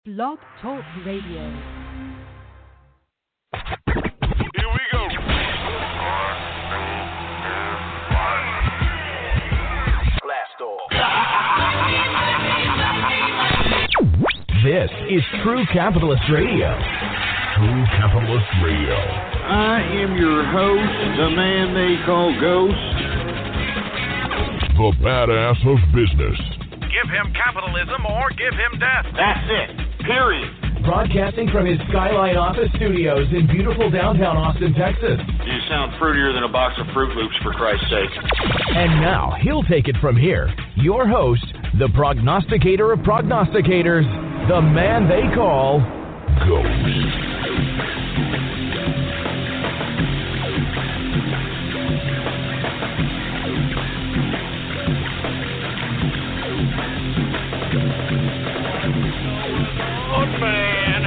Blog Talk Radio. Here we go. Blast off. This is True Capitalist Radio. True Capitalist Radio. I am your host, the man they call Ghost. The badass of business. Give him capitalism or give him death. That's it. Period. Broadcasting from his Skyline office studios in beautiful downtown Austin, Texas. You sound fruitier than a box of Fruit Loops, for Christ's sake. And now, he'll take it from here. Your host, the prognosticator of prognosticators, the man they call Ghost. Man.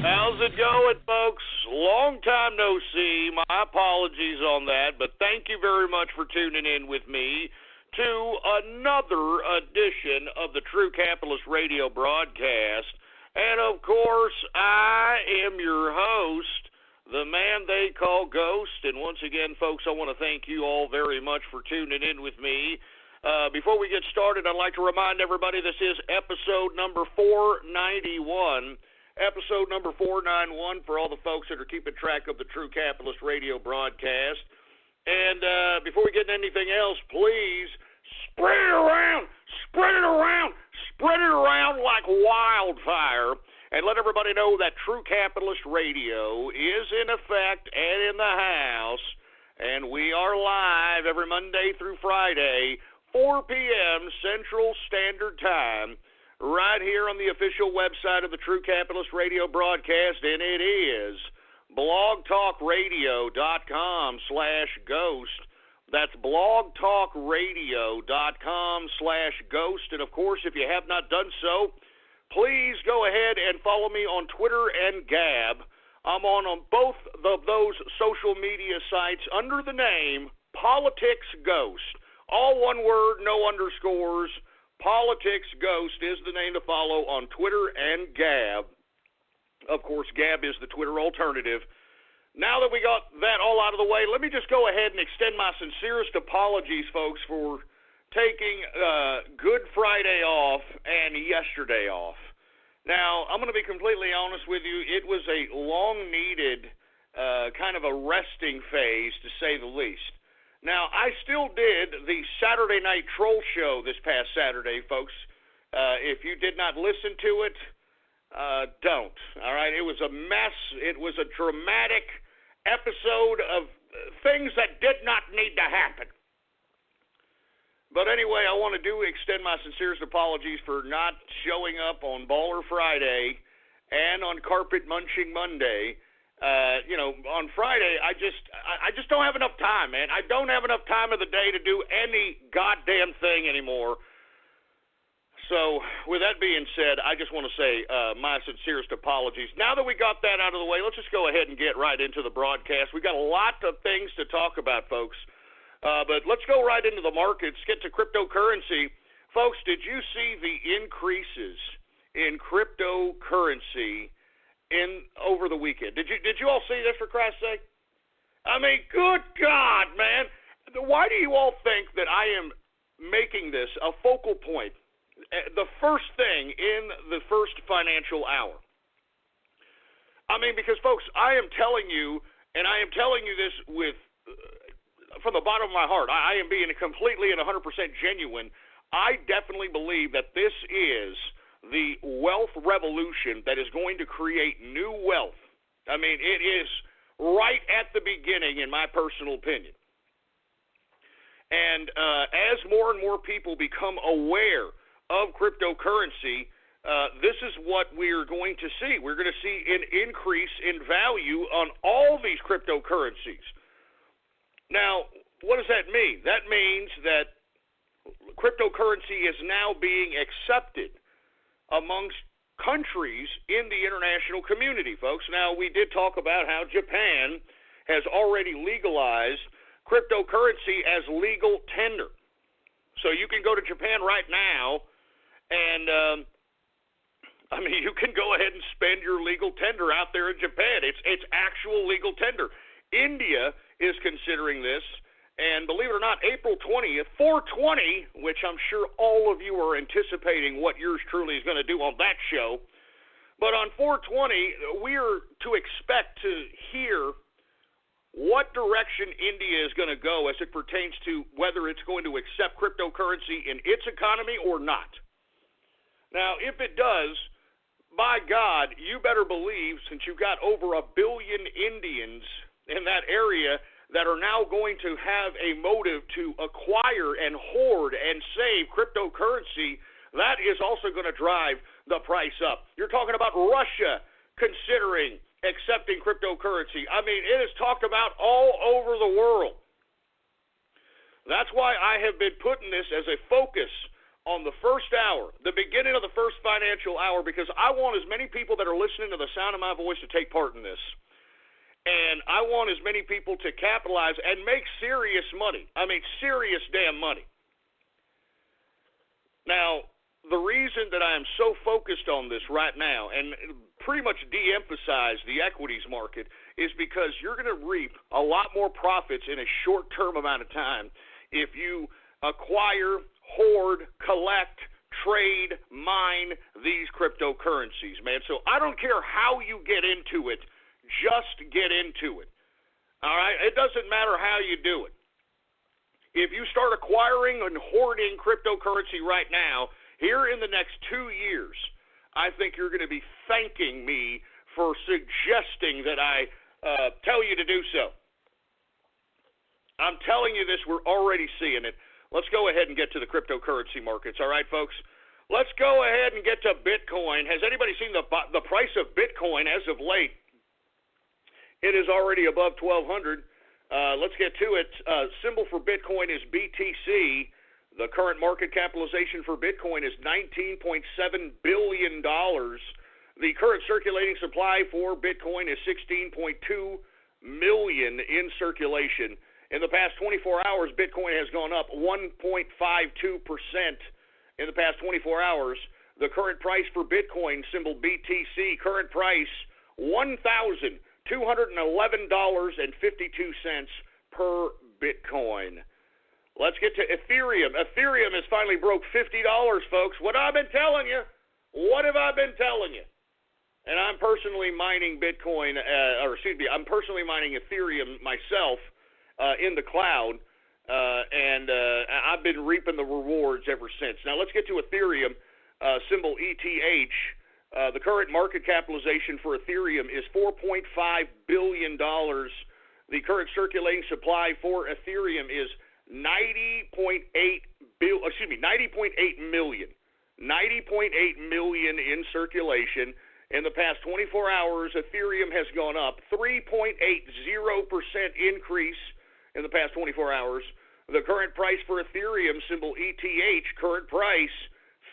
How's it going, folks? Long time no see. My apologies on that, but thank you very much for tuning in with me to another edition of the True Capitalist Radio broadcast. And, of course, I am your host, the man they call Ghost. And once again, folks, I want to thank you all very much for tuning in with me. Before we get started, I'd like to remind everybody this is episode number 491. Episode number 491 for all the folks that are keeping track of the True Capitalist Radio broadcast. And before we get into anything else, please spread it around, spread it around, spread it around like wildfire. And let everybody know that True Capitalist Radio is in effect and in the house. And we are live every Monday through Friday, 4 p.m. Central Standard Time, right here on the official website of the True Capitalist Radio broadcast, and it is blogtalkradio.com/ghost. That's blogtalkradio.com/ghost. And, of course, if you have not done so, please go ahead and follow me on Twitter and Gab. I'm on both of those social media sites under the name Politics Ghost. All one word, no underscores. Politics Ghost is the name to follow on Twitter and Gab. Of course, Gab is the Twitter alternative. Now that we got that all out of the way, let me just go ahead and extend my sincerest apologies, folks, for taking Good Friday off and yesterday off. Now, I'm going to be completely honest with you. It was a long-needed kind of a resting phase, to say the least. Now, I still did the Saturday Night Troll Show this past Saturday, folks. If you did not listen to it, don't. All right? It was a mess. It was a dramatic episode of things that did not need to happen. But anyway, I want to extend my sincerest apologies for not showing up on Baller Friday and on Carpet Munching Monday. On Friday, I just don't have enough time, man. I don't have enough time of the day to do any goddamn thing anymore. So, with that being said, I just want to say my sincerest apologies. Now that we got that out of the way, let's just go ahead and get right into the broadcast. We got a lot of things to talk about, folks. But let's go right into the markets, get to cryptocurrency. Folks, did you see the increases in cryptocurrency over the weekend? Did you all see this, for Christ's sake? I mean, good God, man. Why do you all think that I am making this a focal point, the first thing in the first financial hour? I mean, because, folks, I am telling you, and I am telling you this with from the bottom of my heart, I am being completely and 100% genuine. I definitely believe that this is the wealth revolution that is going to create new wealth. I mean, it is right at the beginning, in my personal opinion. And as more and more people become aware of cryptocurrency, this is what we're going to see. We're going to see an increase in value on all these cryptocurrencies. Now, what does that mean? That means that cryptocurrency is now being accepted amongst countries in the international community, folks. Now, we did talk about how Japan has already legalized cryptocurrency as legal tender. So you can go to Japan right now and I mean, you can go ahead and spend your legal tender out there in Japan. It's actual legal tender. India is considering this, and believe it or not, April 20th, 420, which I'm sure all of you are anticipating what yours truly is going to do on that show. But on 420, we're to expect to hear what direction India is going to go as it pertains to whether it's going to accept cryptocurrency in its economy or not. Now, if it does, by God, you better believe, since you've got over 1 billion Indians in that area that are now going to have a motive to acquire and hoard and save cryptocurrency, that is also going to drive the price up. You're talking about Russia considering accepting cryptocurrency. I mean, it is talked about all over the world. That's why I have been putting this as a focus on the first hour, the beginning of the first financial hour, because I want as many people that are listening to the sound of my voice to take part in this. And I want as many people to capitalize and make serious money. I mean, serious damn money. Now, the reason that I am so focused on this right now and pretty much de-emphasize the equities market is because you're going to reap a lot more profits in a short-term amount of time if you acquire, hoard, collect, trade, mine these cryptocurrencies, man. So I don't care how you get into it, just get into it. All right? It doesn't matter how you do it. If you start acquiring and hoarding cryptocurrency right now, here in the next 2 years, I think you're going to be thanking me for suggesting that I tell you to do so. I'm telling you this, we're already seeing it. Let's go ahead and get to the cryptocurrency markets, all right, folks? Let's go ahead and get to Bitcoin. Has anybody seen the price of Bitcoin as of late? It is already above 1,200. Let's get to it. Symbol for Bitcoin is BTC. The current market capitalization for Bitcoin is $19.7 billion. The current circulating supply for Bitcoin is 16.2 million in circulation. In the past 24 hours, Bitcoin has gone up 1.52%. In the past 24 hours, the current price for Bitcoin, symbol BTC, current price $1,211.52 per Bitcoin. Let's get to Ethereum. Ethereum has finally broke $50, folks. What have I been telling you? What have I been telling you? And I'm personally mining Bitcoin, I'm personally mining Ethereum myself in the cloud, and I've been reaping the rewards ever since. Now let's get to Ethereum, symbol ETH. The current market capitalization for Ethereum is $4.5 billion. The current circulating supply for Ethereum is 90.8 million. 90.8 million in circulation. In the past 24 hours, Ethereum has gone up 3.80% increase in the past 24 hours. The current price for Ethereum, symbol ETH, current price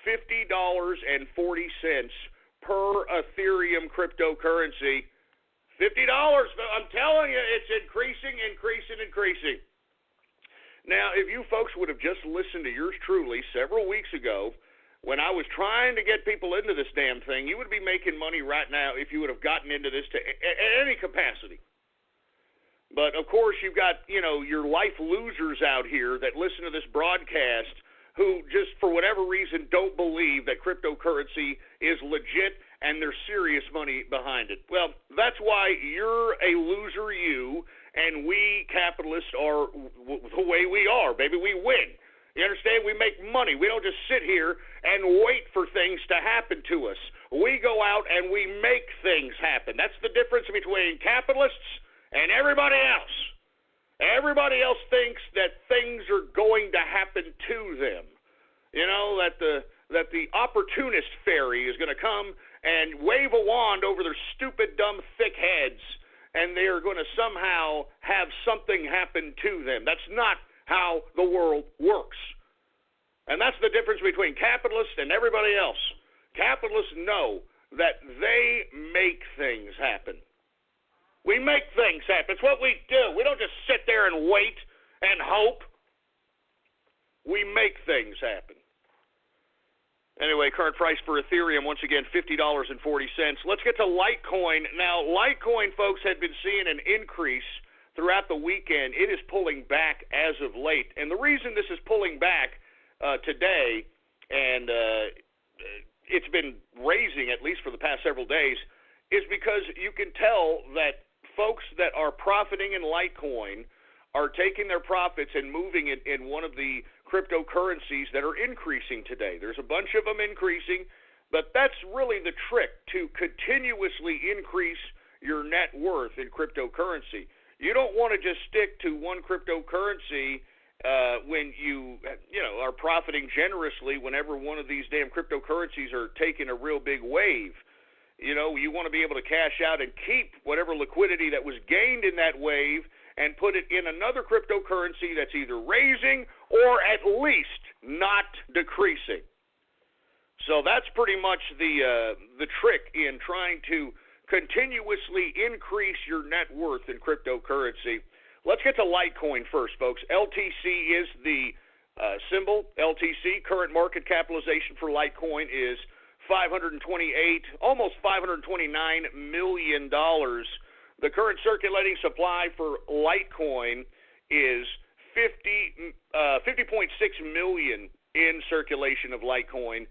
$50.40 per Ethereum cryptocurrency. $50. I'm telling you, it's increasing. Now, if you folks would have just listened to yours truly several weeks ago when I was trying to get people into this damn thing, you would be making money right now if you would have gotten into this at any capacity. But, of course, you've got, your life losers out here that listen to this broadcast who just, for whatever reason, don't believe that cryptocurrency is legit and there's serious money behind it. Well, that's why you're a loser, and we capitalists are the way we are, baby. We win. You understand? We make money. We don't just sit here and wait for things to happen to us. We go out and we make things happen. That's the difference between capitalists and everybody else. Everybody else thinks that things are going to happen to them. That the opportunist fairy is going to come and wave a wand over their stupid, dumb, thick heads, and they are going to somehow have something happen to them. That's not how the world works. And that's the difference between capitalists and everybody else. Capitalists know that they make things happen. We make things happen. It's what we do. We don't just sit there and wait and hope. We make things happen. Anyway, current price for Ethereum, once again, $50.40. Let's get to Litecoin. Now, Litecoin, folks, had been seeing an increase throughout the weekend. It is pulling back as of late. And the reason this is pulling back today, and it's been raising at least for the past several days, is because you can tell that folks that are profiting in Litecoin are taking their profits and moving it in one of the cryptocurrencies that are increasing today. There's a bunch of them increasing, but that's really the trick, to continuously increase your net worth in cryptocurrency. You don't want to just stick to one cryptocurrency when you are profiting generously whenever one of these damn cryptocurrencies are taking a real big wave. You know, you want to be able to cash out and keep whatever liquidity that was gained in that wave and put it in another cryptocurrency that's either raising or at least not decreasing. So that's pretty much the trick in trying to continuously increase your net worth in cryptocurrency. Let's get to Litecoin first, folks. LTC is the symbol. LTC, current market capitalization for Litecoin is almost $529 million. The current circulating supply for Litecoin is 50.6 million in circulation of Litecoin.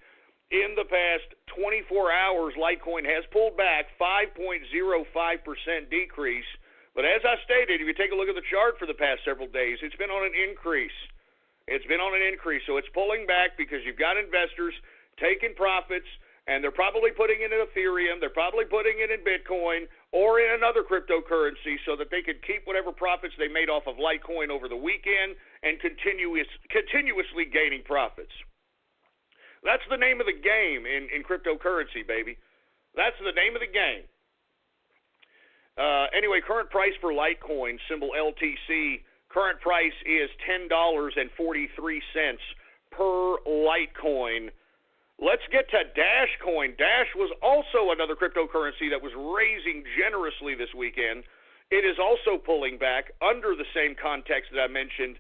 In the past 24 hours, Litecoin has pulled back 5.05% decrease. But as I stated, if you take a look at the chart for the past several days, it's been on an increase. So it's pulling back because you've got investors taking profits, and they're probably putting it in Ethereum, they're probably putting it in Bitcoin, or in another cryptocurrency so that they could keep whatever profits they made off of Litecoin over the weekend and continuously gaining profits. That's the name of the game in cryptocurrency, baby. That's the name of the game. Anyway, current price for Litecoin, symbol LTC, current price is $10.43 per Litecoin. Let's get to Dash Coin. Dash was also another cryptocurrency that was raising generously this weekend. It is also pulling back under the same context that I mentioned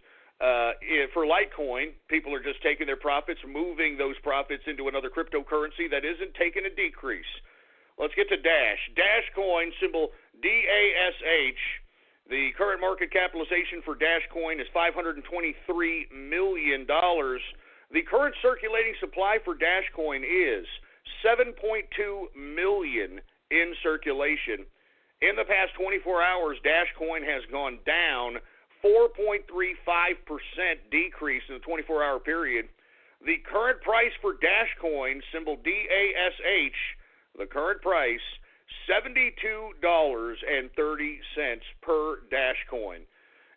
for Litecoin. People are just taking their profits, moving those profits into another cryptocurrency that isn't taking a decrease. Let's get to Dash. Dash Coin, symbol DASH. The current market capitalization for Dash Coin is $523 million. The current circulating supply for Dash Coin is 7.2 million in circulation. In the past 24 hours, Dash Coin has gone down 4.35% decrease in the 24-hour period. The current price for Dash Coin, symbol DASH, the current price, $72.30 per Dash Coin.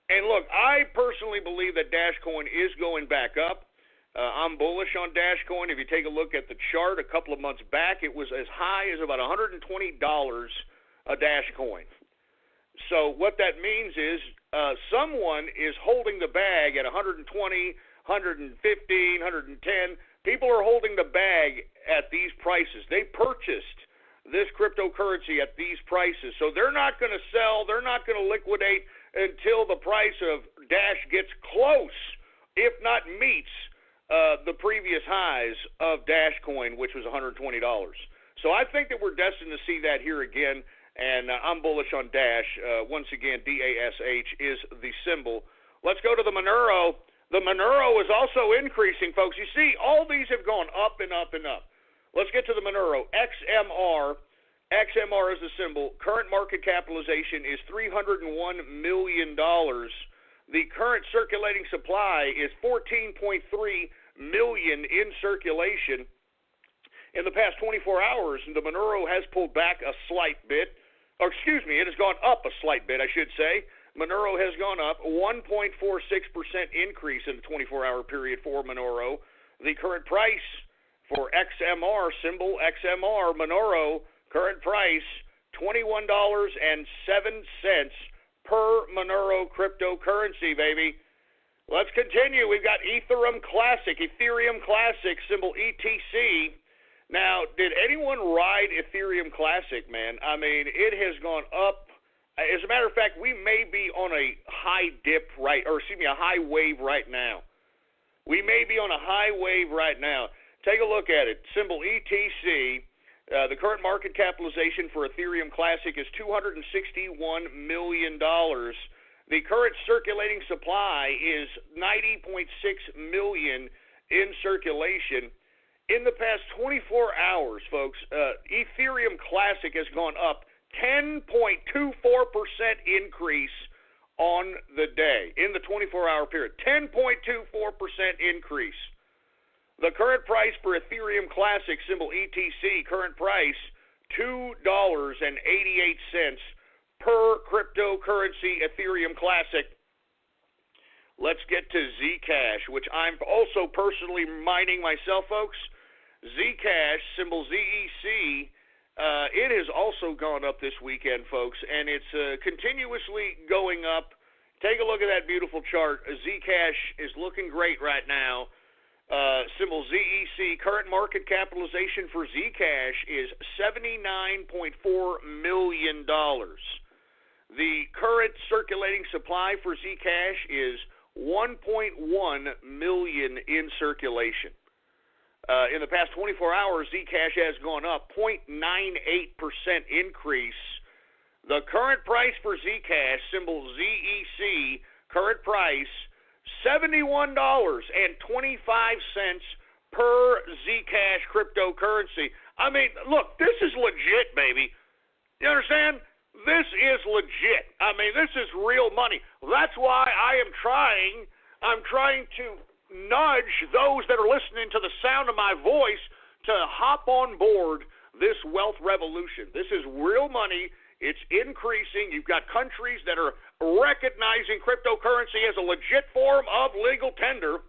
And look, I personally believe that Dash Coin is going back up. I'm bullish on Dash Coin. If you take a look at the chart a couple of months back, it was as high as about $120 a Dash Coin. So what that means is someone is holding the bag at 120, 115, 110. People are holding the bag at these prices. They purchased this cryptocurrency at these prices. So they're not going to sell. They're not going to liquidate until the price of Dash gets close, if not meets, the previous highs of Dash Coin, which was $120. So I think that we're destined to see that here again, and I'm bullish on Dash. Once again, DASH is the symbol. Let's go to the Monero. The Monero is also increasing, folks. You see, all these have gone up and up and up. Let's get to the Monero. XMR. XMR is the symbol. Current market capitalization is $301 million. The current circulating supply is 14.3 million in circulation. In the past 24 hours, the Monero has pulled back a slight bit. It has gone up a slight bit, I should say. Monero has gone up 1.46% increase in the 24-hour period for Monero. The current price for XMR, symbol XMR, Monero, current price $21.07 per Monero cryptocurrency, baby. Let's continue. We've got Ethereum Classic, symbol ETC. Now, did anyone ride Ethereum Classic, man? I mean, it has gone up. As a matter of fact, we may be on a high wave right now. We may be on a high wave right now. Take a look at it. Symbol ETC. The current market capitalization for Ethereum Classic is $261 million. The current circulating supply is 90.6 million in circulation. In the past 24 hours, folks, Ethereum Classic has gone up 10.24% increase on the day, in the 24-hour period. 10.24% increase. The current price for Ethereum Classic, symbol ETC, current price $2.88 per cryptocurrency Ethereum Classic. Let's get to Zcash, which I'm also personally mining myself, folks. Zcash, symbol ZEC, it has also gone up this weekend, folks, and it's continuously going up. Take a look at that beautiful chart. Zcash is looking great right now. Symbol ZEC, current market capitalization for Zcash is $79.4 million. The current circulating supply for Zcash is 1.1 million in circulation. In the past 24 hours, Zcash has gone up 0.98% increase. The current price for Zcash, symbol ZEC, current price $71.25 per Zcash cryptocurrency. I mean, look, this is legit, baby. You understand? This is legit. I mean, this is real money. That's why I'm trying to nudge those that are listening to the sound of my voice to hop on board this wealth revolution. This is real money. It's increasing. You've got countries that are recognizing cryptocurrency as a legit form of legal tender.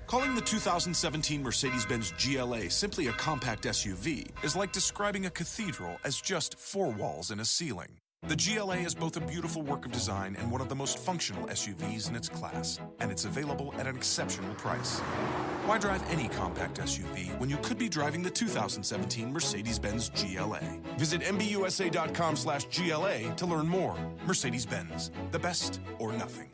Calling the 2017 Mercedes-Benz GLA simply a compact SUV is like describing a cathedral as just 4 walls and a ceiling. The GLA is both a beautiful work of design and one of the most functional SUVs in its class, and it's available at an exceptional price. Why drive any compact SUV when you could be driving the 2017 Mercedes-Benz GLA? Visit MBUSA.com/GLA to learn more. Mercedes-Benz, the best or nothing.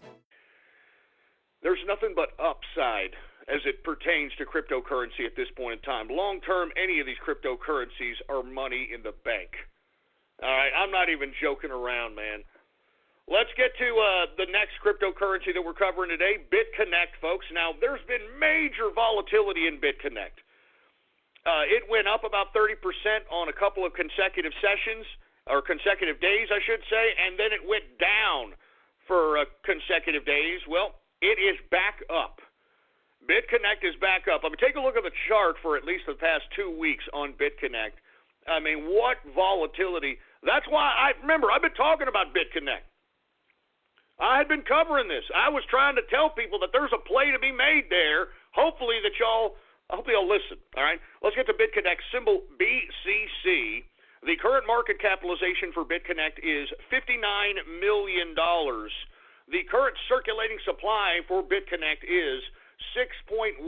There's nothing but upside as it pertains to cryptocurrency at this point in time. Long term, any of these cryptocurrencies are money in the bank. All right, I'm not even joking around, man. Let's get to the next cryptocurrency that we're covering today, BitConnect, folks. Now, there's been major volatility in BitConnect. It went up about 30% on a couple of consecutive sessions, or consecutive days, I should say, and then it went down for consecutive days. Well, it is back up. BitConnect is back up. I mean, take a look at the chart for at least the past 2 weeks on BitConnect. I mean, what volatility. That's why I've been talking about BitConnect. I had been covering this. I was trying to tell people that there's a play to be made there. Hopefully you'll listen. All right, let's get to BitConnect, symbol BCC. The current market capitalization for BitConnect is $59 million. The current circulating supply for BitConnect is 6.1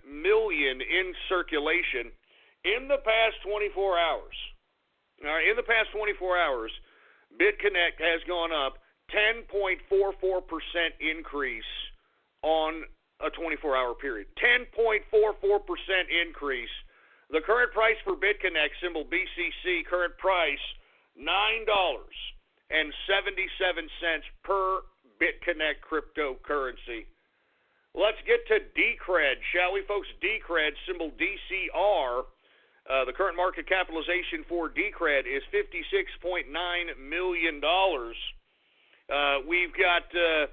million in circulation. In the past 24 hours, all right, BitConnect has gone up 10.44% increase on a 24-hour period. 10.44% increase. The current price for BitConnect, symbol BCC, current price $9.77 per BitConnect cryptocurrency. Let's get to Decred, shall we, folks? Decred, symbol DCR. The current market capitalization for Decred is $56.9 million. We've got the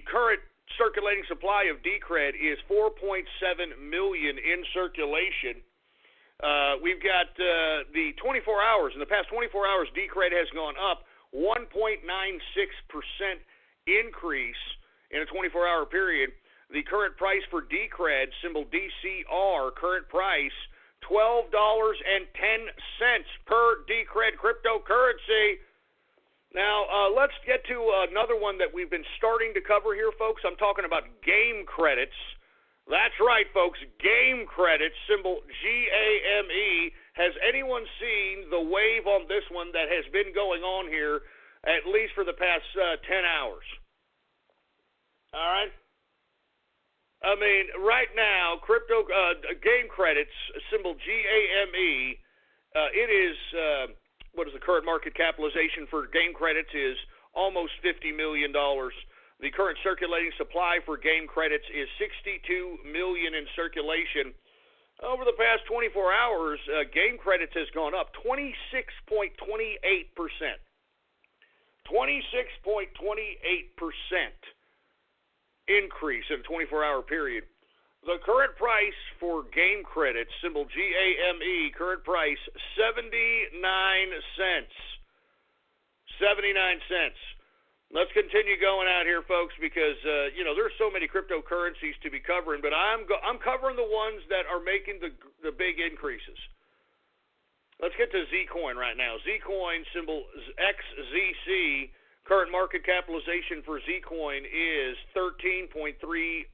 current circulating supply of Decred is 4.7 million in circulation. We've got the 24 hours. In the past 24 hours, Decred has gone up 1.96% increase in a 24-hour period. The current price for Decred, symbol DCR, current price $12.10 per Decred cryptocurrency. Now, let's get to another one that we've been starting to cover here, folks. I'm talking about game credits. That's right, folks, game credits, symbol GAME. Has anyone seen the wave on this one that has been going on here at least for the past 10 hours? All right? I mean, right now, crypto game credits, symbol GAME, it is, what is the current market capitalization for game credits is almost $50 million. The current circulating supply for game credits is 62 million in circulation. Over the past 24 hours, game credits has gone up 26.28%. 26.28% increase in a 24-hour period. The current price for game credits, symbol GAME, current price 79 cents. 79 cents. Let's continue going out here, folks, because there's so many cryptocurrencies to be covering, but I'm covering the ones that are making the big increases. Let's get to Zcoin right now. Zcoin, symbol XZC. Current market capitalization for Zcoin is $13.3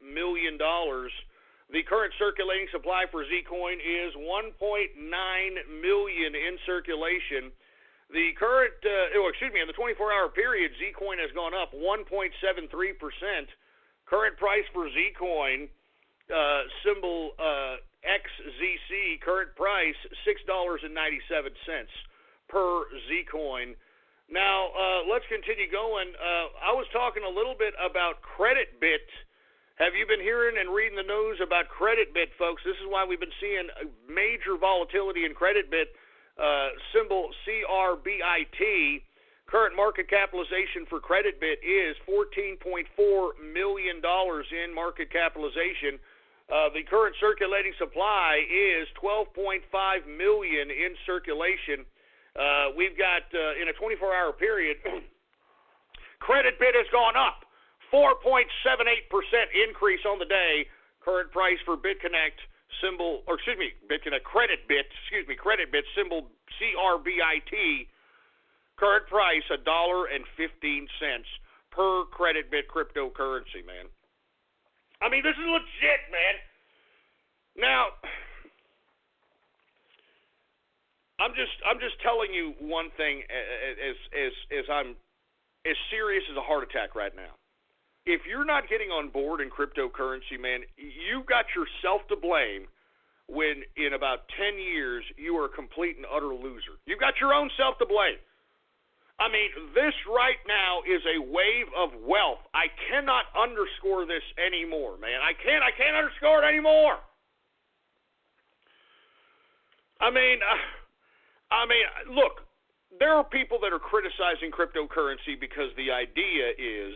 million. The current circulating supply for Zcoin is 1.9 million in circulation. The current, in the 24-hour period, Zcoin has gone up 1.73%. Current price for Zcoin, symbol XZC, current price $6.97 per Zcoin. Now, let's continue going. I was talking a little bit about CreditBit. Have you been hearing and reading the news about CreditBit, folks? This is why we've been seeing major volatility in CreditBit, symbol CRBIT. Current market capitalization for CreditBit is $14.4 million in market capitalization. The current circulating supply is 12.5 million in circulation. We've got, in a 24-hour period, CreditBit has gone up 4.78% increase on the day. Current price for BitConnect, CreditBit, symbol CRBIT. Current price $1.15 per CreditBit cryptocurrency, man. I mean, this is legit, man. Now, I'm just telling you one thing as I'm as serious as a heart attack right now. If you're not getting on board in cryptocurrency, man, you've got yourself to blame when in about 10 years you are a complete and utter loser. You've got your own self to blame. I mean, this right now is a wave of wealth. I cannot underscore this anymore, man. I can't underscore it anymore. I mean, look, there are people that are criticizing cryptocurrency because the idea is,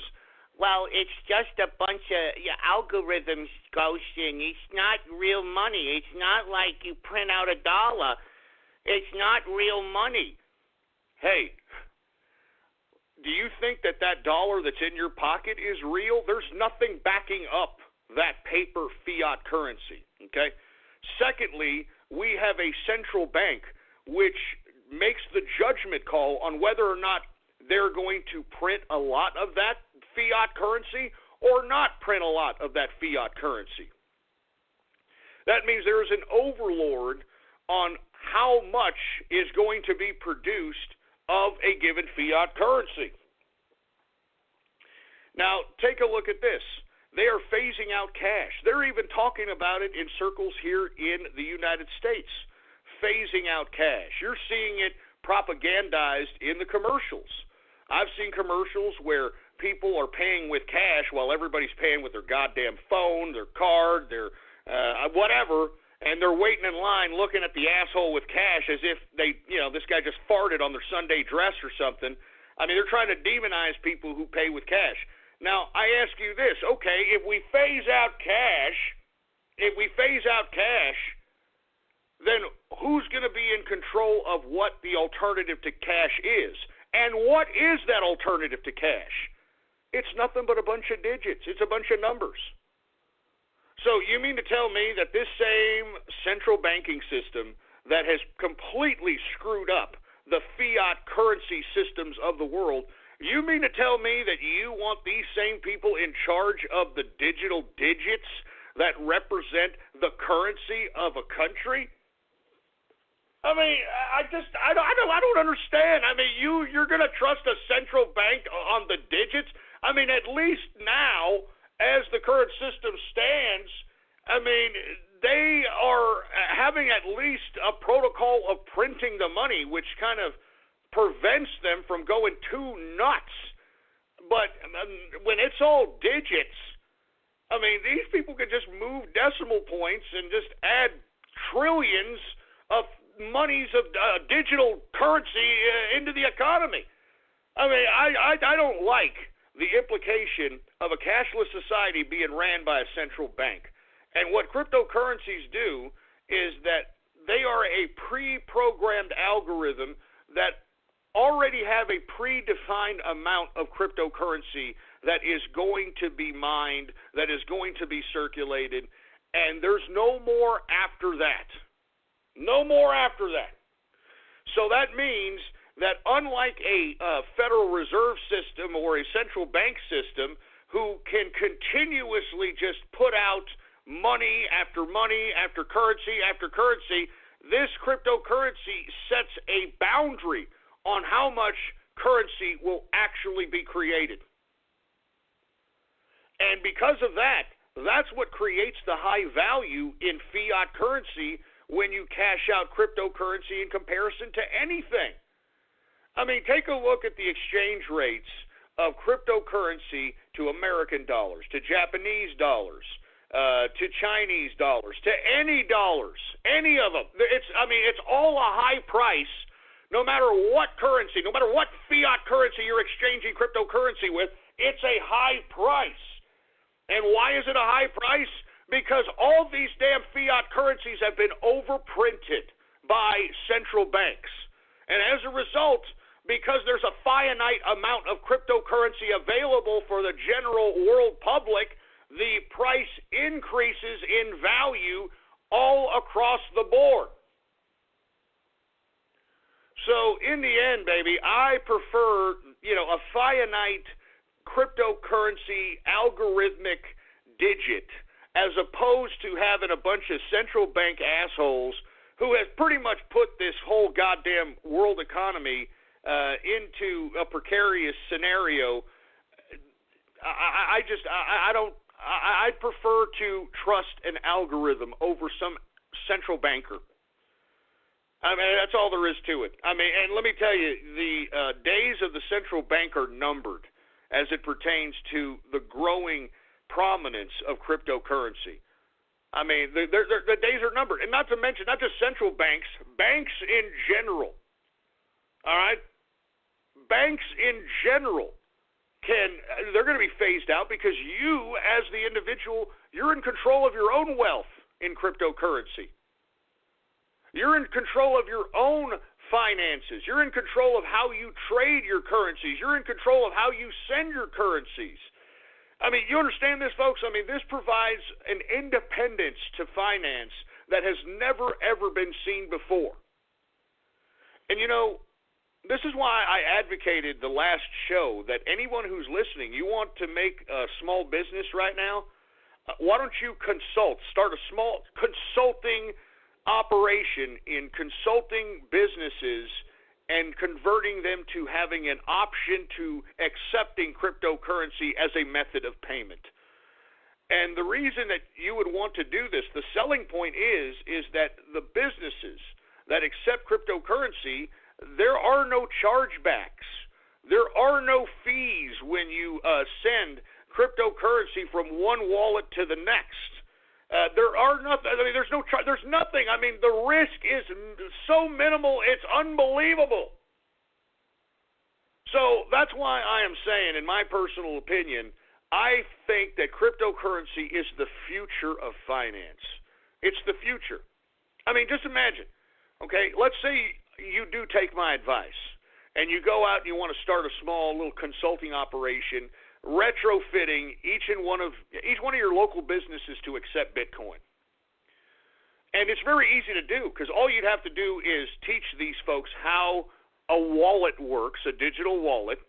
well, it's just a bunch of algorithms, Ghost, and it's not real money. It's not like you print out $1. It's not real money. Hey, do you think that dollar that's in your pocket is real? There's nothing backing up that paper fiat currency, okay? Secondly, we have a central bank which makes the judgment call on whether or not they're going to print a lot of that fiat currency or not print a lot of that fiat currency. That means there is an overlord on how much is going to be produced of a given fiat currency. Now, take a look at this. They are phasing out cash. They're even talking about it in circles here in the United States, phasing out cash. You're seeing it propagandized in the commercials. I've seen commercials where people are paying with cash while everybody's paying with their goddamn phone, their card, their whatever, and they're waiting in line looking at the asshole with cash as if this guy just farted on their Sunday dress or something. I mean, they're trying to demonize people who pay with cash. Now, I ask you this, okay, if we phase out cash, then who's going to be in control of what the alternative to cash is? And what is that alternative to cash? It's nothing but a bunch of digits. It's a bunch of numbers. So you mean to tell me that this same central banking system that has completely screwed up the fiat currency systems of the world, you mean to tell me that you want these same people in charge of the digital digits that represent the currency of a country? I mean, I don't understand. I mean, you're going to trust a central bank on the digits? I mean, at least now as the current system stands, I mean, they are having at least a protocol of printing the money, which kind of prevents them from going too nuts. But when it's all digits, I mean, these people can just move decimal points and just add trillions of monies of digital currency into the economy. I mean, I don't like the implication of a cashless society being ran by a central bank. And what cryptocurrencies do is that they are a pre-programmed algorithm that already have a predefined amount of cryptocurrency that is going to be mined, that is going to be circulated, and there's no more after that. No more after that. So that means that unlike a Federal Reserve system or a central bank system who can continuously just put out money after currency after currency, this cryptocurrency sets a boundary on how much currency will actually be created. And because of that, that's what creates the high value in fiat currency when you cash out cryptocurrency in comparison to anything. I mean, take a look at the exchange rates of cryptocurrency to American dollars, to Japanese dollars, to Chinese dollars, to any dollars, any of them. It's all a high price. No matter what currency, no matter what fiat currency you're exchanging cryptocurrency with, it's a high price. And why is it a high price? Because all these damn fiat currencies have been overprinted by central banks. And as a result, because there's a finite amount of cryptocurrency available for the general world public, the price increases in value all across the board. So in the end, baby, I prefer, a finite cryptocurrency algorithmic digit as opposed to having a bunch of central bank assholes who has pretty much put this whole goddamn world economy into a precarious scenario. I prefer to trust an algorithm over some central banker. I mean, that's all there is to it. I mean, and let me tell you, the days of the central bank are numbered as it pertains to the growing prominence of cryptocurrency. I mean, the days are numbered. And not to mention, not just central banks, banks in general. All right? Banks in general they're going to be phased out because you, as the individual, you're in control of your own wealth in cryptocurrency. You're in control of your own finances. You're in control of how you trade your currencies. You're in control of how you send your currencies. I mean, you understand this, folks? I mean, this provides an independence to finance that has never, ever been seen before. And, this is why I advocated the last show that anyone who's listening, you want to make a small business right now, why don't you start a small consulting operation in consulting businesses and converting them to having an option to accepting cryptocurrency as a method of payment. And the reason that you would want to do this, the selling point is that the businesses that accept cryptocurrency, there are no chargebacks. There are no fees when you send cryptocurrency from one wallet to the next. There are nothing. I mean, there's nothing. I mean, the risk is so minimal, it's unbelievable. So that's why I am saying, in my personal opinion, I think that cryptocurrency is the future of finance. It's the future. I mean, just imagine. Okay, let's say you do take my advice, and you go out and you want to start a small little consulting operation, retrofitting each one of your local businesses to accept Bitcoin. And it's very easy to do because all you'd have to do is teach these folks how a wallet works, a digital wallet,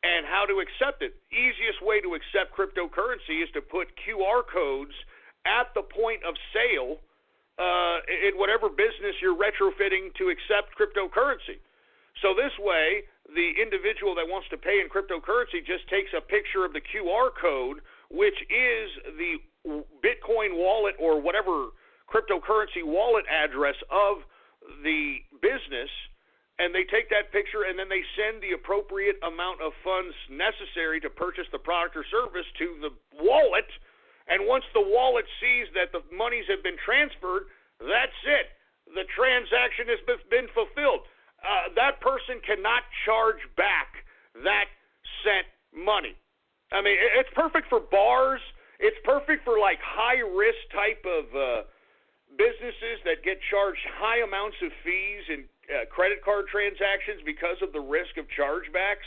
and how to accept it. Easiest way to accept cryptocurrency is to put QR codes at the point of sale in whatever business you're retrofitting to accept cryptocurrency. So this way, the individual that wants to pay in cryptocurrency just takes a picture of the QR code which is the Bitcoin wallet or whatever cryptocurrency wallet address of the business, and they take that picture and then they send the appropriate amount of funds necessary to purchase the product or service to the wallet. And once the wallet sees that the monies have been transferred, that's it. The transaction has been fulfilled. That person cannot charge back that sent money. I mean, it's perfect for bars. It's perfect for like high-risk type of businesses that get charged high amounts of fees and credit card transactions because of the risk of chargebacks.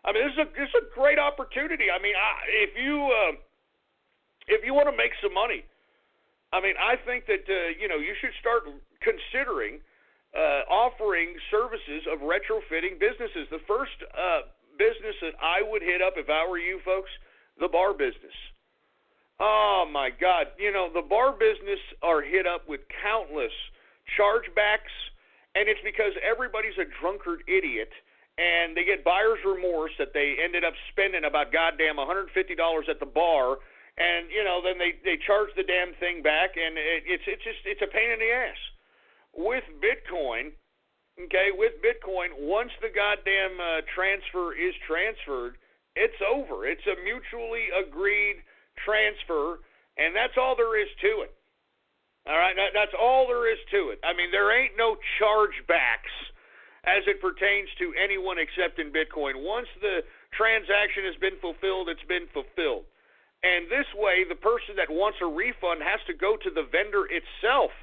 I mean, this is a great opportunity. I mean, if you want to make some money, I mean, I think that you should start considering offering services of retrofitting businesses. The first business that I would hit up if I were you folks, the bar business. Oh my God, the bar business are hit up with countless chargebacks. And it's because everybody's a drunkard idiot, and they get buyer's remorse that they ended up spending about goddamn $150 at the bar, and then they charge the damn thing back, and it's a pain in the ass. With Bitcoin, once the goddamn transfer is transferred, it's over. It's a mutually agreed transfer, and that's all there is to it. All right, that's all there is to it. I mean, there ain't no chargebacks as it pertains to anyone except in Bitcoin. Once the transaction has been fulfilled, it's been fulfilled. And this way, the person that wants a refund has to go to the vendor itself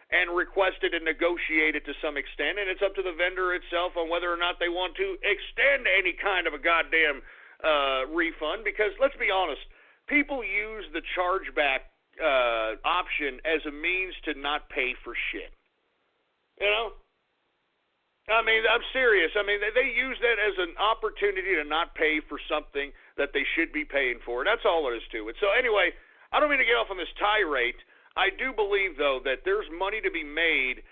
and request it and negotiate it to some extent. And it's up to the vendor itself on whether or not they want to extend any kind of a goddamn refund. Because let's be honest, people use the chargeback option as a means to not pay for shit. I mean, I'm serious. I mean, they use that as an opportunity to not pay for something that they should be paying for. That's all there is to it. So anyway, I don't mean to get off on this tirade. I do believe, though, that there's money to be made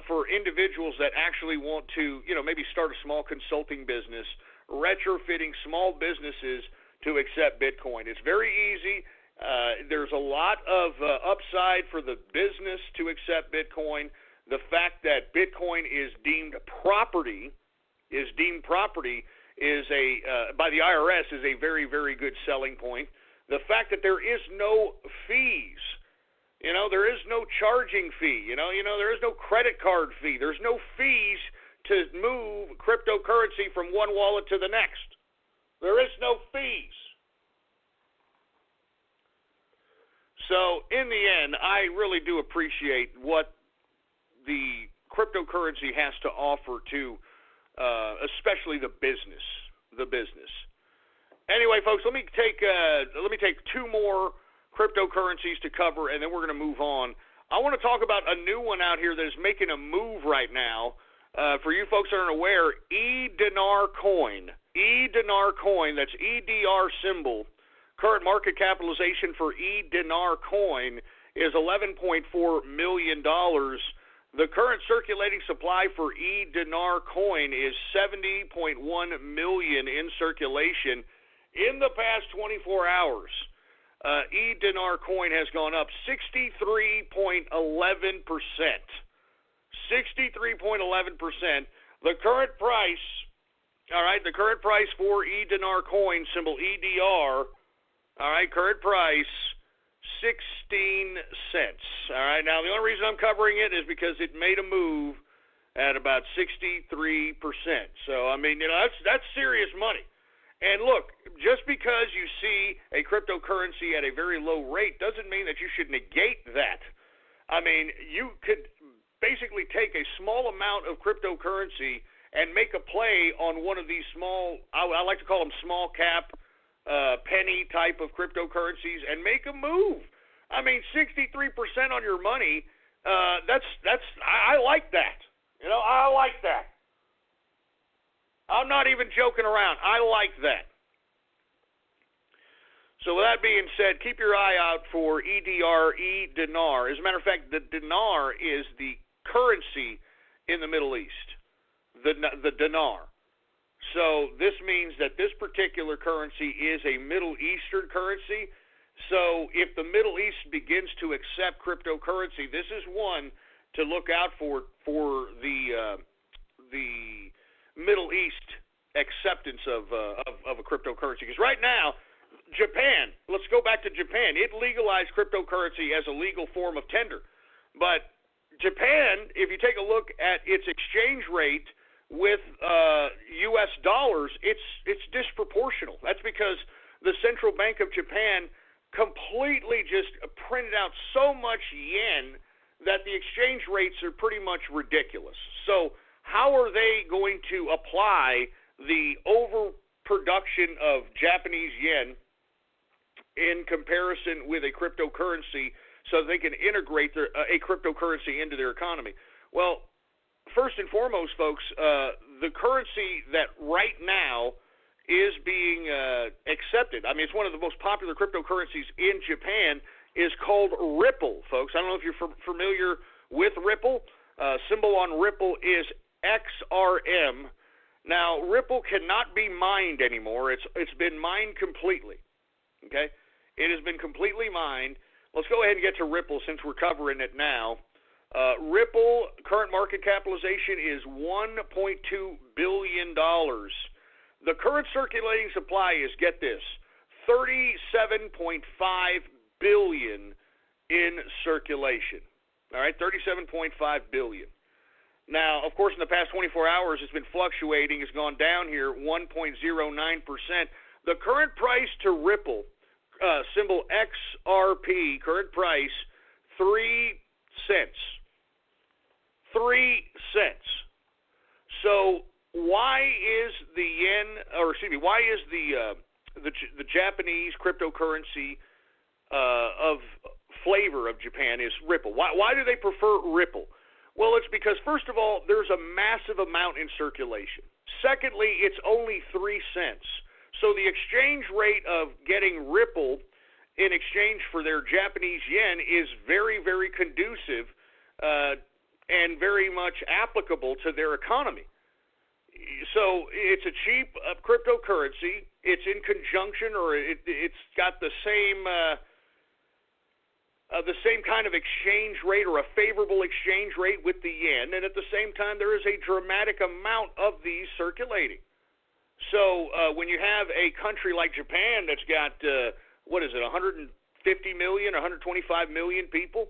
for individuals that actually want to, maybe start a small consulting business, retrofitting small businesses to accept Bitcoin. It's very easy. There's a lot of upside for the business to accept Bitcoin. The fact that Bitcoin is deemed property is by the IRS is a very, very good selling point. The fact that there is no fees, there is no charging fee, there is no credit card fee. There's no fees to move cryptocurrency from one wallet to the next. There is no fees. So, in the end, I really do appreciate what the cryptocurrency has to offer to, especially the business. Anyway, folks, let me take two more cryptocurrencies to cover, and then we're going to move on. I want to talk about a new one out here that is making a move right now. For you folks that aren't aware, eDinar Coin. eDinar Coin. That's EDR symbol. Current market capitalization for eDinar Coin is $11.4 million. The current circulating supply for eDinar Coin is 70.1 million in circulation. In the past 24 hours, eDinar Coin has gone up 63.11%. 63.11%. The current price, the current price for eDinar Coin, symbol EDR, current price, 16 cents. All right, now the only reason I'm covering it is because it made a move at about 63%. So, I mean, that's serious money. And look, just because you see a cryptocurrency at a very low rate doesn't mean that you should negate that. I mean, you could basically take a small amount of cryptocurrency and make a play on one of these small, I like to call them small cap, penny type of cryptocurrencies and make a move. I mean, 63% on your money, I like that. I like that. I'm not even joking around. I like that. So with that being said, keep your eye out for eDinar. As a matter of fact, the dinar is the currency in the Middle East, the dinar. So this means that this particular currency is a Middle Eastern currency, So if the Middle East begins to accept cryptocurrency, this is one to look out for the Middle East acceptance of a cryptocurrency. Because right now, Japan, let's go back to Japan. It legalized cryptocurrency as a legal form of tender. But Japan, if you take a look at its exchange rate with U.S. dollars, it's disproportional. That's because the Central Bank of Japan completely just printed out so much yen that the exchange rates are pretty much ridiculous. So how are they going to apply the overproduction of Japanese yen in comparison with a cryptocurrency so they can integrate a cryptocurrency into their economy? Well, first and foremost, folks, the currency that right now is being accepted, I mean, it's one of the most popular cryptocurrencies in Japan, is called Ripple, folks. I don't know if you're familiar with Ripple. Symbol on Ripple is XRM. Now, Ripple cannot be mined anymore. It's been mined completely, okay? It has been completely mined. Let's go ahead and get to Ripple since we're covering it now. Ripple, current market capitalization is $1.2 billion. The current circulating supply is, get this, 37.5 billion in circulation. All right, 37.5 billion. Now, of course, in the past 24 hours, it's been fluctuating. It's gone down here 1.09%. The current price to Ripple, symbol XRP, current price, 3 cents. 3 cents. So why is the yen, or excuse me, why is the Japanese cryptocurrency of flavor of Japan is Ripple? Why do they prefer Ripple? Well, it's because, first of all, there's a massive amount in circulation. Secondly, it's only 3 cents. So the exchange rate of getting Ripple in exchange for their Japanese yen is very, very conducive and very much applicable to their economy. So it's a cheap cryptocurrency. It's in conjunction, or it's got the same kind of exchange rate, or a favorable exchange rate with the yen, and at the same time there is a dramatic amount of these circulating. So when you have a country like Japan that's got 150 million, 125 million people,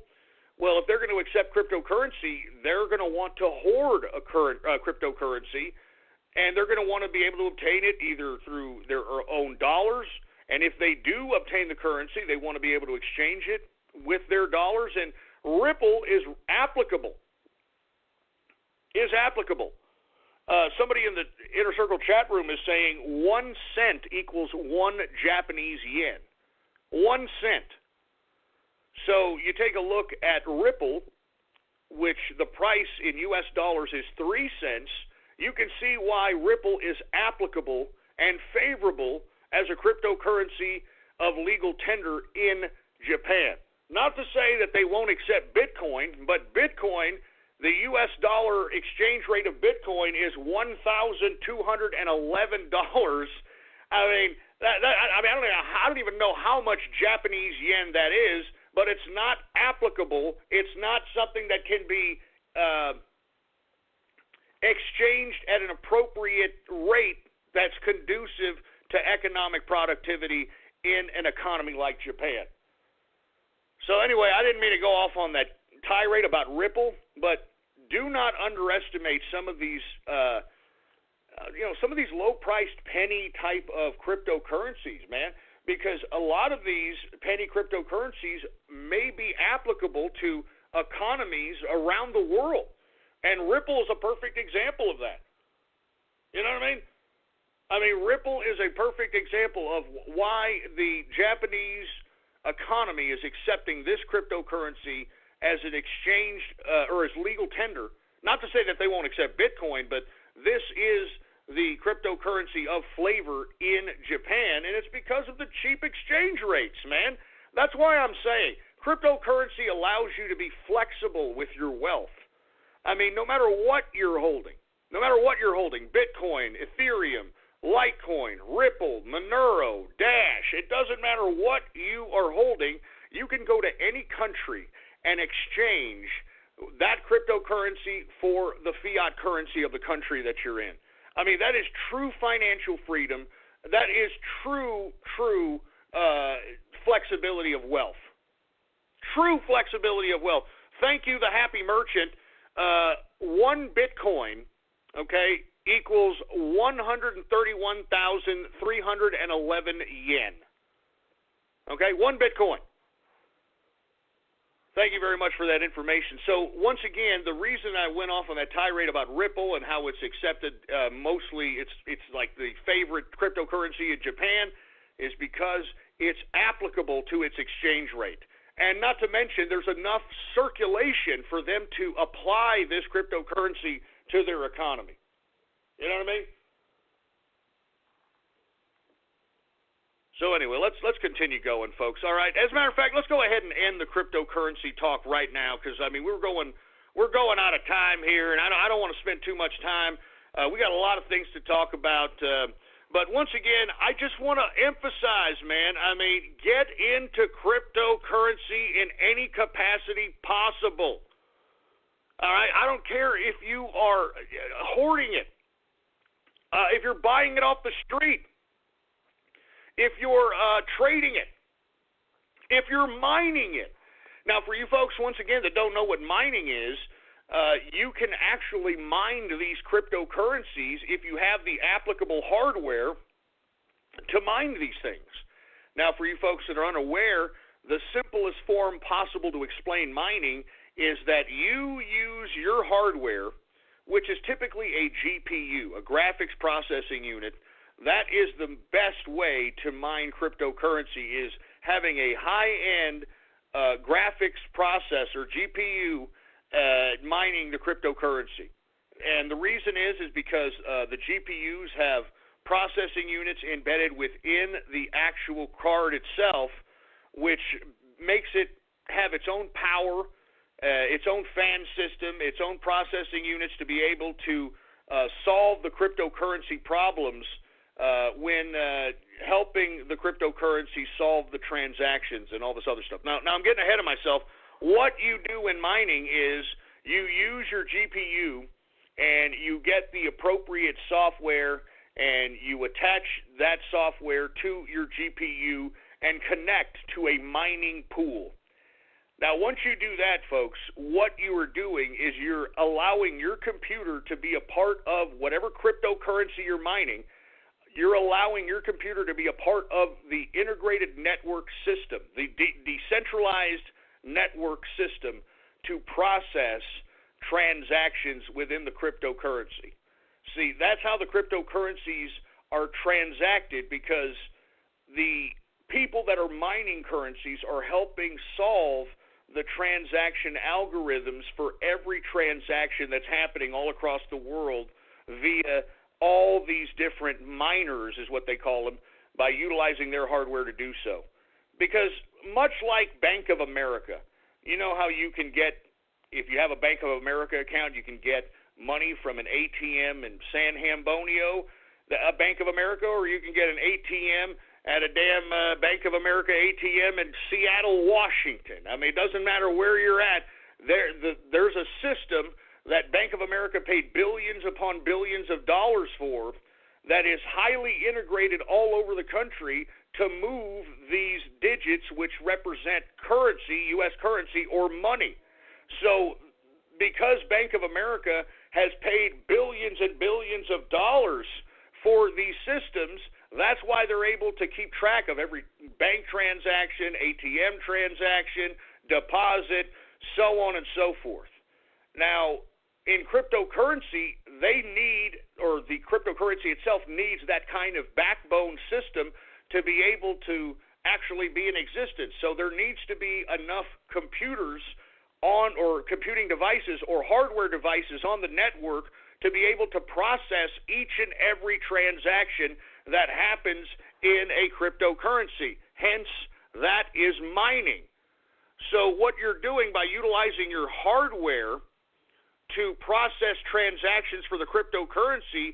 well, if they're going to accept cryptocurrency, they're going to want to hoard a cryptocurrency, and they're going to want to be able to obtain it either through their own dollars, and if they do obtain the currency, they want to be able to exchange it with their dollars, and Ripple is applicable. Somebody in the Inner Circle chat room is saying 1 cent equals 1 Japanese yen. 1 cent. So you take a look at Ripple, which the price in U.S. dollars is 3 cents. You can see why Ripple is applicable and favorable as a cryptocurrency of legal tender in Japan. Not to say that they won't accept Bitcoin, but Bitcoin, the U.S. dollar exchange rate of Bitcoin is $1,211. I mean, I don't even know how much Japanese yen that is, but it's not applicable. It's not something that can be exchanged at an appropriate rate that's conducive to economic productivity in an economy like Japan. So anyway, I didn't mean to go off on that tirade about Ripple, but do not underestimate some of these, some of these low-priced penny type of cryptocurrencies, man, because a lot of these penny cryptocurrencies may be applicable to economies around the world, and Ripple is a perfect example of that. You know what I mean? I mean, Ripple is a perfect example of why the Japanese economy is accepting this cryptocurrency as an exchange or as legal tender. Not to say that they won't accept Bitcoin, but this is the cryptocurrency of flavor in Japan, and it's because of the cheap exchange rates, man. That's why I'm saying cryptocurrency allows you to be flexible with your wealth. I mean, no matter what you're holding, Bitcoin, Ethereum, Litecoin, Ripple, Monero, Dash. It doesn't matter what you are holding. You can go to any country and exchange that cryptocurrency for the fiat currency of the country that you're in. I mean, that is true financial freedom. That is true flexibility of wealth. True flexibility of wealth. Thank you, the happy merchant. 1 Bitcoin, okay, equals 131,311 yen. Okay, 1 Bitcoin. Thank you very much for that information. So once again, the reason I went off on that tirade about Ripple and how it's accepted, mostly it's like the favorite cryptocurrency in Japan, is because it's applicable to its exchange rate. And not to mention, there's enough circulation for them to apply this cryptocurrency to their economy. You know what I mean? So anyway, let's continue going, folks. All right. As a matter of fact, let's go ahead and end the cryptocurrency talk right now, because I mean we're going out of time here, and I don't want to spend too much time. We got a lot of things to talk about. But once again, I just want to emphasize, man, I mean, get into cryptocurrency in any capacity possible. All right? I don't care if you are hoarding it, if you're buying it off the street, if you're trading it, if you're mining it. Now, for you folks, once again, that don't know what mining is, you can actually mine these cryptocurrencies if you have the applicable hardware to mine these things. Now, for you folks that are unaware, the simplest form possible to explain mining is that you use your hardware, which is typically a GPU, a graphics processing unit. That is the best way to mine cryptocurrency, is having a high-end graphics processor, GPU, mining the cryptocurrency. And the reason is because the GPUs have processing units embedded within the actual card itself, which makes it have its own power, its own fan system, its own processing units to be able to solve the cryptocurrency problems when helping the cryptocurrency solve the transactions and all this other stuff. Now I'm getting ahead of myself. What you do in mining is you use your GPU and you get the appropriate software and you attach that software to your GPU and connect to a mining pool. Now, once you do that, folks, what you are doing is you're allowing your computer to be a part of whatever cryptocurrency you're mining. You're allowing your computer to be a part of the integrated network system, the decentralized network system, to process transactions within the cryptocurrency. See, that's how the cryptocurrencies are transacted, because the people that are mining currencies are helping solve the transaction algorithms for every transaction that's happening all across the world via all these different miners, is what they call them, by utilizing their hardware to do so. Because much like Bank of America, you know how you can get, if you have a Bank of America account, you can get money from an ATM in San Antonio, a Bank of America, or you can get an ATM at a damn Bank of America ATM in Seattle, Washington. I mean, it doesn't matter where you're at. There's a system that Bank of America paid billions upon billions of dollars for, that is highly integrated all over the country to move these digits which represent currency, U.S. currency, or money. So because Bank of America has paid billions and billions of dollars for these systems, that's why they're able to keep track of every bank transaction, ATM transaction, deposit, so on and so forth. Now, in cryptocurrency, they need, or the cryptocurrency itself needs, that kind of backbone system to be able to actually be in existence. So there needs to be enough computers on, or computing devices or hardware devices on the network to be able to process each and every transaction that happens in a cryptocurrency. Hence, that is mining. So what you're doing by utilizing your hardware to process transactions for the cryptocurrency,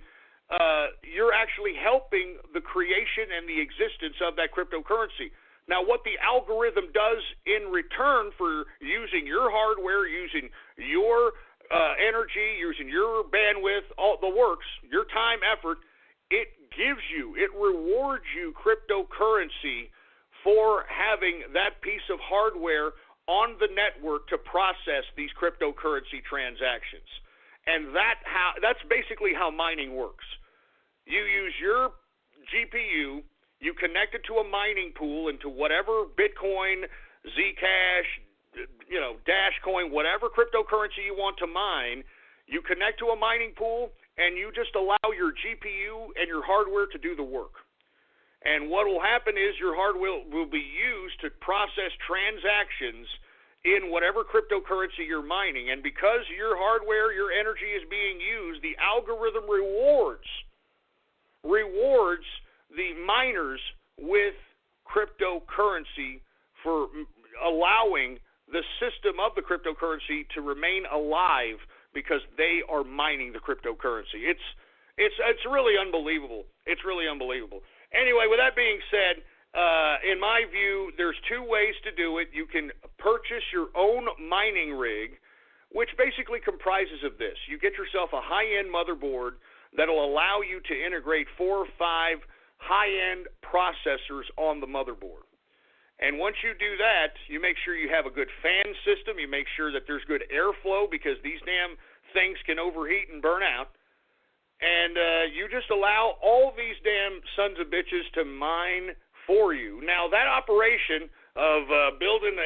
you're actually helping the creation and the existence of that cryptocurrency. Now, what the algorithm does in return for using your hardware, using your energy, using your bandwidth, all the works, your time, effort, it rewards you cryptocurrency for having that piece of hardware on the network to process these cryptocurrency transactions. And that's basically how mining works. You use your GPU, you connect it to a mining pool and to whatever Bitcoin, Zcash, Dashcoin, whatever cryptocurrency you want to mine, you connect to a mining pool and you just allow your GPU and your hardware to do the work. And what will happen is your hardware will be used to process transactions in whatever cryptocurrency you're mining. And because your hardware, your energy is being used, the algorithm rewards the miners with cryptocurrency for allowing the system of the cryptocurrency to remain alive because they are mining the cryptocurrency. It's really unbelievable. It's really unbelievable. Anyway, with that being said, in my view, there's two ways to do it. You can purchase your own mining rig, which basically comprises of this. You get yourself a high-end motherboard that'll allow you to integrate 4 or 5 high-end processors on the motherboard. And once you do that, you make sure you have a good fan system. You make sure that there's good airflow because these damn things can overheat and burn out. And you just allow all these damn sons of bitches to mine for you. Now, that operation of building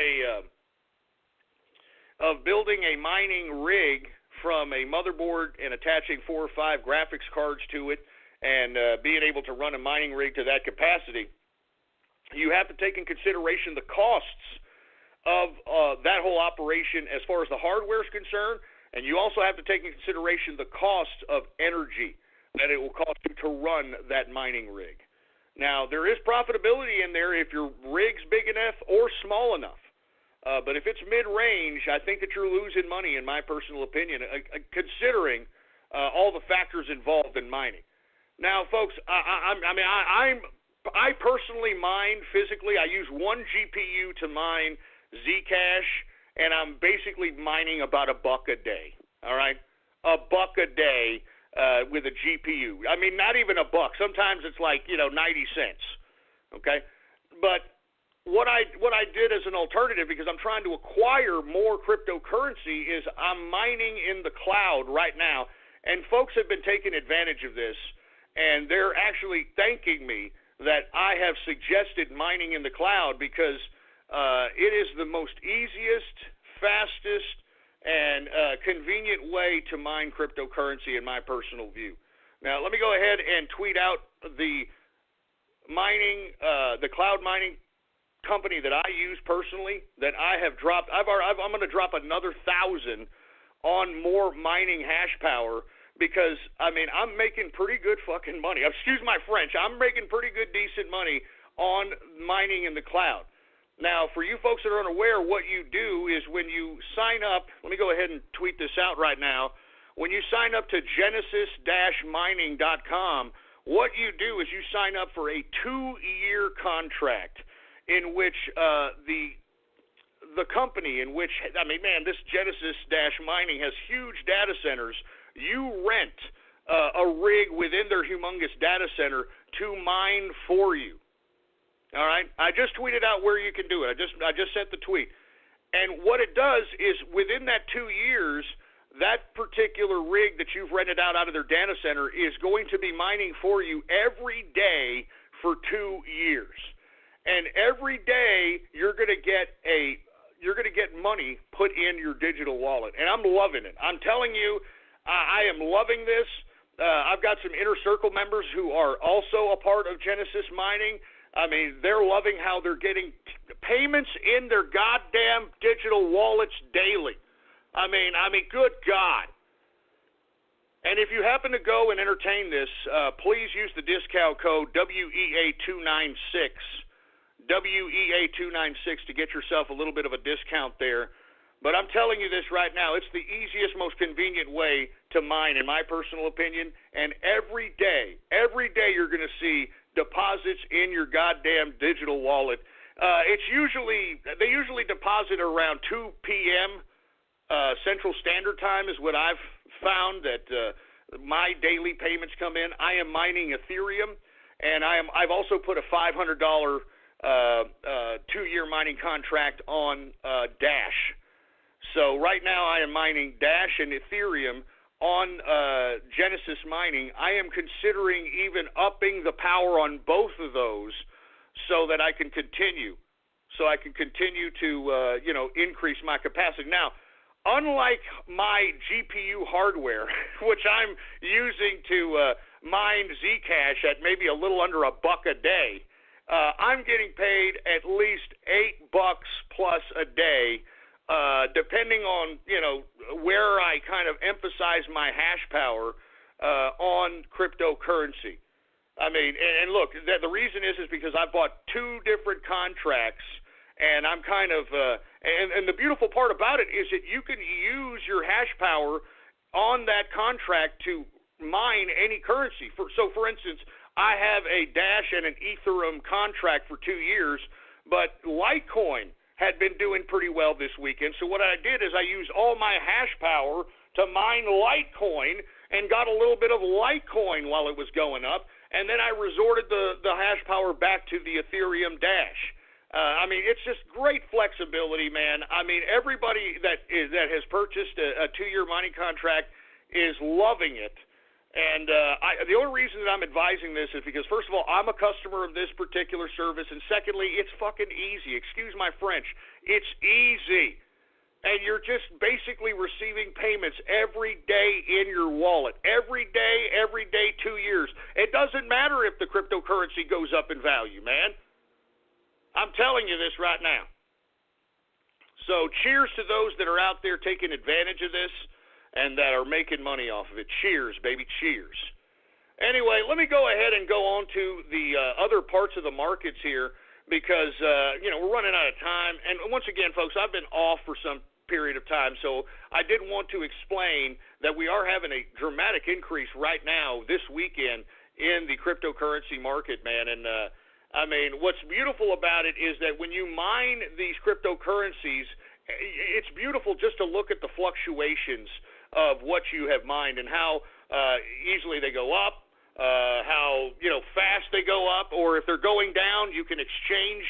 a mining rig from a motherboard and attaching 4 or 5 graphics cards to it and being able to run a mining rig to that capacity, you have to take in consideration the costs of that whole operation as far as the hardware is concerned, and you also have to take in consideration the cost of energy that it will cost you to run that mining rig. Now, there is profitability in there if your rig's big enough or small enough. But if it's mid-range, I think that you're losing money, in my personal opinion, considering all the factors involved in mining. Now, folks, I personally mine physically. I use one GPU to mine Zcash, and I'm basically mining about $1 a day. All right, $1 a day with a GPU. I mean, not even $1. Sometimes it's like 90 cents. Okay, but what I did as an alternative, because I'm trying to acquire more cryptocurrency, is I'm mining in the cloud right now, and folks have been taking advantage of this, and they're actually thanking me that I have suggested mining in the cloud because it is the most easiest, fastest, and convenient way to mine cryptocurrency in my personal view. Now, let me go ahead and tweet out the cloud mining company that I use personally that I have dropped. I'm going to drop another 1,000 on more mining hash power because, I'm making pretty good fucking money. Excuse my French. I'm making pretty good, decent money on mining in the cloud. Now, for you folks that are unaware, what you do is when you sign up, let me go ahead and tweet this out right now. When you sign up to genesis-mining.com, what you do is you sign up for a 2-year contract in which the company in which, this Genesis-Mining has huge data centers. You rent a rig within their humongous data center to mine for you. All right? I just tweeted out where you can do it. I just sent the tweet. And what it does is within that 2 years, that particular rig that you've rented out of their data center is going to be mining for you every day for 2 years. And every day you're going to get money put in your digital wallet. And I'm loving it. I'm telling you, I am loving this. I've got some Inner Circle members who are also a part of Genesis Mining. They're loving how they're getting payments in their goddamn digital wallets daily. Good God. And if you happen to go and entertain this, please use the discount code WEA296, WEA296 to get yourself a little bit of a discount there But I'm telling you this right now, it's the easiest, most convenient way to mine, in my personal opinion. And every day you're going to see deposits in your goddamn digital wallet. They usually deposit around 2 p.m. Central Standard Time is what I've found that my daily payments come in. I am mining Ethereum, and I've also put a $500 2-year mining contract on Dash. So right now I am mining Dash and Ethereum on Genesis Mining. I am considering even upping the power on both of those so that I can continue to increase my capacity. Now, unlike my GPU hardware, which I'm using to mine Zcash at maybe a little under $1 a day, I'm getting paid at least $8 plus a day, depending on where I kind of emphasize my hash power on cryptocurrency. I mean, and look, the reason is because I bought 2 different contracts, and I'm kind of and the beautiful part about it is that you can use your hash power on that contract to mine any currency. So, for instance, I have a Dash and an Ethereum contract for 2 years, but Litecoin had been doing pretty well this weekend. So what I did is I used all my hash power to mine Litecoin and got a little bit of Litecoin while it was going up, and then I resorted the hash power back to the Ethereum Dash. I mean, it's just great flexibility, man. I mean, everybody that has purchased a 2-year mining contract is loving it. And the only reason that I'm advising this is because, first of all, I'm a customer of this particular service, and secondly, it's fucking easy. Excuse my French. It's easy. And you're just basically receiving payments every day in your wallet. Every day, 2 years. It doesn't matter if the cryptocurrency goes up in value, man. I'm telling you this right now. So cheers to those that are out there taking advantage of this and that are making money off of it. Cheers, baby, cheers. Anyway, let me go ahead and go on to the other parts of the markets here because, we're running out of time. And once again, folks, I've been off for some period of time, so I did want to explain that we are having a dramatic increase right now this weekend in the cryptocurrency market, man. And, I mean, what's beautiful about it is that when you mine these cryptocurrencies, it's beautiful just to look at the fluctuations of what you have mined and how easily they go up, how fast they go up, or if they're going down, you can exchange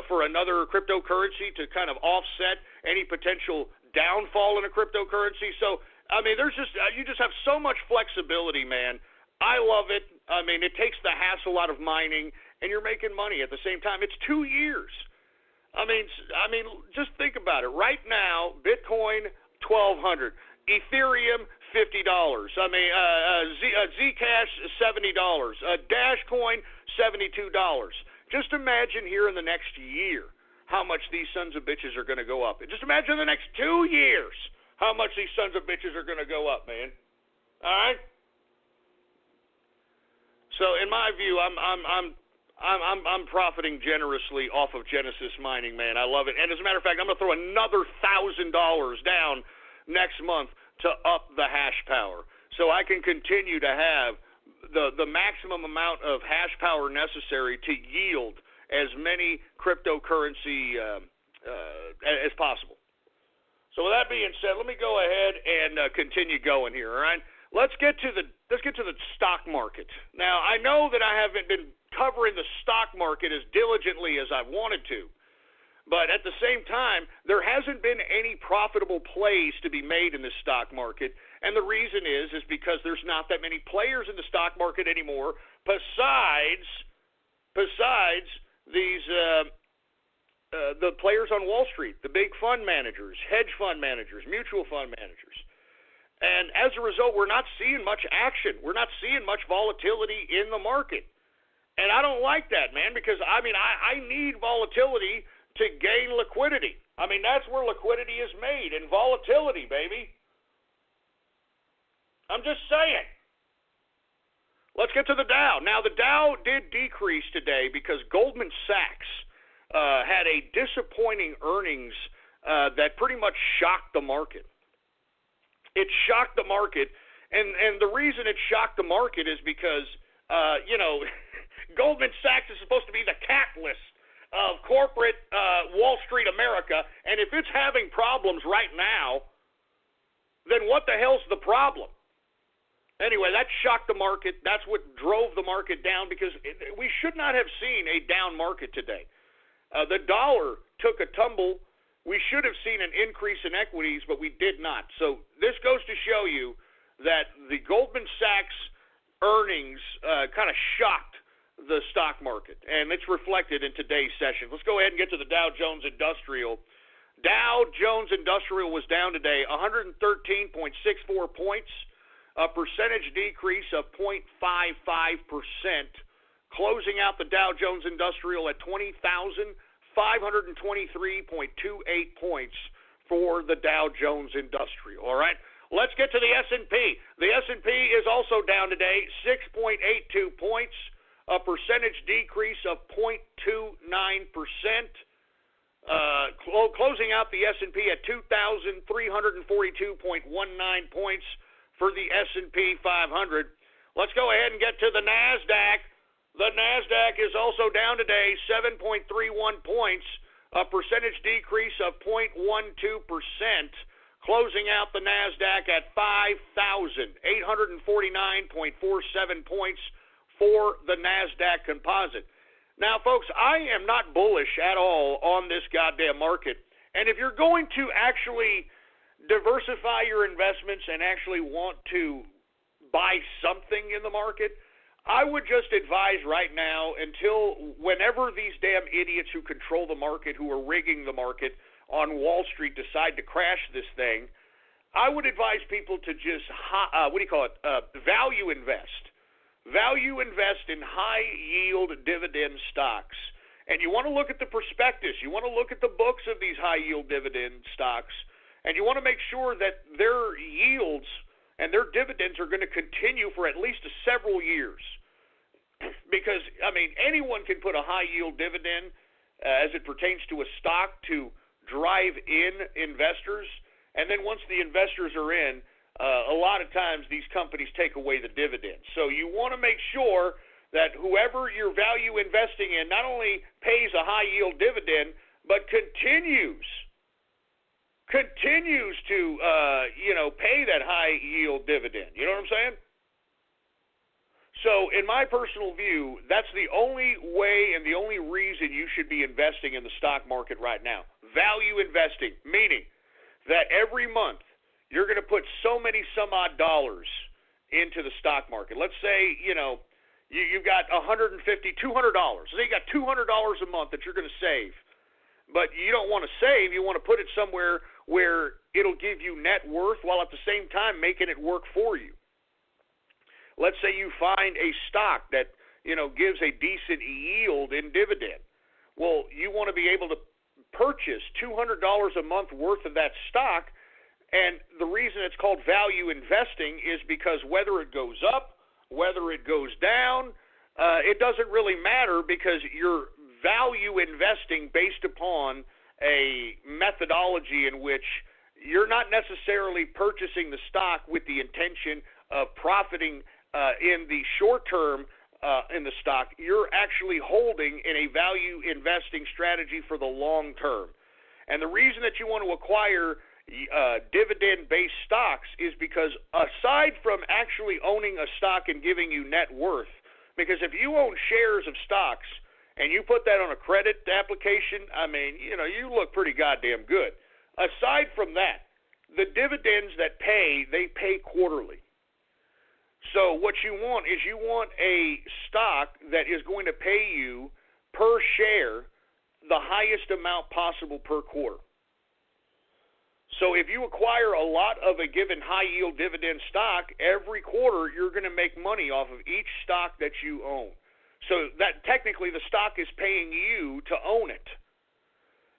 for another cryptocurrency to kind of offset any potential downfall in a cryptocurrency. So, I mean, you just have so much flexibility, man. I love it. I mean, it takes the hassle out of mining, and you're making money at the same time. It's 2 years. I mean, just think about it. Right now, Bitcoin, $1,200. Ethereum, $50. I mean, Zcash, $70. Dash Coin, $72. Just imagine here in the next year how much these sons of bitches are going to go up. Just imagine the next 2 years how much these sons of bitches are going to go up, man. All right. So, in my view, I'm profiting generously off of Genesis Mining, man. I love it. And as a matter of fact, I'm going to throw another $1,000 down next month to up the hash power so I can continue to have the maximum amount of hash power necessary to yield as many cryptocurrency as possible. So with that being said, let me go ahead and continue going here, all right? Let's get to the stock market. Now, I know that I haven't been covering the stock market as diligently as I've wanted to. But at the same time, there hasn't been any profitable plays to be made in the stock market. And the reason is because there's not that many players in the stock market anymore besides these the players on Wall Street, the big fund managers, hedge fund managers, mutual fund managers. And as a result, we're not seeing much action. We're not seeing much volatility in the market. And I don't like that, man, because, I mean, I need volatility to gain liquidity. I mean, that's where liquidity is made, in volatility, baby. I'm just saying. Let's get to the Dow. Now, the Dow did decrease today because Goldman Sachs had a disappointing earnings that pretty much shocked the market. It shocked the market, and the reason it shocked the market is because, Goldman Sachs is supposed to be the catalyst of corporate Wall Street America, and if it's having problems right now, then what the hell's the problem? Anyway, that shocked the market. That's what drove the market down, because we should not have seen a down market today. The dollar took a tumble. We should have seen an increase in equities, but we did not. So this goes to show you that the Goldman Sachs earnings kind of shocked the stock market, and it's reflected in today's session. Let's go ahead and get to the Dow Jones Industrial. Dow Jones Industrial was down today 113.64 points, a percentage decrease of 0.55%, closing out the Dow Jones Industrial at 20,523.28 points for the Dow Jones Industrial. All right, let's get to the S&P. The S&P is also down today, 6.82 points, a percentage decrease of 0.29%, closing out the S&P at 2,342.19 points for the S&P 500. Let's go ahead and get to the NASDAQ. The NASDAQ is also down today, 7.31 points, a percentage decrease of 0.12%, closing out the NASDAQ at 5,849.47 points for the NASDAQ composite. Now, folks, I am not bullish at all on this goddamn market. And if you're going to actually diversify your investments and actually want to buy something in the market, I would just advise right now, until whenever these damn idiots who control the market, who are rigging the market on Wall Street, decide to crash this thing, I would advise people to just, value invest. Value invest in high-yield dividend stocks. And you want to look at the prospectus. You want to look at the books of these high-yield dividend stocks, and you want to make sure that their yields and their dividends are going to continue for at least several years. Because, anyone can put a high-yield dividend as it pertains to a stock to drive in investors, and then once the investors are in, a lot of times these companies take away the dividends. So you want to make sure that whoever you're value investing in not only pays a high-yield dividend, but continues to, pay that high-yield dividend. You know what I'm saying? So in my personal view, that's the only way and the only reason you should be investing in the stock market right now. Value investing, meaning that every month you're going to put so many some odd dollars into the stock market. Let's say, you've got $150, $200. So you got $200 a month that you're going to save. But you don't want to save. You want to put it somewhere where it'll give you net worth while at the same time making it work for you. Let's say you find a stock that, gives a decent yield in dividend. Well, you want to be able to purchase $200 a month worth of that stock. And the reason it's called value investing is because whether it goes up, whether it goes down, it doesn't really matter, because you're value investing based upon a methodology in which you're not necessarily purchasing the stock with the intention of profiting in the short term in the stock. You're actually holding in a value investing strategy for the long term. And the reason that you want to acquire dividend-based stocks is because, aside from actually owning a stock and giving you net worth, because if you own shares of stocks and you put that on a credit application, you look pretty goddamn good. Aside from that, the dividends that they pay quarterly. So what you want is a stock that is going to pay you per share the highest amount possible per quarter. So if you acquire a lot of a given high-yield dividend stock, every quarter you're going to make money off of each stock that you own. So that technically the stock is paying you to own it.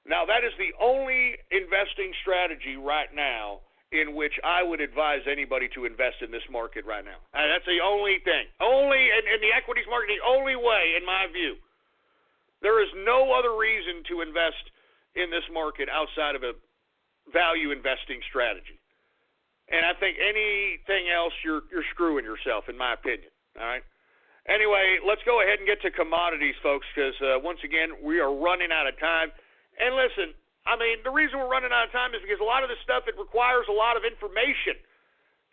Now, that is the only investing strategy right now in which I would advise anybody to invest in this market right now. That's the only thing. Only in the equities market, the only way, in my view. There is no other reason to invest in this market outside of a value investing strategy. And I think anything else, you're screwing yourself, in my opinion. All right. Anyway, let's go ahead and get to commodities, folks, because once again, we are running out of time. And listen, I mean, the reason we're running out of time is because a lot of this stuff, it requires a lot of information.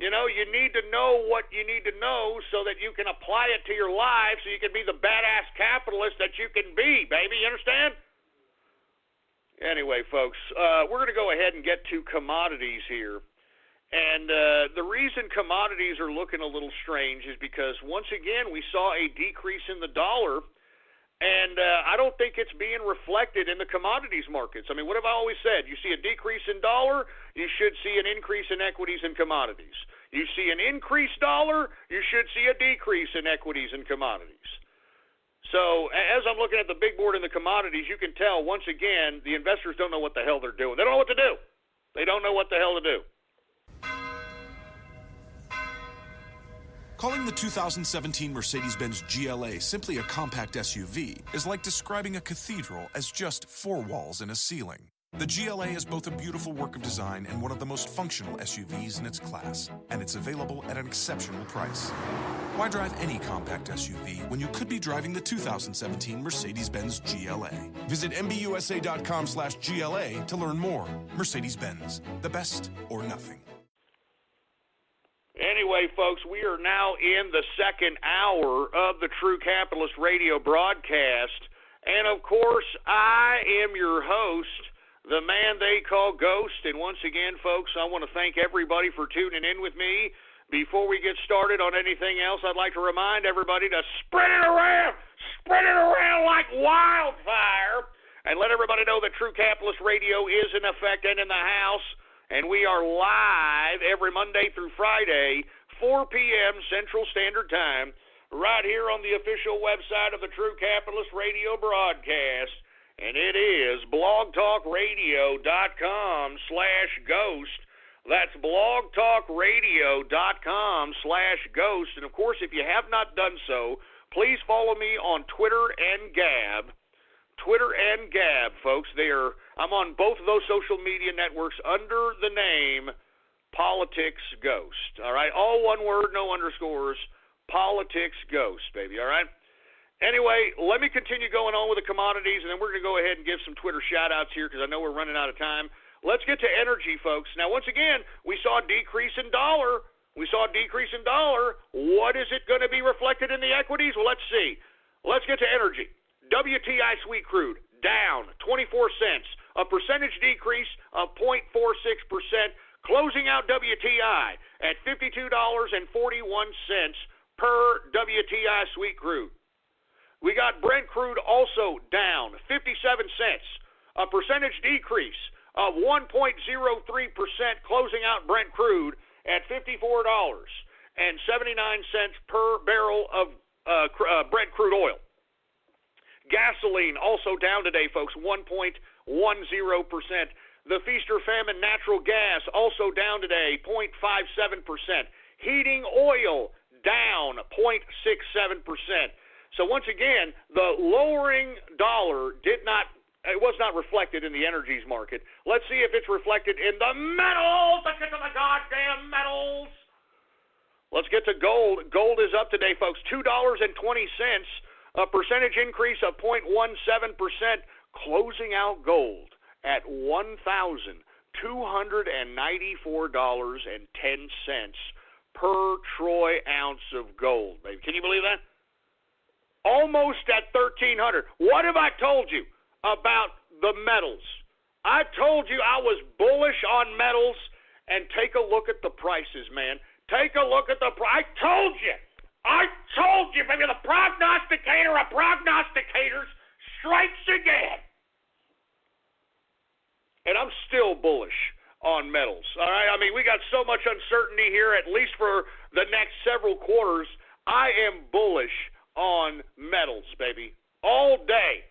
You know, you need to know what you need to know so that you can apply it to your life so you can be the badass capitalist that you can be, baby. You understand? Anyway, folks, we're going to go ahead and get to commodities here. And the reason commodities are looking a little strange is because, once again, we saw a decrease in the dollar, and I don't think it's being reflected in the commodities markets. I mean, what have I always said? You see a decrease in dollar, you should see an increase in equities and commodities. You see an increased dollar, you should see a decrease in equities and commodities. So as I'm looking at the big board in the commodities, you can tell, once again, the investors don't know what the hell they're doing. They don't know what to do. They don't know what the hell to do. Calling the 2017 Mercedes-Benz GLA simply a compact SUV is like describing a cathedral as just 4 walls and a ceiling. The GLA is both a beautiful work of design and one of the most functional SUVs in its class, and it's available at an exceptional price. Why drive any compact SUV when you could be driving the 2017 Mercedes-Benz GLA? Visit MBUSA.com/GLA to learn more. Mercedes-Benz, the best or nothing. Anyway, folks, we are now in the second hour of the True Capitalist Radio broadcast. And, of course, I am your host, the man they call Ghost. And once again, folks, I want to thank everybody for tuning in with me. Before we get started on anything else, I'd like to remind everybody to spread it around like wildfire, and let everybody know that True Capitalist Radio is in effect and in the house. And we are live every Monday through Friday, 4 p.m. Central Standard Time, right here on the official website of the True Capitalist Radio broadcast. And it is blogtalkradio.com/ghost. That's blogtalkradio.com/ghost. And, of course, if you have not done so, please follow me on Twitter and Gab. Twitter and Gab, folks. I'm on both of those social media networks under the name Politics Ghost. All right, all one word, no underscores. Politics Ghost, baby. All right. Anyway, let me continue going on with the commodities, and then we're going to go ahead and give some Twitter shout-outs here because I know we're running out of time. Let's get to energy, folks. Now, once again, we saw a decrease in dollar. What is it going to be reflected in the equities? Well, let's see. Let's get to energy. WTI sweet crude down 24 cents, a percentage decrease of 0.46%, closing out WTI at $52.41 per WTI sweet crude. We got Brent crude also down 57 cents, a percentage decrease of 1.03%, closing out Brent crude at $54.79 per barrel of Brent crude oil. Gasoline also down today, folks, 1.10%. The Feast or Famine natural gas also down today, 0.57%. Heating oil down 0.67%. So once again, the lowering dollar was not reflected in the energies market. Let's see if it's reflected in the metals. Let's get to the goddamn metals. Let's get to gold. Gold is up today, folks, $2.20. A percentage increase of 0.17%, closing out gold at $1,294.10 per troy ounce of gold, baby. Can you believe that? Almost at $1,300. What have I told you about the metals? I told you I was bullish on metals, and take a look at the prices, man. Take a look at the price. I told you, baby, the prognosticator of prognosticators strikes again. And I'm still bullish on metals, all right? I mean, we got so much uncertainty here, at least for the next several quarters. I am bullish on metals, baby, all day.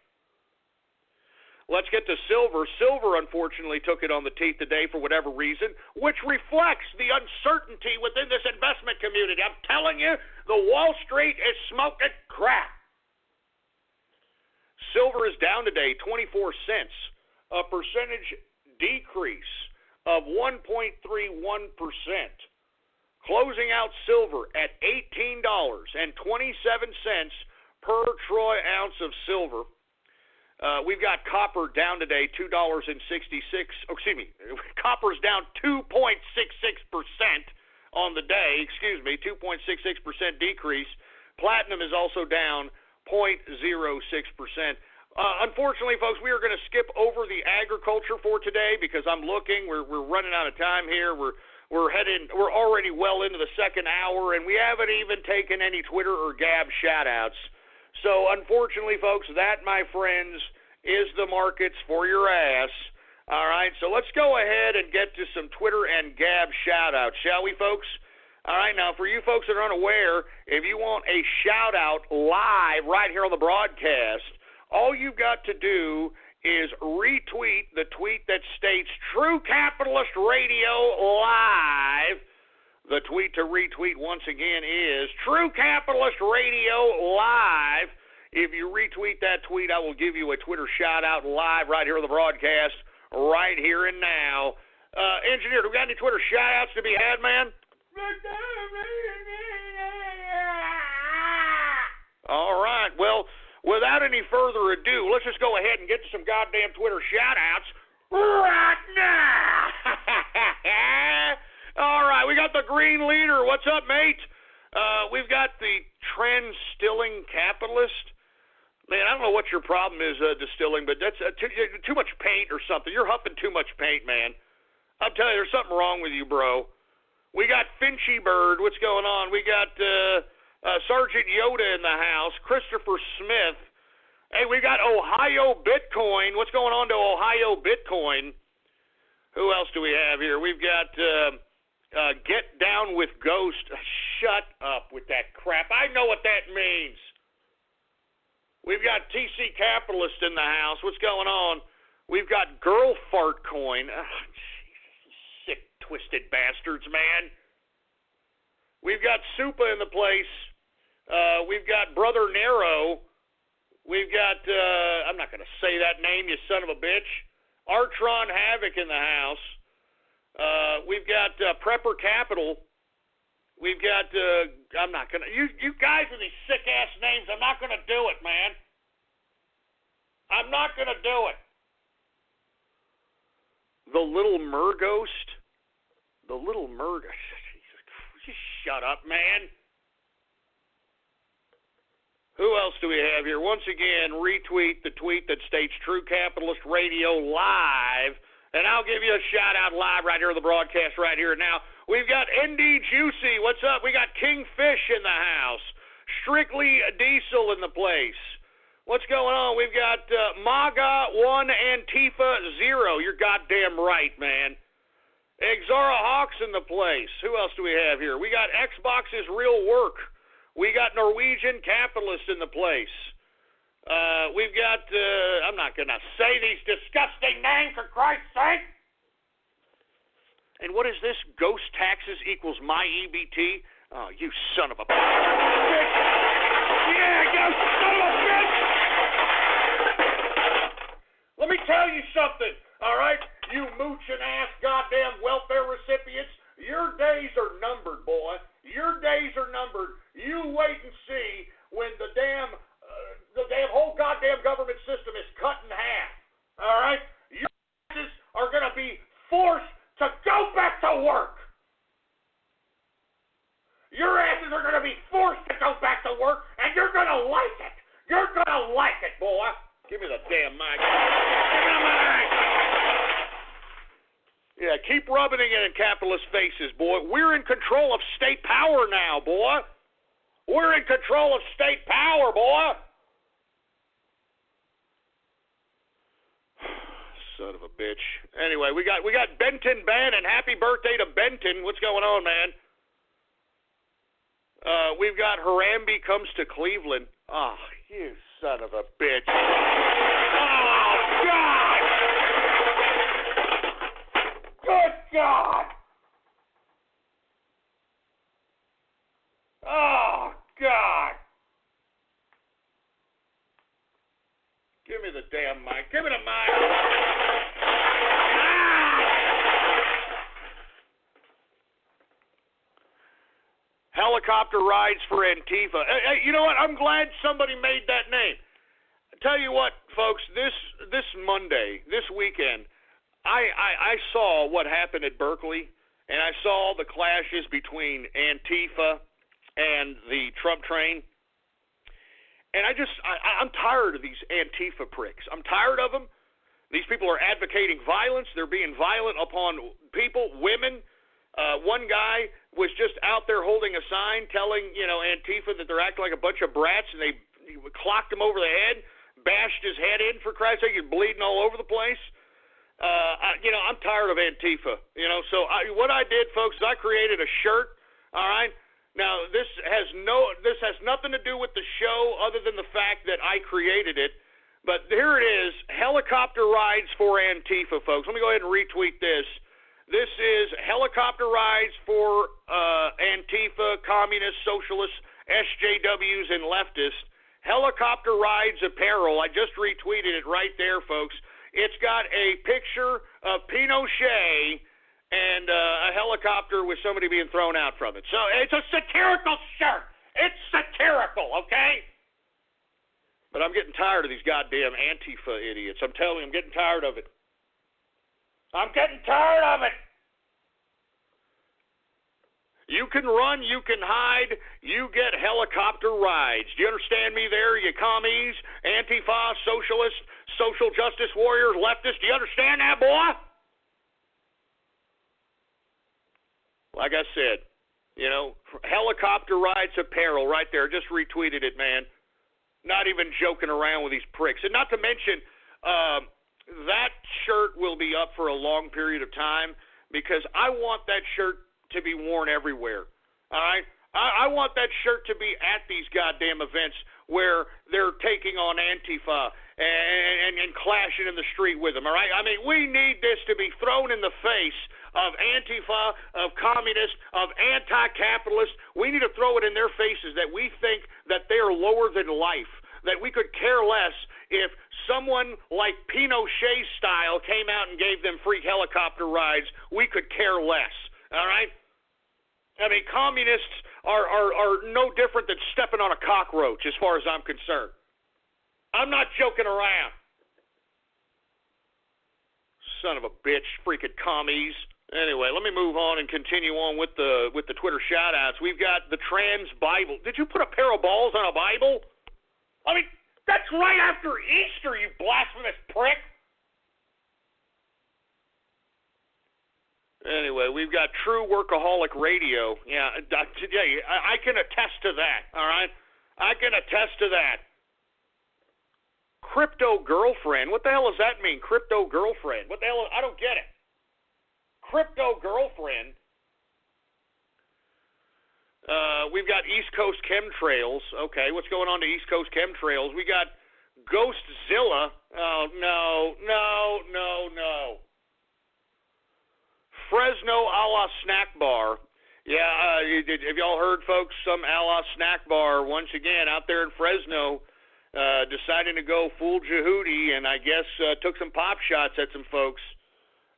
Let's get to silver. Silver, unfortunately, took it on the teeth today for whatever reason, which reflects the uncertainty within this investment community. I'm telling you, the Wall Street is smoking crack. Silver is down today 24 cents, a percentage decrease of 1.31%. Closing out silver at $18.27 per troy ounce of silver. We've got copper down today, $2.66. Oh, excuse me, copper's down 2.66% on the day. 2.66% decrease. Platinum is also down 0.06%. Unfortunately, folks, we are going to skip over the agriculture for today because I'm looking. We're running out of time here. We're already well into the second hour, and we haven't even taken any Twitter or Gab shout-outs. So, unfortunately, folks, that, my friends, is the markets for your ass. All right, so let's go ahead and get to some Twitter and Gab shout-outs, shall we, folks? All right, now, for you folks that are unaware, if you want a shout-out live right here on the broadcast, all you've got to do is retweet the tweet that states True Capitalist Radio Live. The tweet to retweet once again is True Capitalist Radio Live. If you retweet that tweet, I will give you a Twitter shout-out live right here on the broadcast, right here and now. Engineer, do we got any Twitter shout-outs to be had, man? All right, well, without any further ado, let's just go ahead and get to some goddamn Twitter shout-outs right now. All right, we got the Green Leader. What's up, mate? We've got the Trend-Stilling Capitalist. Man, I don't know what your problem is distilling, but that's too much paint or something. You're huffing too much paint, man. I'm telling you, there's something wrong with you, bro. We got Finchy Bird. What's going on? We got Sergeant Yoda in the house. Christopher Smith. Hey, we got Ohio Bitcoin. What's going on to Ohio Bitcoin? Who else do we have here? We've got Get Down with Ghost. Shut up with that crap. I know what that means. We've got TC Capitalist in the house. What's going on? We've got Girl Fart Coin. Oh, Jesus, sick, twisted bastards, man. We've got Supa in the place. We've got Brother Nero. We've got, I'm not going to say that name, you son of a bitch. Artron Havoc in the house. We've got Prepper Capital. We've got, I'm not going to, you guys with these sick-ass names, I'm not going to do it, man. I'm not going to do it. The Little Murghost. The Little Murghost. Just shut up, man. Who else do we have here? Once again, retweet the tweet that states True Capitalist Radio Live, and I'll give you a shout-out live right here on the broadcast right here now. We've got ND Juicy. What's up? We got Kingfish in the house. Strictly Diesel in the place. What's going on? We've got MAGA 1 Antifa 0. You're goddamn right, man. Exara Hawks in the place. Who else do we have here? We got Xbox's Real Work. We got Norwegian Capitalist in the place. We've got, I'm not going to say these disgusting names for Christ's sake. And what is this? Ghost taxes equals my EBT? Oh, you son of a bitch. Yeah, you son of a bitch. Let me tell you something, all right? You mooching ass goddamn welfare recipients, your days are numbered, boy. Your days are numbered. You wait and see when the damn whole goddamn government system is cut in half, all right? Your asses are going to be forced to go back to work. Your asses are going to be forced to go back to work, and you're going to like it. You're going to like it, boy. Give me the damn mic. Give me the mic. Yeah, keep rubbing it in capitalist faces, boy. We're in control of state power now, boy. We're in control of state power, boy. Son of a bitch. Anyway, we got Benton Ben, and happy birthday to Benton. What's going on, man? We've got Harambe Comes to Cleveland. Oh, you son of a bitch. Oh, God! Good God! Oh, God! Give me the damn mic. Give me the mic. Helicopter rides for Antifa. Hey, you know what? I'm glad somebody made that name. Tell you what, folks, this Monday, this weekend, I saw what happened at Berkeley, and I saw the clashes between Antifa and the Trump train. And I'm tired of these Antifa pricks. I'm tired of them. These people are advocating violence. They're being violent upon people, women. One guy was just out there holding a sign telling, Antifa that they're acting like a bunch of brats, and they clocked him over the head, bashed his head in, for Christ's sake. He's bleeding all over the place. I'm tired of Antifa. So what I did, folks, is I created a shirt, all right? Now, this has nothing to do with the show other than the fact that I created it. But here it is, helicopter rides for Antifa, folks. Let me go ahead and retweet this. This is helicopter rides for Antifa, communists, socialists, SJWs, and leftists. Helicopter rides apparel. I just retweeted it right there, folks. It's got a picture of Pinochet and a helicopter with somebody being thrown out from it. So it's a satirical shirt. It's satirical, okay? But I'm getting tired of these goddamn Antifa idiots. I'm telling you, I'm getting tired of it. I'm getting tired of it. You can run, you can hide, you get helicopter rides. Do you understand me there, you commies, Antifa, socialists, social justice warriors, leftists? Do you understand that, boy? Like I said, helicopter rides apparel right there. Just retweeted it, man. Not even joking around with these pricks. And not to mention, that shirt will be up for a long period of time because I want that shirt to be worn everywhere. All right? I want that shirt to be at these goddamn events where they're taking on Antifa and clashing in the street with them. All right? I mean, we need this to be thrown in the face of Antifa, of communists, of anti-capitalists. We need to throw it in their faces that we think that they are lower than life, that we could care less if someone like Pinochet style came out and gave them free helicopter rides. We could care less. All right? I mean, communists are no different than stepping on a cockroach as far as I'm concerned. I'm not joking around. Son of a bitch, freaking commies. Anyway, let me move on and continue on with the Twitter shout-outs. We've got the trans Bible. Did you put a pair of balls on a Bible? I mean, that's right after Easter, you blasphemous prick. Anyway, we've got True Workaholic Radio. Yeah, today I can attest to that, all right? I can attest to that. Crypto girlfriend. What the hell does that mean, crypto girlfriend? What the hell? I don't get it. Crypto girlfriend. We've got East Coast chemtrails. Okay, what's going on to East Coast chemtrails? We got Ghostzilla. Oh, no. Fresno a la snack bar. Yeah, have y'all heard, folks? Some a la snack bar, once again, out there in Fresno, deciding to go full Jehudi, and I guess took some pop shots at some folks.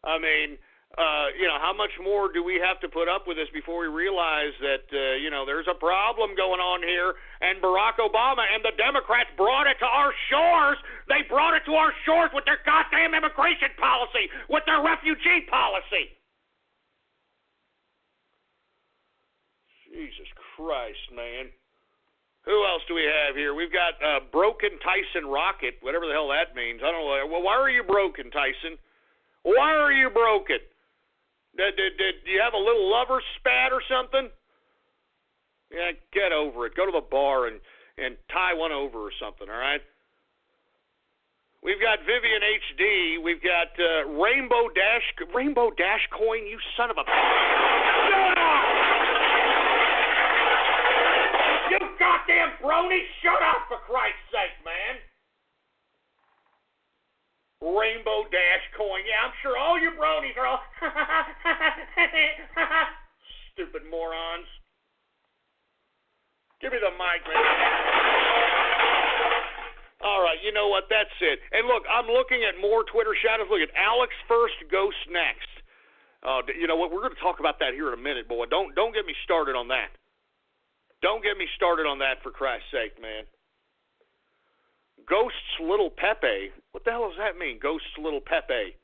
I mean, how much more do we have to put up with this before we realize that, there's a problem going on here, and Barack Obama and the Democrats brought it to our shores. They brought it to our shores with their goddamn immigration policy, with their refugee policy. Jesus Christ, man. Who else do we have here? We've got Broken Tyson Rocket, whatever the hell that means. I don't know. Well, why are you broken, Tyson? Why are you broken? Did you have a little lover spat or something? Yeah, get over it. Go to the bar and tie one over or something, all right? We've got Vivian HD. We've got Rainbow Dash Coin, you son of a... Shut up! You goddamn brony, shut up for Christ's sake, man. Rainbow Dash Coin. Yeah, I'm sure all you bronies are all stupid morons. Give me the mic, man. All right, you know what? That's it. And look, I'm looking at more Twitter shout-outs. Look at Alex first, Ghost next. You know what? We're going to talk about that here in a minute, boy. Don't get me started on that. Don't get me started on that, for Christ's sake, man. Ghost's Little Pepe. What the hell does that mean, Ghost's Little Pepe?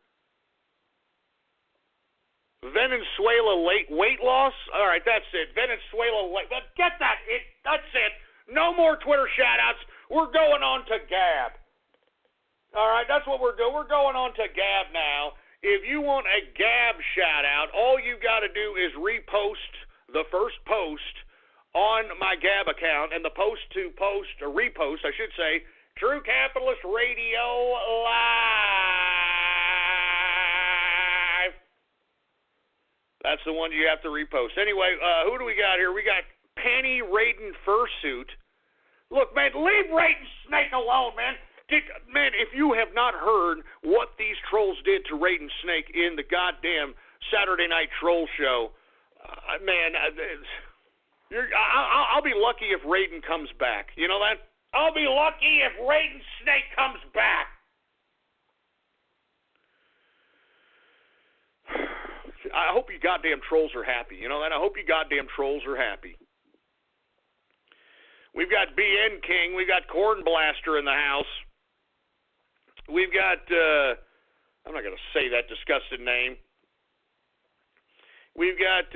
Venezuela weight loss? All right, that's it. Venezuela get that. That's it. No more Twitter shout-outs. We're going on to Gab. All right, that's what we're doing. We're going on to Gab now. If you want a Gab shout-out, all you got to do is repost the first post on my Gab account, and the repost, I should say, True Capitalist Radio Live. That's the one you have to repost. Anyway, who do we got here? We got Penny Raiden Fursuit. Look, man, leave Raiden Snake alone, man. Man, if you have not heard what these trolls did to Raiden Snake in the goddamn Saturday Night Troll Show, man, I'll be lucky if Raiden comes back. You know that? I'll be lucky if Raiden Snake comes back. I hope you goddamn trolls are happy. You know that? I hope you goddamn trolls are happy. We've got BN King. We've got Corn Blaster in the house. We've got, I'm not going to say that disgusting name. We've got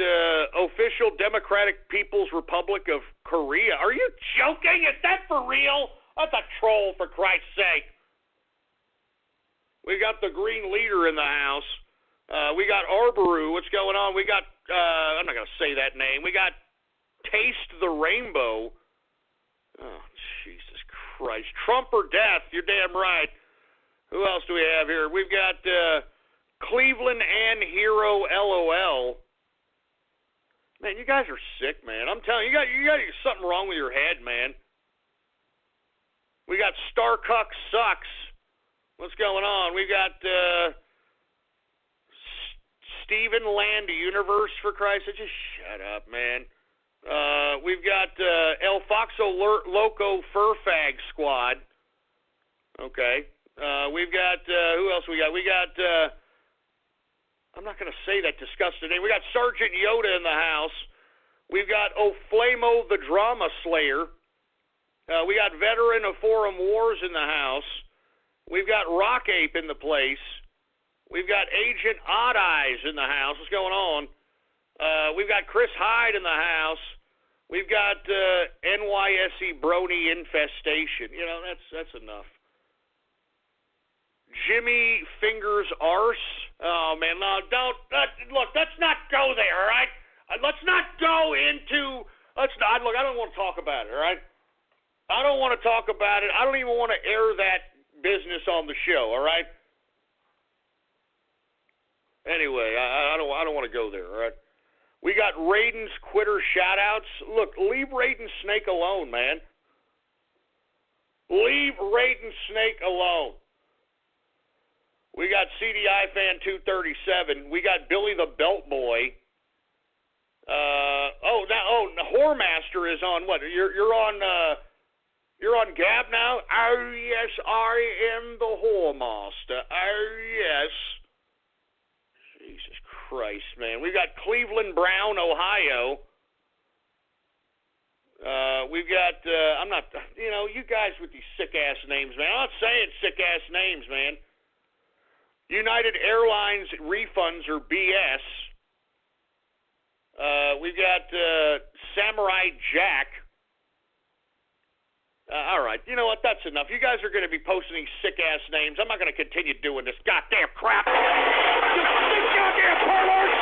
Official Democratic People's Republic of Korea. Are you joking? Is that for real? That's a troll, for Christ's sake. We got the Green Leader in the house. We got Arboru. What's going on? We got, I'm not going to say that name. We got Taste the Rainbow. Oh, Jesus Christ. Trump or death. You're damn right. Who else do we have here? We've got Cleveland and Hero LOL. Man, you guys are sick, man. I'm telling you, you got something wrong with your head, man. We got Starcuck Sucks. What's going on? We got Steven Land Universe, for Christ's sake. Just shut up, man. We've got El Foxo Loco Furfag Squad. Okay. We've got, who else we got? We got, I'm not going to say that disgusting name. We got Sergeant Yoda in the house. We've got Oflamo the Drama Slayer. We got Veteran of Forum Wars in the house. We've got Rock Ape in the place. We've got Agent Odd Eyes in the house. What's going on? We've got Chris Hyde in the house. We've got NYSE Brony Infestation. You know, that's enough. Jimmy Fingers Arse. Oh, man, no, look, let's not go there, all right? Let's not go into, look, I don't want to talk about it, all right? I don't want to talk about it. I don't even want to air that business on the show, all right? Anyway, I don't want to go there, all right? We got Raiden's Quitter shout-outs. Look, leave Raiden Snake alone, man. Leave Raiden Snake alone. We got CDI Fan 237. We got Billy the Belt Boy. Whoremaster is on what? You're on Gab now? Oh yes, I am the Whoremaster. Oh yes. Jesus Christ, man. We got Cleveland Brown, Ohio. We've got you guys with these sick ass names, man. I'm not saying sick ass names, man. United Airlines refunds are BS. We've got Samurai Jack. All right, you know what? That's enough. You guys are going to be posting these sick-ass names. I'm not going to continue doing this goddamn crap. You sick goddamn perverts!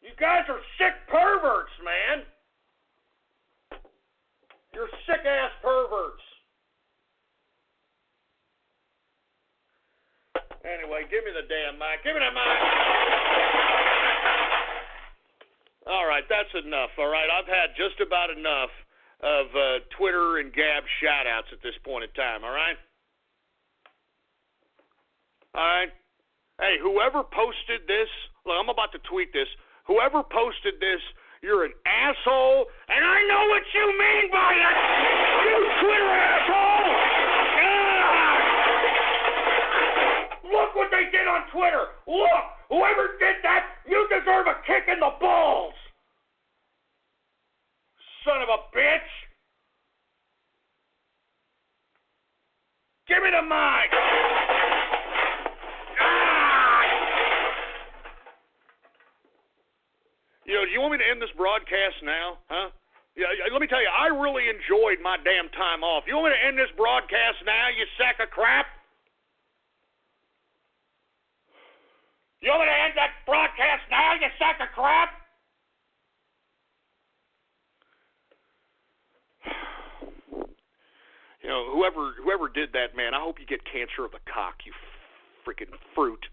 You guys are sick perverts, man. You're sick-ass perverts. Anyway, give me the damn mic. Give me that mic. All right, that's enough. All right, I've had just about enough of Twitter and Gab shout-outs at this point in time, all right? All right? Hey, whoever posted this, look, I'm about to tweet this. Whoever posted this, you're an asshole, and I know what you mean by it! You Twitter asshole! Look what they did on Twitter! Look! Whoever did that, you deserve deserve a kick in the balls. Son of a bitch. Give me the mic. You know, do you want me to end this broadcast now, huh? Yeah, let me tell you, I really enjoyed my damn time off. You want me to end this broadcast now, you sack of crap? You want me to end that broadcast now, you sack of crap? You know, whoever did that, man, I hope you get cancer of the cock, you freaking fruit.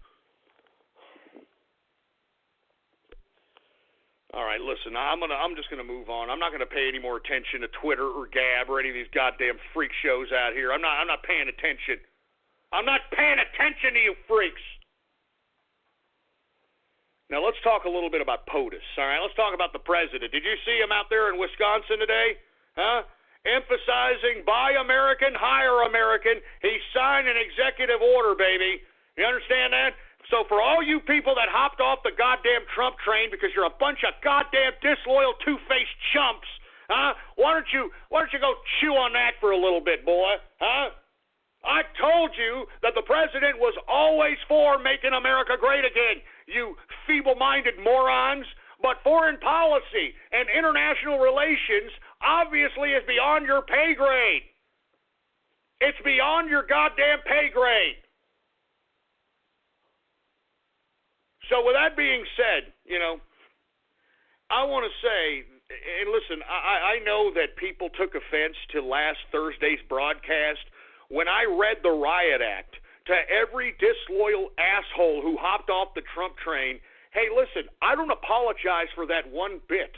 All right, listen, I'm just gonna move on. I'm not gonna pay any more attention to Twitter or Gab or any of these goddamn freak shows out here. I'm not paying attention. I'm not paying attention to you freaks. Now let's talk a little bit about POTUS. All right, let's talk about the president. Did you see him out there in Wisconsin today? Huh? Emphasizing buy American, hire American. He signed an executive order, baby. You understand that? So for all you people that hopped off the goddamn Trump train because you're a bunch of goddamn disloyal, two-faced chumps, huh? Why don't you go chew on that for a little bit, boy, huh? I told you that the president was always for making America great again, you feeble-minded morons. But foreign policy and international relations obviously is beyond your pay grade. It's beyond your goddamn pay grade. So with that being said, you know, I want to say, and listen, I know that people took offense to last Thursday's broadcast when I read the Riot Act to every disloyal asshole who hopped off the Trump train. Hey, listen, I don't apologize for that one bit.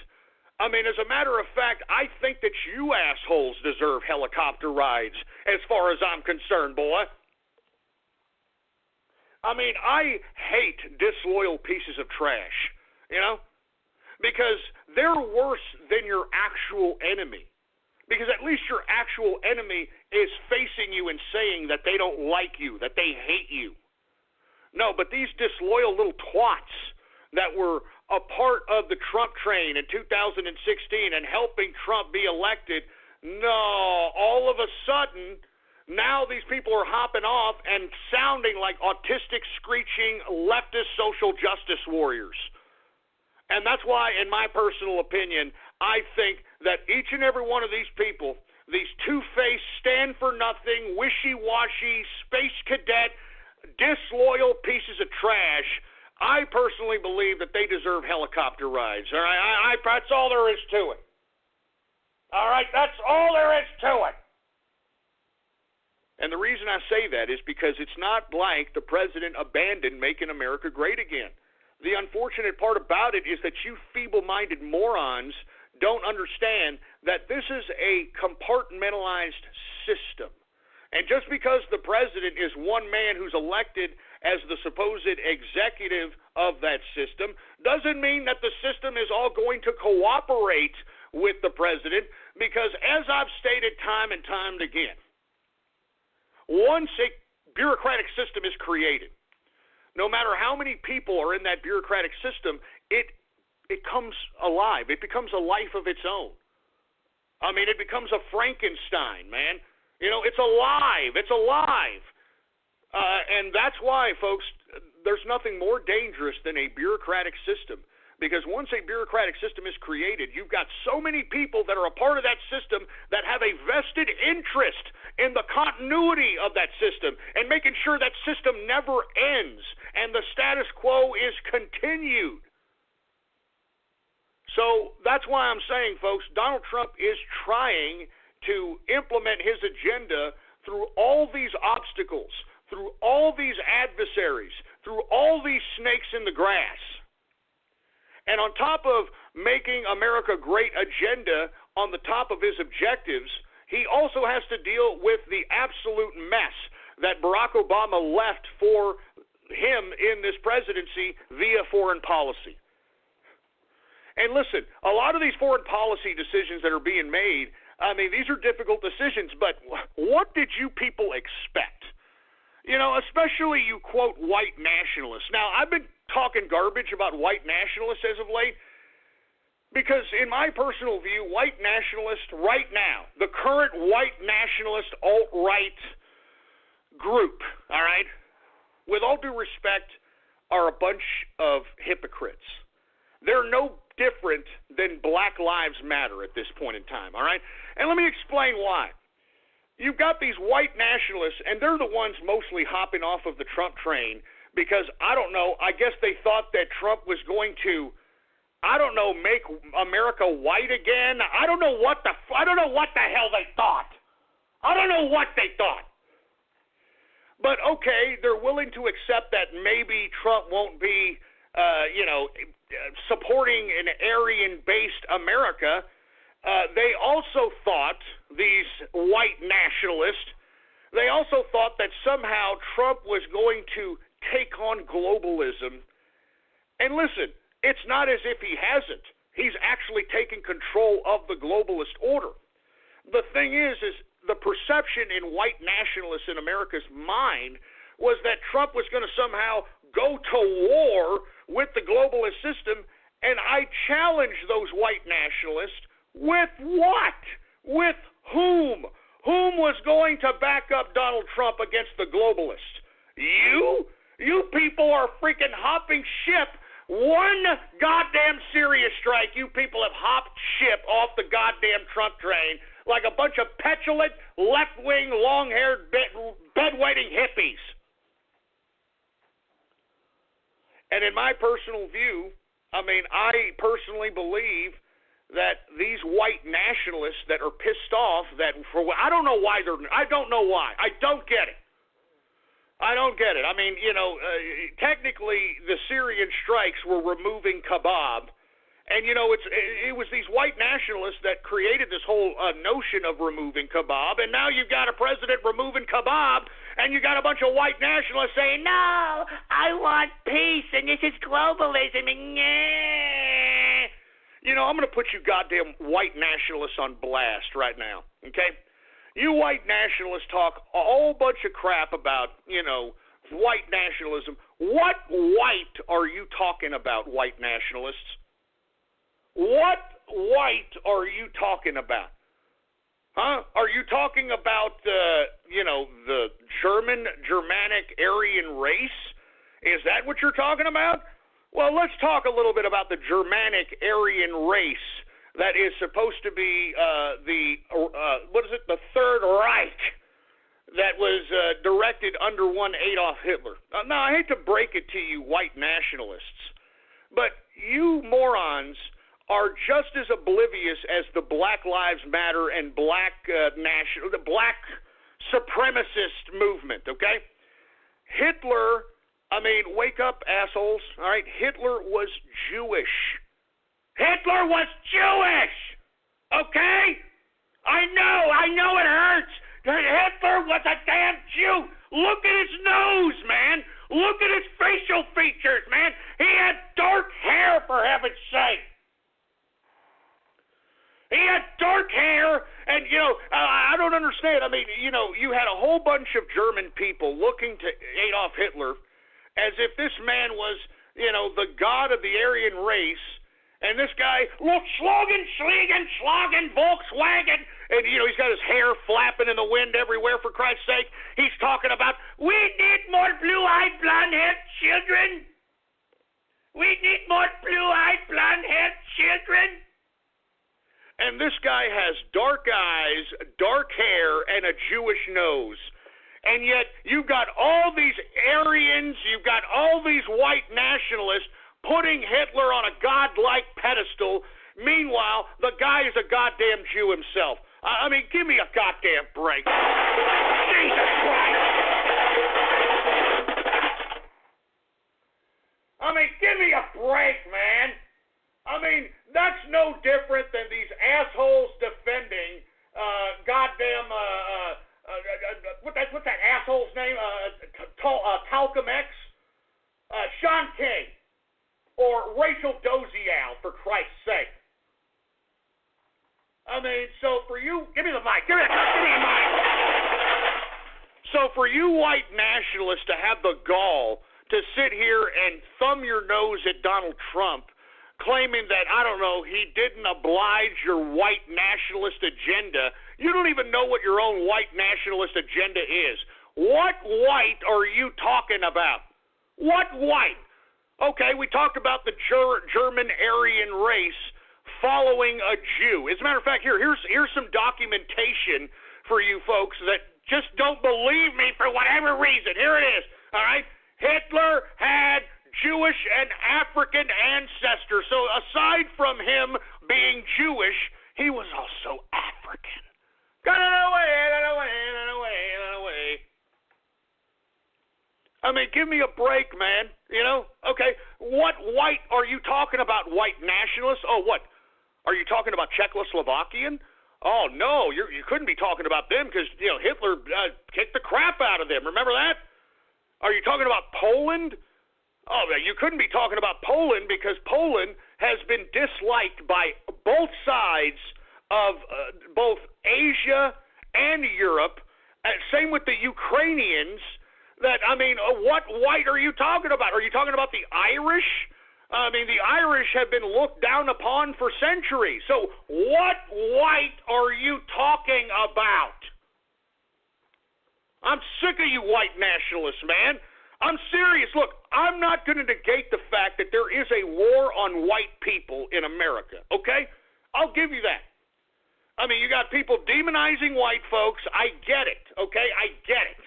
I mean, as a matter of fact, I think that you assholes deserve helicopter rides as far as I'm concerned, boy. I mean, I hate disloyal pieces of trash, you know, because they're worse than your actual enemy. Because at least your actual enemy is facing you and saying that they don't like you, that they hate you. No, but these disloyal little twats that were a part of the Trump train in 2016 and helping Trump be elected, no, all of a sudden, now these people are hopping off and sounding like autistic, screeching, leftist social justice warriors. And that's why, in my personal opinion, I think that each and every one of these people, these two-faced, stand-for-nothing, wishy-washy, space cadet, disloyal pieces of trash, I personally believe that they deserve helicopter rides. All right, that's all there is to it. All right, that's all there is to it. And the reason I say that is because it's not like the president abandoned making America great again. The unfortunate part about it is that you feeble-minded morons don't understand that this is a compartmentalized system. And just because the president is one man who's elected as the supposed executive of that system doesn't mean that the system is all going to cooperate with the president, because as I've stated time and time again, once a bureaucratic system is created, no matter how many people are in that bureaucratic system, it comes alive. It becomes a life of its own. I mean, it becomes a Frankenstein, man. You know, it's alive. It's alive. And that's why, folks, there's nothing more dangerous than a bureaucratic system. Because once a bureaucratic system is created, you've got so many people that are a part of that system that have a vested interest in the continuity of that system and making sure that system never ends and the status quo is continued. So that's why I'm saying, folks, Donald Trump is trying to implement his agenda through all these obstacles, through all these adversaries, through all these snakes in the grass. And on top of making America great agenda on the top of his objectives, he also has to deal with the absolute mess that Barack Obama left for him in this presidency via foreign policy. And listen, a lot of these foreign policy decisions that are being made, I mean, these are difficult decisions, but what did you people expect? You know, especially you quote white nationalists. Now, I've been talking garbage about white nationalists as of late? Because in my personal view, white nationalists right now, the current white nationalist alt-right group, all right, with all due respect, are a bunch of hypocrites. They're no different than Black Lives Matter at this point in time, all right? And let me explain why. You've got these white nationalists, and they're the ones mostly hopping off of the Trump train because, I don't know, I guess they thought that Trump was going to, I don't know, make America white again. I don't know what the hell they thought. I don't know what they thought. But okay, they're willing to accept that maybe Trump won't be, supporting an Aryan-based America. They also thought, these white nationalists, they also thought that somehow Trump was going to take on globalism. And listen, it's not as if he hasn't. He's actually taken control of the globalist order. The thing is the perception in white nationalists in America's mind was that Trump was going to somehow go to war with the globalist system, and I challenge those white nationalists with what? With whom? Whom was going to back up Donald Trump against the globalists? You? You people are freaking hopping ship. One goddamn serious strike, you people have hopped ship off the goddamn Trump train like a bunch of petulant, left-wing, long-haired, bed-waiting hippies. And in my personal view, I personally believe that these white nationalists that are pissed off I don't know why. I don't get it. Technically, the Syrian strikes were removing kebab. And, it was these white nationalists that created this whole notion of removing kebab. And now you've got a president removing kebab, and you got a bunch of white nationalists saying, no, I want peace, and this is globalism. And I'm going to put you goddamn white nationalists on blast right now, okay? You white nationalists talk a whole bunch of crap about, white nationalism. What white are you talking about, white nationalists? What white are you talking about? Huh? Are you talking about, the Germanic Aryan race? Is that what you're talking about? Well, let's talk a little bit about the Germanic Aryan race that is supposed to be the Third Reich that was directed under one Adolf Hitler. Now, I hate to break it to you white nationalists, but you morons are just as oblivious as the Black Lives Matter and the black supremacist movement, okay? Hitler, wake up, assholes, all right? Hitler was Jewish. Hitler was Jewish, okay? I know it hurts. Hitler was a damn Jew. Look at his nose, man. Look at his facial features, man. He had dark hair, for heaven's sake. He had dark hair, and, I don't understand. You had a whole bunch of German people looking to Adolf Hitler as if this man was, the god of the Aryan race, and this guy, look, Schlagen, Volkswagen, and, he's got his hair flapping in the wind everywhere, for Christ's sake. He's talking about, we need more blue-eyed, blonde-haired children. We need more blue-eyed, blonde-haired children. And this guy has dark eyes, dark hair, and a Jewish nose. And yet you've got all these Aryans, you've got all these white nationalists putting Hitler on a godlike pedestal. Meanwhile, the guy is a goddamn Jew himself. Give me a goddamn break. Jesus Christ. Give me a break, man. That's no different than these assholes defending what's that asshole's name? Talcum X? Sean King. Or Rachel Dozial, for Christ's sake. So for you, give me the mic. Give me the mic. So for you white nationalists to have the gall to sit here and thumb your nose at Donald Trump, claiming that, I don't know, he didn't oblige your white nationalist agenda. You don't even know what your own white nationalist agenda is. What white are you talking about? What white? Okay, we talked about the German Aryan race following a Jew. As a matter of fact, here's some documentation for you folks that just don't believe me for whatever reason. Here it is, all right? Hitler had Jewish and African ancestors. So aside from him being Jewish, he was also African. Got it away. I mean, give me a break, man. You know? Okay, what white are you talking about, white nationalists? Oh, what? Are you talking about Czechoslovakian? Oh, no, you couldn't be talking about them because, Hitler kicked the crap out of them. Remember that? Are you talking about Poland? Oh, you couldn't be talking about Poland because Poland has been disliked by both sides of both Asia and Europe. Same with the Ukrainians. What white are you talking about? Are you talking about the Irish? I mean, the Irish have been looked down upon for centuries. So what white are you talking about? I'm sick of you white nationalists, man. I'm serious. Look, I'm not going to negate the fact that there is a war on white people in America, okay? I'll give you that. I mean, you got people demonizing white folks. I get it, okay? I get it.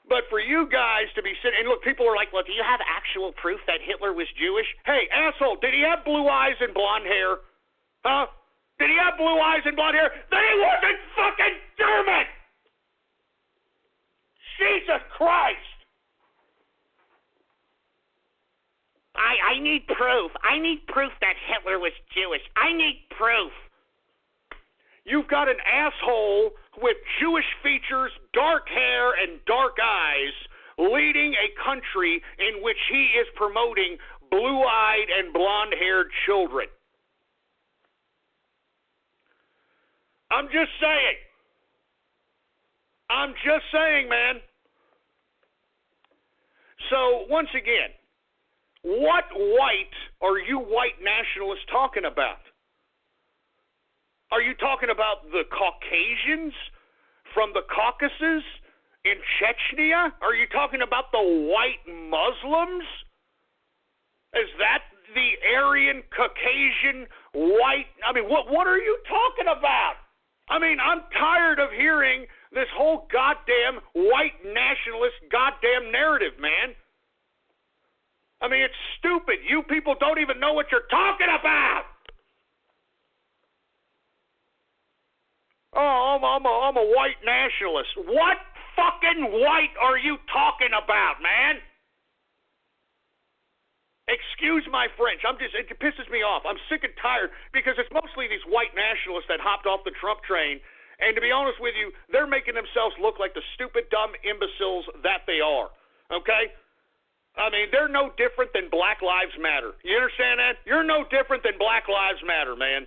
But for you guys to be sitting, and look, people are like, well, do you have actual proof that Hitler was Jewish? Hey, asshole, did he have blue eyes and blonde hair? Huh? Did he have blue eyes and blonde hair? Then he wasn't fucking German! Jesus Christ! I need proof. I need proof that Hitler was Jewish. I need proof. You've got an asshole with Jewish features, dark hair, and dark eyes leading a country in which he is promoting blue-eyed and blonde-haired children. I'm just saying, man. So, once again, what white are you white nationalists talking about? Are you talking about the Caucasians from the Caucasus in Chechnya? Are you talking about the white Muslims? Is that the Aryan, Caucasian, white? I mean, what are you talking about? I mean, I'm tired of hearing this whole goddamn white nationalist goddamn narrative, man. I mean, it's stupid. You people don't even know what you're talking about. Oh, I'm a white nationalist. What fucking white are you talking about, man? Excuse my French. It pisses me off. I'm sick and tired because it's mostly these white nationalists that hopped off the Trump train. And to be honest with you, they're making themselves look like the stupid, dumb imbeciles that they are. Okay? I mean, they're no different than Black Lives Matter. You understand that? You're no different than Black Lives Matter, man.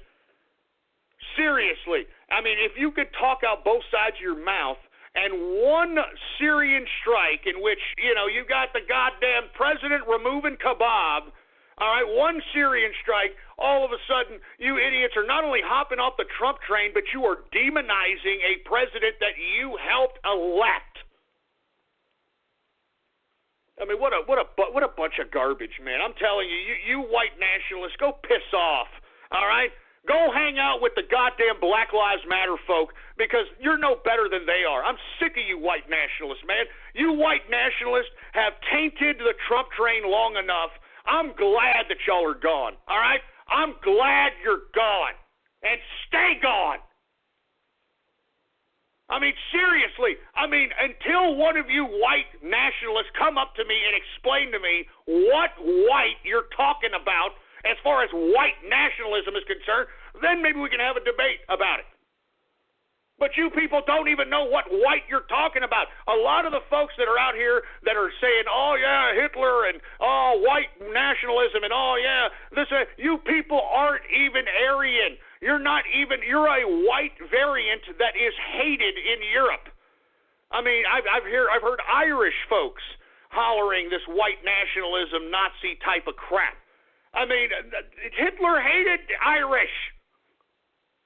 Seriously. I mean, if you could talk out both sides of your mouth and one Syrian strike in which, you got the goddamn president removing kebab, all right, one Syrian strike, all of a sudden you idiots are not only hopping off the Trump train, but you are demonizing a president that you helped elect. I mean, what a bunch of garbage, man. I'm telling you, you white nationalists, go piss off, all right? Go hang out with the goddamn Black Lives Matter folk because you're no better than they are. I'm sick of you white nationalists, man. You white nationalists have tainted the Trump train long enough. I'm glad that y'all are gone, all right? I'm glad you're gone. And stay gone. I mean, seriously, until one of you white nationalists come up to me and explain to me what white you're talking about as far as white nationalism is concerned, then maybe we can have a debate about it. But you people don't even know what white you're talking about. A lot of the folks that are out here that are saying, oh, yeah, Hitler and, oh, white nationalism and, oh, yeah, this, you people aren't even Aryan. You're a white variant that is hated in Europe. I mean, I've heard Irish folks hollering this white nationalism, Nazi type of crap. I mean, Hitler hated the Irish.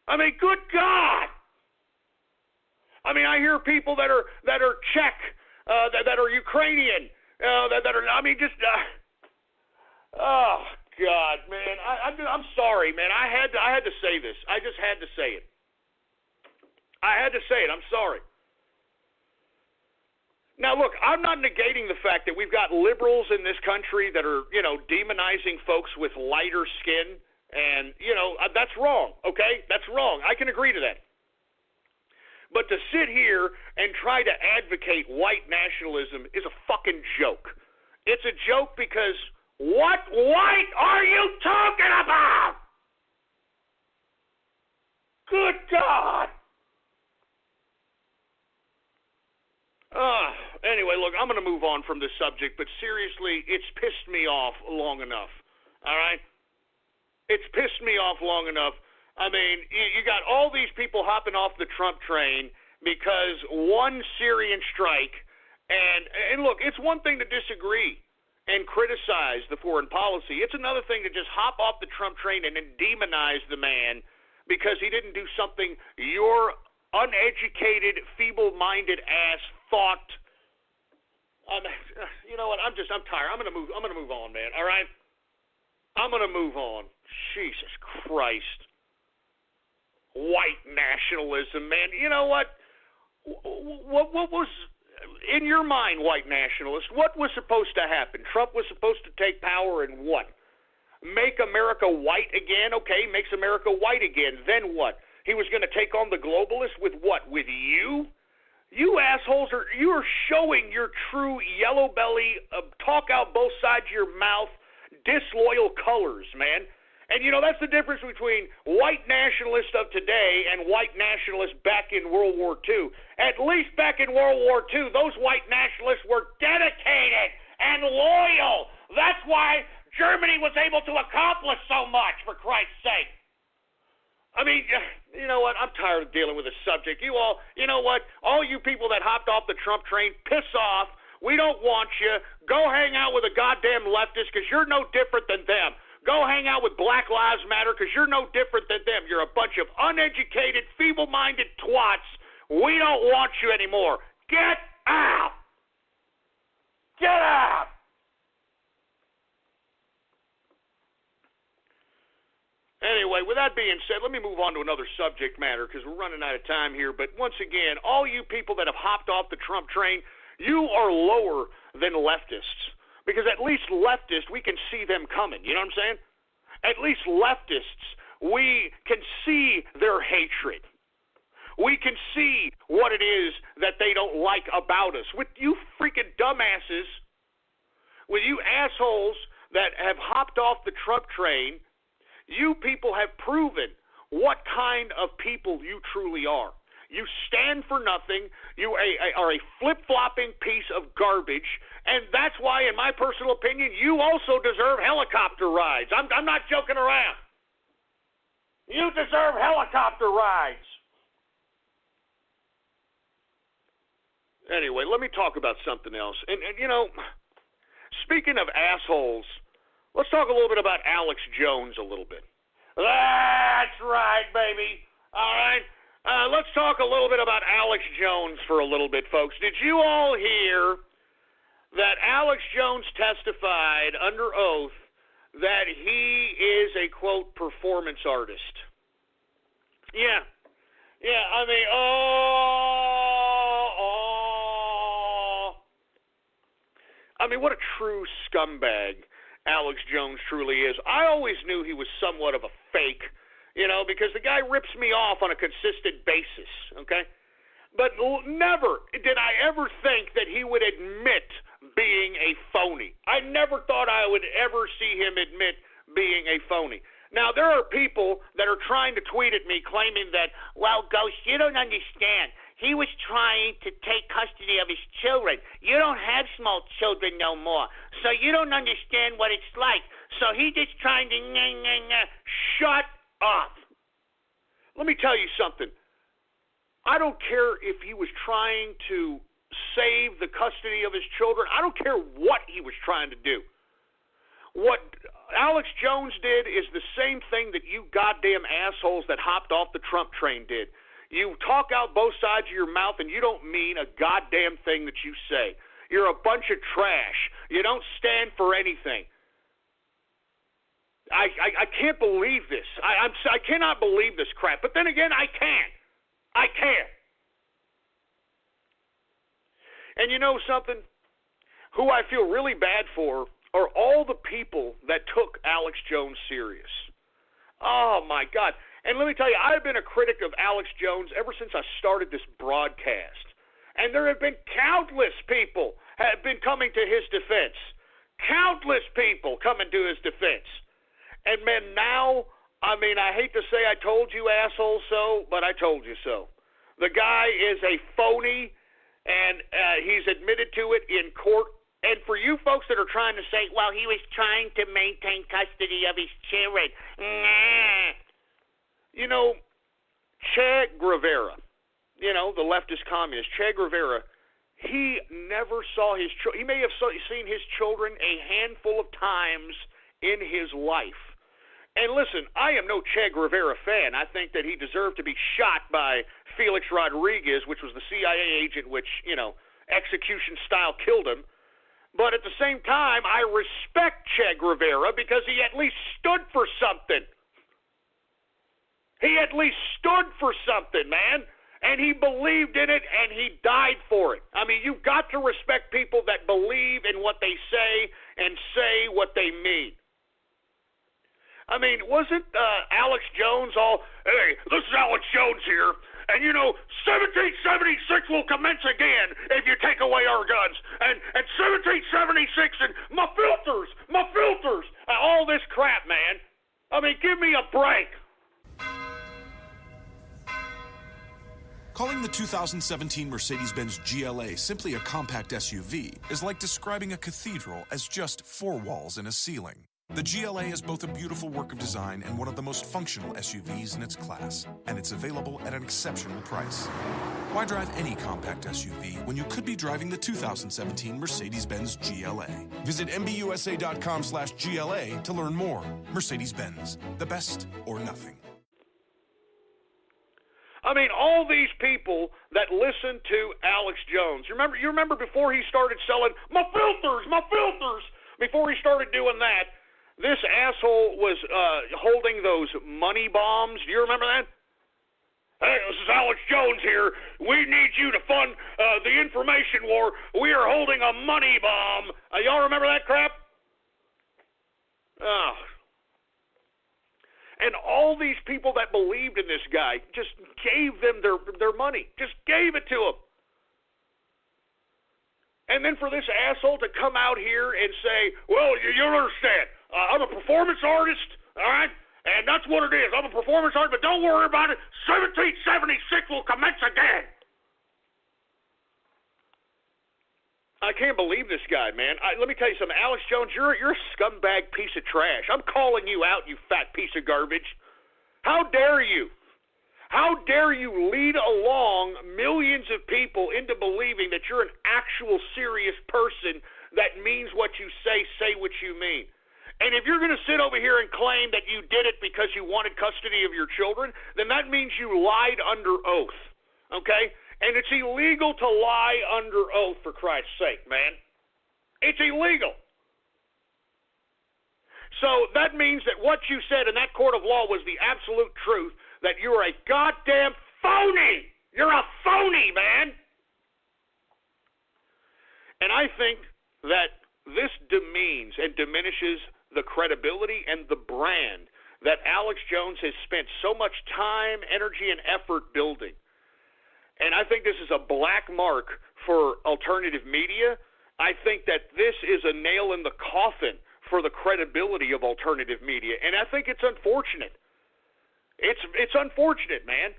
I mean, good God. I mean, I hear people that are Czech, that are Ukrainian, that are, I mean, just, oh God, man, I'm sorry, man. I had to say this. I just had to say it. I had to say it. I'm sorry. Now, look, I'm not negating the fact that we've got liberals in this country that are, demonizing folks with lighter skin, and, that's wrong, okay? That's wrong. I can agree to that. But to sit here and try to advocate white nationalism is a fucking joke. It's a joke because what white are you talking about? Good God. Anyway, look, I'm going to move on from this subject, but seriously, it's pissed me off long enough, all right? It's pissed me off long enough. I mean, you got all these people hopping off the Trump train because one Syrian strike, and look, it's one thing to disagree and criticize the foreign policy. It's another thing to just hop off the Trump train and then demonize the man because he didn't do something your uneducated, feeble-minded ass thought. You know what? I'm tired. I'm gonna move on, man. All right. I'm gonna move on. Jesus Christ. White nationalism, man. You know what? What was in your mind, white nationalist? What was supposed to happen? Trump was supposed to take power and what? Make America white again? Okay, makes America white again. Then what? He was going to take on the globalists with what? With you? You assholes you are showing your true yellow belly, talk out both sides of your mouth, disloyal colors, man. And, that's the difference between white nationalists of today and white nationalists back in World War II. At least back in World War II, those white nationalists were dedicated and loyal. That's why Germany was able to accomplish so much, for Christ's sake. I mean, you know what? I'm tired of dealing with this subject. You know what? All you people that hopped off the Trump train, piss off. We don't want you. Go hang out with a goddamn leftist because you're no different than them. Go hang out with Black Lives Matter because you're no different than them. You're a bunch of uneducated, feeble-minded twats. We don't want you anymore. Get out. Get out. Anyway, with that being said, let me move on to another subject matter because we're running out of time here. But once again, all you people that have hopped off the Trump train, you are lower than leftists. Because at least leftists, we can see them coming. You know what I'm saying? At least leftists, we can see their hatred. We can see what it is that they don't like about us. With you freaking dumbasses, with you assholes that have hopped off the Trump train, you people have proven what kind of people you truly are. You stand for nothing. You are a flip-flopping piece of garbage, and that's why, in my personal opinion, you also deserve helicopter rides. I'm not joking around. You deserve helicopter rides. Anyway, let me talk about something else. And speaking of assholes, let's talk a little bit about Alex Jones a little bit. That's right, baby. All right. Let's talk a little bit about Alex Jones for a little bit, folks. Did you all hear that Alex Jones testified under oath that he is a, quote, performance artist? Yeah. I mean, I mean, what a true scumbag Alex Jones truly is. I always knew he was somewhat of a fake, because the guy rips me off on a consistent basis, okay? But never did I ever think that he would admit being a phony. I never thought I would ever see him admit being a phony. Now, there are people that are trying to tweet at me claiming that, well, Ghost, you don't understand. He was trying to take custody of his children. You don't have small children no more, so you don't understand what it's like. So he just trying to shut up. Let me tell you something. I don't care if he was trying to save the custody of his children. I don't care what he was trying to do. What Alex Jones did is the same thing that you goddamn assholes that hopped off the Trump train did. You talk out both sides of your mouth and you don't mean a goddamn thing that you say. You're a bunch of trash. You don't stand for anything. I can't believe this. I cannot believe this crap. But then again, I can. I can. And you know something? Who I feel really bad for are all the people that took Alex Jones serious. Oh, my God. And let me tell you, I've been a critic of Alex Jones ever since I started this broadcast. And there have been countless people have been coming to his defense. Countless people coming to his defense. And, man, now, I mean, I hate to say I told you assholes so, but I told you so. The guy is a phony, and he's admitted to it in court. And for you folks that are trying to say, well, he was trying to maintain custody of his children. Nah. You know, Che Guevara, you know, the leftist communist, Che Guevara, he never saw his children. He may have seen his children a handful of times in his life. And listen, I am no Che Guevara fan. I think that he deserved to be shot by Felix Rodriguez, which was the CIA agent which, you know, execution style killed him. But at the same time, I respect Che Guevara because he at least stood for something. He at least stood for something, man. And he believed in it, and he died for it. I mean, you've got to respect people that believe in what they say and say what they mean. I mean, wasn't Alex Jones all, hey, this is Alex Jones here, and, you know, 1776 will commence again if you take away our guns, and 1776, and my filters, all this crap, man. I mean, give me a break. Calling the 2017 Mercedes-Benz GLA simply a compact SUV is like describing a cathedral as just 4 walls and a ceiling. The GLA is both a beautiful work of design and one of the most functional SUVs in its class, and it's available at an exceptional price. Why drive any compact SUV when you could be driving the 2017 Mercedes-Benz GLA? Visit mbusa.com/GLA to learn more. Mercedes-Benz, the best or nothing. I mean, all these people that listen to Alex Jones, you remember before he started selling my filters, before he started doing that, this asshole was holding those money bombs. Do you remember that? Hey, this is Alex Jones here. We need you to fund the information war. We are holding a money bomb. Y'all remember that crap? Oh. And all these people that believed in this guy just gave them their money. Just gave it to them. And then for this asshole to come out here and say, well, you don't understand. I'm a performance artist, all right? And that's what it is. I'm a performance artist, but don't worry about it. 1776 will commence again. I can't believe this guy, man. Let me tell you something. Alex Jones, you're a scumbag piece of trash. I'm calling you out, you fat piece of garbage. How dare you? How dare you lead along millions of people into believing that you're an actual serious person that means what you say what you mean? And if you're going to sit over here and claim that you did it because you wanted custody of your children, then that means you lied under oath, okay? And it's illegal to lie under oath, for Christ's sake, man. It's illegal. So that means that what you said in that court of law was the absolute truth, that you're a goddamn phony. You're a phony, man. And I think that this demeans and diminishes the credibility and the brand that Alex Jones has spent so much time, energy, and effort building. And I think this is a black mark for alternative media. I think that this is a nail in the coffin for the credibility of alternative media. And I think it's unfortunate. It's unfortunate, man.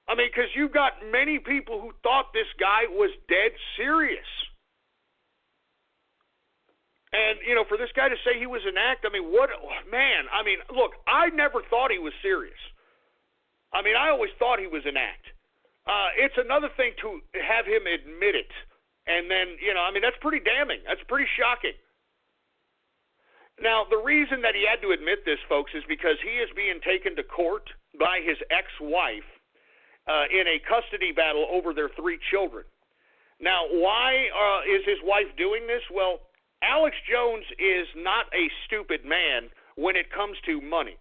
I mean, because you've got many people who thought this guy was dead serious. And, you know, for this guy to say he was an act, I mean, what, man, I mean, look, I never thought he was serious. I mean, I always thought he was an act. It's another thing to have him admit it. And then, that's pretty damning. That's pretty shocking. Now, the reason that he had to admit this, folks, is because he is being taken to court by his ex-wife in a custody battle over their 3 children. Now, why is his wife doing this? Well, Alex Jones is not a stupid man when it comes to money.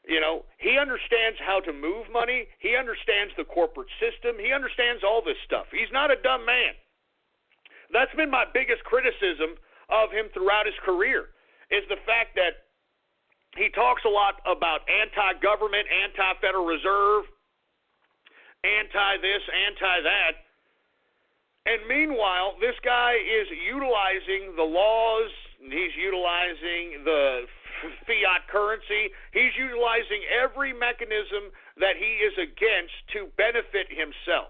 He understands how to move money. He understands the corporate system. He understands all this stuff. He's not a dumb man. That's been my biggest criticism of him throughout his career, is the fact that he talks a lot about anti-government, anti-Federal Reserve, anti-this, anti-that. And meanwhile, this guy is utilizing the laws, he's utilizing the fiat currency, he's utilizing every mechanism that he is against to benefit himself.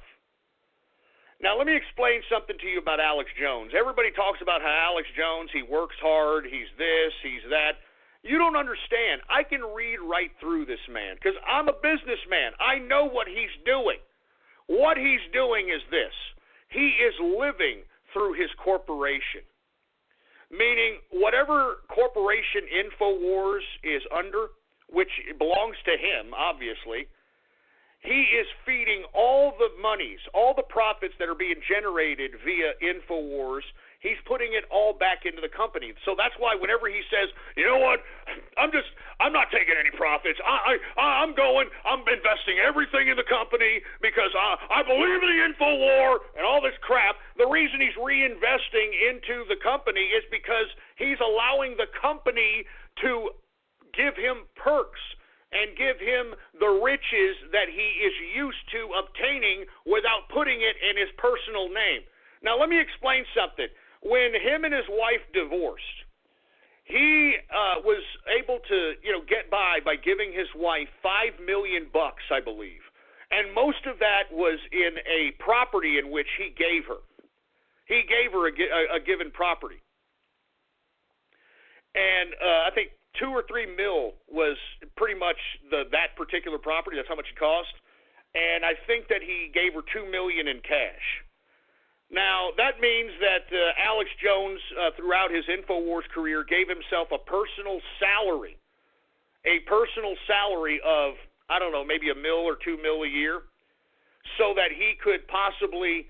Now, let me explain something to you about Alex Jones. Everybody talks about how Alex Jones, he works hard, he's this, he's that. You don't understand. I can read right through this man because I'm a businessman. I know what he's doing. What he's doing is this. He is living through his corporation, meaning whatever corporation InfoWars is under, which belongs to him, obviously, he is feeding all the monies, all the profits that are being generated via InfoWars. He's putting it all back into the company. So that's why whenever he says, you know what, I'm not taking any profits. I'm investing everything in the company because I believe in the InfoWar and all this crap. The reason he's reinvesting into the company is because he's allowing the company to give him perks and give him the riches that he is used to obtaining without putting it in his personal name. Now, let me explain something. When him and his wife divorced, he was able to, get by giving his wife $5 million, I believe. And most of that was in a property in which he gave her. He gave her a given property. And I think 2 or 3 mil was pretty much that particular property. That's how much it cost. And I think that he gave her $2 million in cash. Now, that means that Alex Jones, throughout his InfoWars career, gave himself a personal salary of, I don't know, maybe $1 mil or $2 mil a year, so that he could possibly,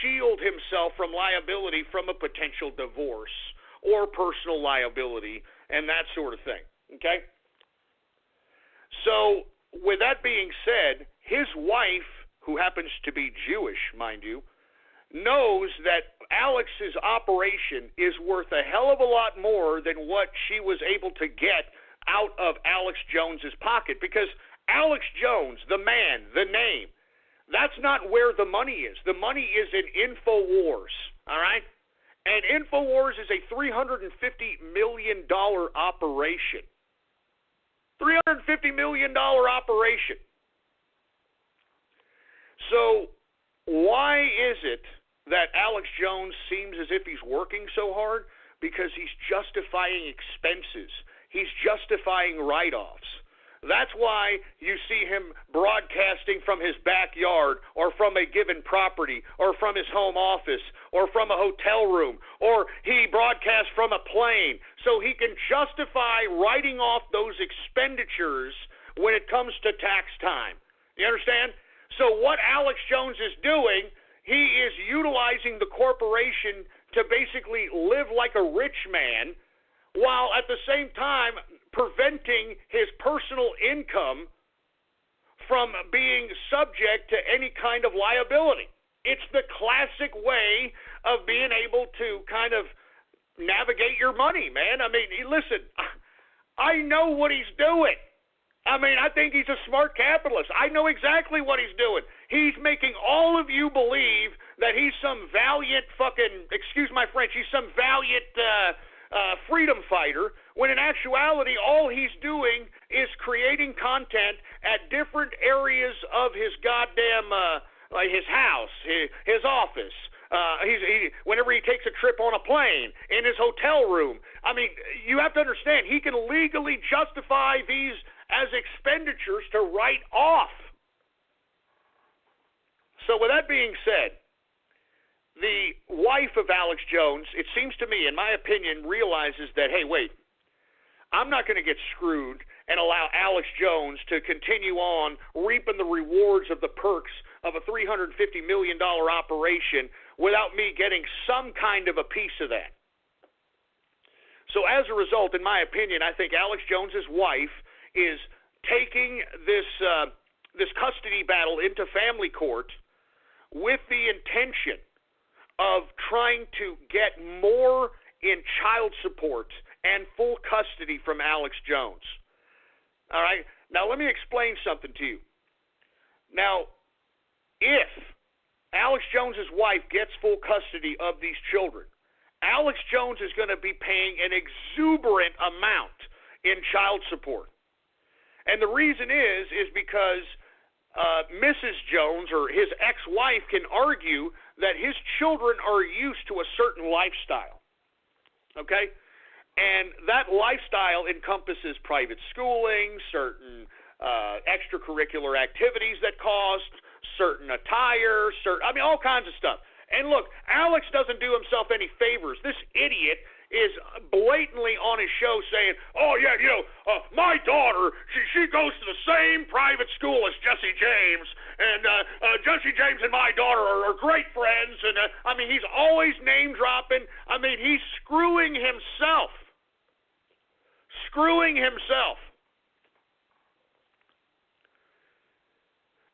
shield himself from liability from a potential divorce or personal liability and that sort of thing, okay? So, with that being said, his wife, who happens to be Jewish, mind you, knows that Alex's operation is worth a hell of a lot more than what she was able to get out of Alex Jones's pocket, because Alex Jones, the man, the name, that's not where the money is. The money is in InfoWars, all right? And InfoWars is a $350 million operation. $350 million operation. So why is it that Alex Jones seems as if he's working so hard? Because he's justifying expenses. He's justifying write-offs. That's why you see him broadcasting from his backyard or from a given property or from his home office or from a hotel room, or he broadcasts from a plane, so he can justify writing off those expenditures when it comes to tax time. You understand? So what Alex Jones is doing, he is utilizing the corporation to basically live like a rich man, while at the same time preventing his personal income from being subject to any kind of liability. It's the classic way of being able to kind of navigate your money, man. I mean, listen, I know what he's doing. I mean, I think he's a smart capitalist. I know exactly what he's doing. He's making all of you believe that he's some valiant fucking, excuse my French, he's some valiant freedom fighter, when in actuality all he's doing is creating content at different areas of his goddamn, like his house, his office. Whenever he takes a trip on a plane, in his hotel room. I mean, you have to understand, he can legally justify these as expenditures to write off. So with that being said, the wife of Alex Jones, it seems to me, in my opinion, realizes that, hey, wait, I'm not going to get screwed and allow Alex Jones to continue on reaping the rewards of the perks of a $350 million operation without me getting some kind of a piece of that. So as a result, in my opinion, I think Alex Jones's wife is taking this custody battle into family court with the intention of trying to get more in child support and full custody from Alex Jones. All right? Now, let me explain something to you. Now, if Alex Jones's wife gets full custody of these children, Alex Jones is going to be paying an exuberant amount in child support. And the reason is because Mrs. Jones, or his ex-wife, can argue that his children are used to a certain lifestyle. Okay? And that lifestyle encompasses private schooling, certain extracurricular activities that cost, certain attire, all kinds of stuff. And look, Alex doesn't do himself any favors. This idiot is blatantly on his show saying, oh, yeah, my daughter, she goes to the same private school as Jesse James, and Jesse James and my daughter are great friends, and, he's always name-dropping. He's screwing himself.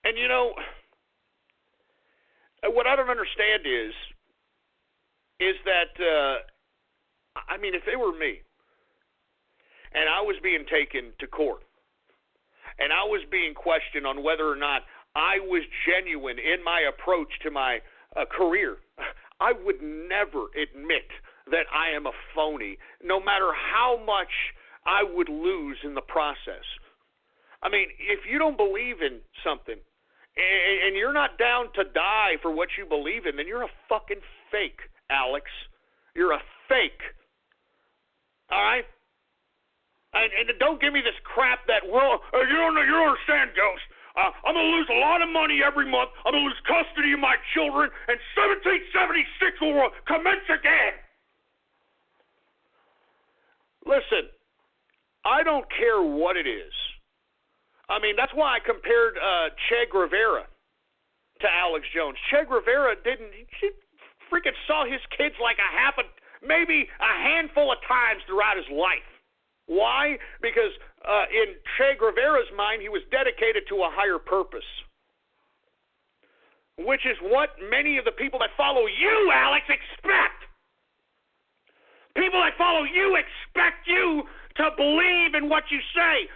And, what I don't understand is that, if it were me, and I was being taken to court, and I was being questioned on whether or not I was genuine in my approach to my career, I would never admit that I am a phony, no matter how much I would lose in the process. If you don't believe in something, and you're not down to die for what you believe in, then you're a fucking fake, Alex. You're a fake. All right? And don't give me this crap that, you don't understand, Ghost. I'm going to lose a lot of money every month. I'm going to lose custody of my children, and 1776 will commence again. Listen, I don't care what it is. That's why I compared Che Guevara to Alex Jones. Che Guevara he freaking saw his kids like maybe a handful of times throughout his life. Why? Because in Che Guevara's mind, he was dedicated to a higher purpose, which is what many of the people that follow you, Alex, expect. People that follow you expect you to believe in what you say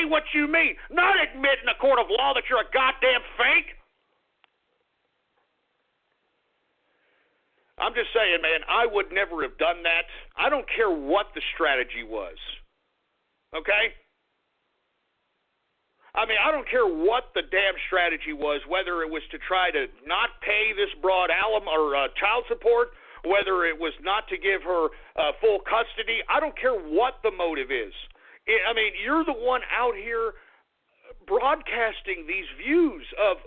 what you mean, not admit in a court of law that you're a goddamn fake. I'm just saying, man, I would never have done that. I don't care what the strategy was. Okay? I don't care what the damn strategy was, whether it was to try to not pay this broad child support, whether it was not to give her full custody. I don't care what the motive is. You're the one out here broadcasting these views of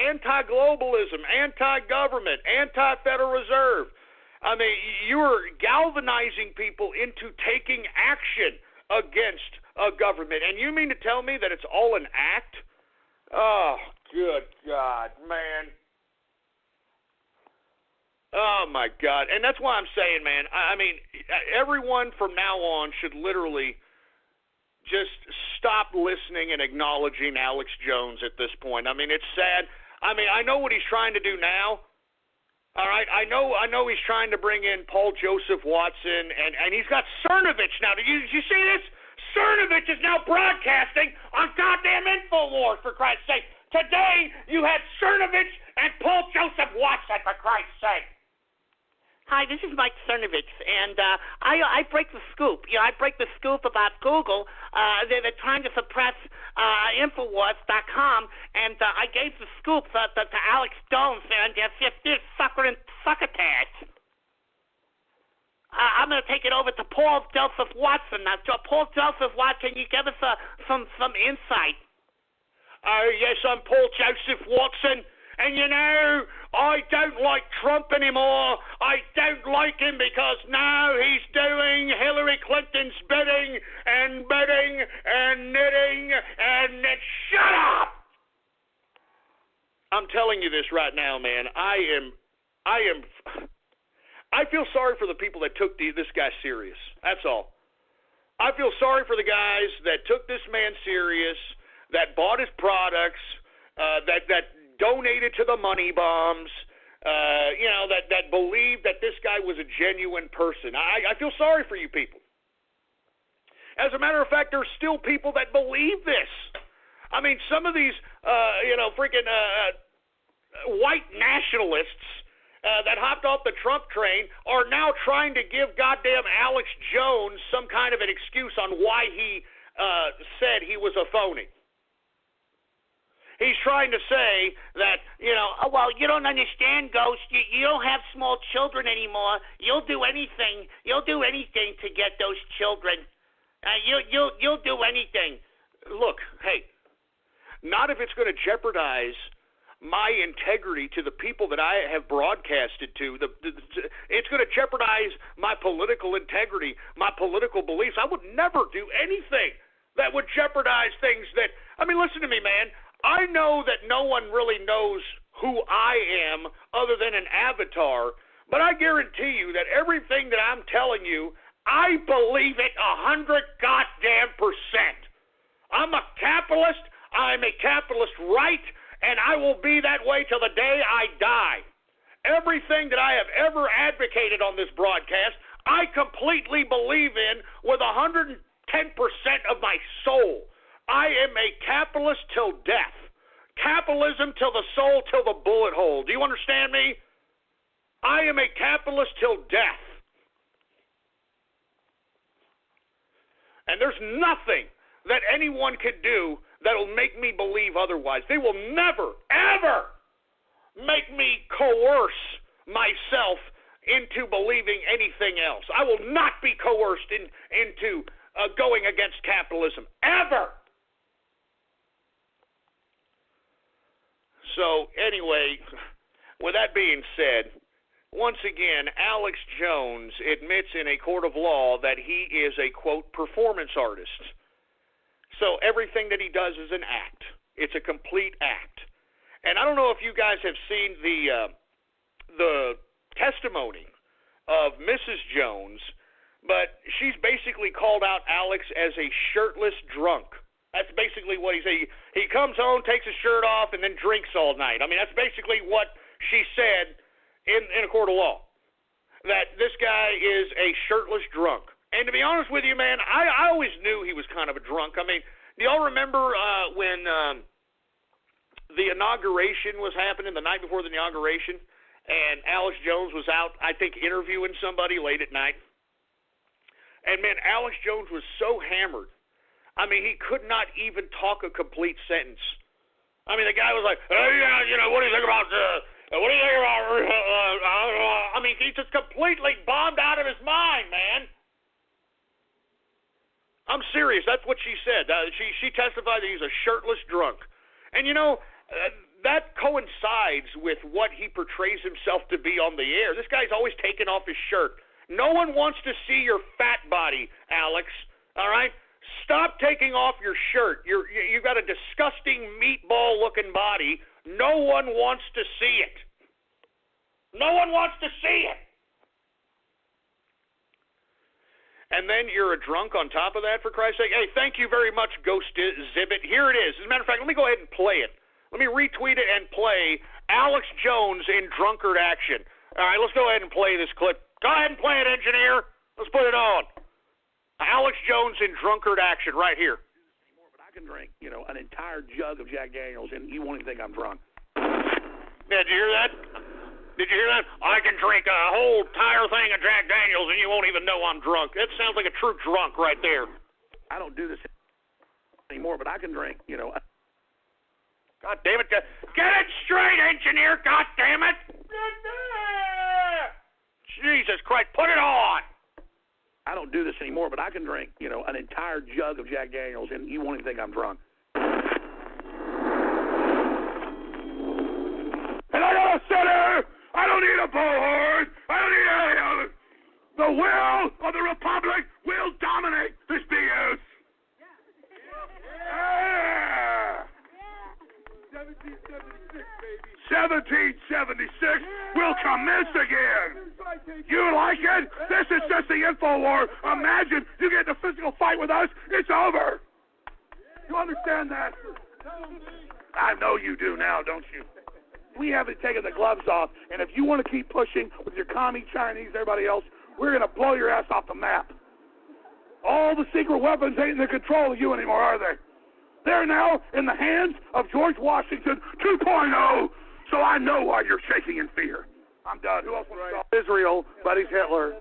anti-globalism, anti-government, anti-Federal Reserve. You're galvanizing people into taking action against a government. And you mean to tell me that it's all an act? Oh, good God, man. Oh, my God. And that's why I'm saying, man, everyone from now on should literally just stop listening and acknowledging Alex Jones at this point. It's sad. I know what he's trying to do now. All right, I know he's trying to bring in Paul Joseph Watson, and he's got Cernovich now. Did you see this? Cernovich is now broadcasting on goddamn InfoWars, for Christ's sake. Today, you had Cernovich and Paul Joseph Watson, for Christ's sake. Hi, this is Mike Cernovich, and I break the scoop. I break the scoop about Google. They're trying to suppress Infowars.com, and I gave the scoop to Alex Jones, and they're succotash. I'm going to take it over to Paul Joseph Watson. Now, Paul Joseph Watson, can you give us some insight? Yes, I'm Paul Joseph Watson, And I don't like Trump anymore. I don't like him because now he's doing Hillary Clinton's bidding and knitting and shut up! I'm telling you this right now, man. I feel sorry for the people that took this guy serious. That's all. I feel sorry for the guys that took this man serious, that bought his products, that donated to the money bombs, that believed that this guy was a genuine person. I feel sorry for you people. As a matter of fact, there's still people that believe this. I mean, some of these, freaking white nationalists that hopped off the Trump train are now trying to give goddamn Alex Jones some kind of an excuse on why he said he was a phony. He's trying to say that, well, you don't understand, Ghost. You don't have small children anymore. You'll do anything. You'll do anything to get those children. You'll do anything. Look, hey, not if it's going to jeopardize my integrity to the people that I have broadcasted to. It's going to jeopardize my political integrity, my political beliefs. I would never do anything that would jeopardize things that, listen to me, man. I know that no one really knows who I am other than an avatar, but I guarantee you that everything that I'm telling you, I believe it 100 goddamn %. I'm a capitalist. I'm a capitalist right, and I will be that way till the day I die. Everything that I have ever advocated on this broadcast, I completely believe in with 110% of my soul. I am a capitalist till death. Capitalism till the soul, till the bullet hole. Do you understand me? I am a capitalist till death. And there's nothing that anyone could do that'll make me believe otherwise. They will never, ever make me coerce myself into believing anything else. I will not be coerced into going against capitalism, ever. So, anyway, with that being said, once again, Alex Jones admits in a court of law that he is a, quote, performance artist. So everything that he does is an act. It's a complete act. And I don't know if you guys have seen the testimony of Mrs. Jones, but she's basically called out Alex as a shirtless drunk. That's basically what he said. He comes home, takes his shirt off, and then drinks all night. That's basically what she said in a court of law, that this guy is a shirtless drunk. And to be honest with you, man, I always knew he was kind of a drunk. Do y'all remember when the inauguration was happening, the night before the inauguration, and Alex Jones was out, I think, interviewing somebody late at night? And, man, Alex Jones was so hammered. He could not even talk a complete sentence. The guy was like, hey, what do you think about what do you think about, he's just completely bombed out of his mind, man. I'm serious. That's what she said. She testified that he's a shirtless drunk. And, that coincides with what he portrays himself to be on the air. This guy's always taking off his shirt. No one wants to see your fat body, Alex, all right? Stop taking off your shirt. You've got a disgusting meatball-looking body. No one wants to see it. No one wants to see it. And then you're a drunk on top of that, for Christ's sake. Hey, thank you very much, Ghost Zibbit. Here it is. As a matter of fact, let me go ahead and play it. Let me retweet it and play Alex Jones in drunkard action. All right, let's go ahead and play this clip. Go ahead and play it, engineer. Let's put it on. Alex Jones in drunkard action right here. But I can drink, an entire jug of Jack Daniels, and you won't even think I'm drunk. Yeah, did you hear that? Did you hear that? I can drink a whole entire thing of Jack Daniels, and you won't even know I'm drunk. That sounds like a true drunk right there. I don't do this anymore, but I can drink, God damn it. Get it straight, engineer. God damn it. Jesus Christ. Put it on. I don't do this anymore, but I can drink, an entire jug of Jack Daniels, and you won't even think I'm drunk. I don't need a bullhorn. I don't need any of it. The will of the Republic will dominate this BS. Yeah. 1776, baby. 1776 will commence again. You like it? This is just the info war. Imagine you get in a physical fight with us. It's over. You understand that? I know you do now, don't you? We haven't taken the gloves off, and if you want to keep pushing with your commie Chinese, everybody else, we're going to blow your ass off the map. All the secret weapons ain't in the control of you anymore, are they? They're now in the hands of George Washington 2.0, so I know why you're shaking in fear. I'm done. Who else wants to talk? Israel, buddies Hitler.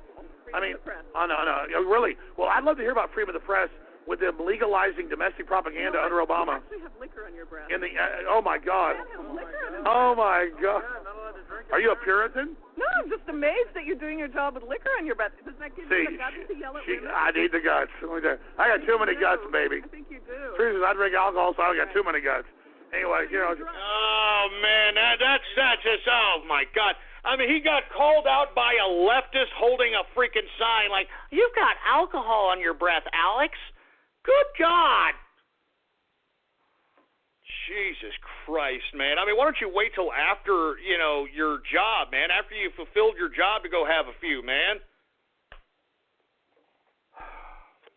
I mean, no, really. Well, I'd love to hear about freedom of the press with them legalizing domestic propaganda under Obama. You actually have liquor on your breath. In the oh my God. Oh my God. Are you a Puritan? No, I'm just amazed that you're doing your job with liquor on your breath. Does that give you the guts to yell at women? I need the guts. I got too many guts, baby. I think you do. Truth is, I drink alcohol, so I got too many guts. Anyway, you know. Oh man, that's just oh my God. I mean, he got called out by a leftist holding a freaking sign like, "You've got alcohol on your breath, Alex." Good God. Jesus Christ, man. I mean, why don't you wait till after, your job, man, after you fulfilled your job to go have a few, man.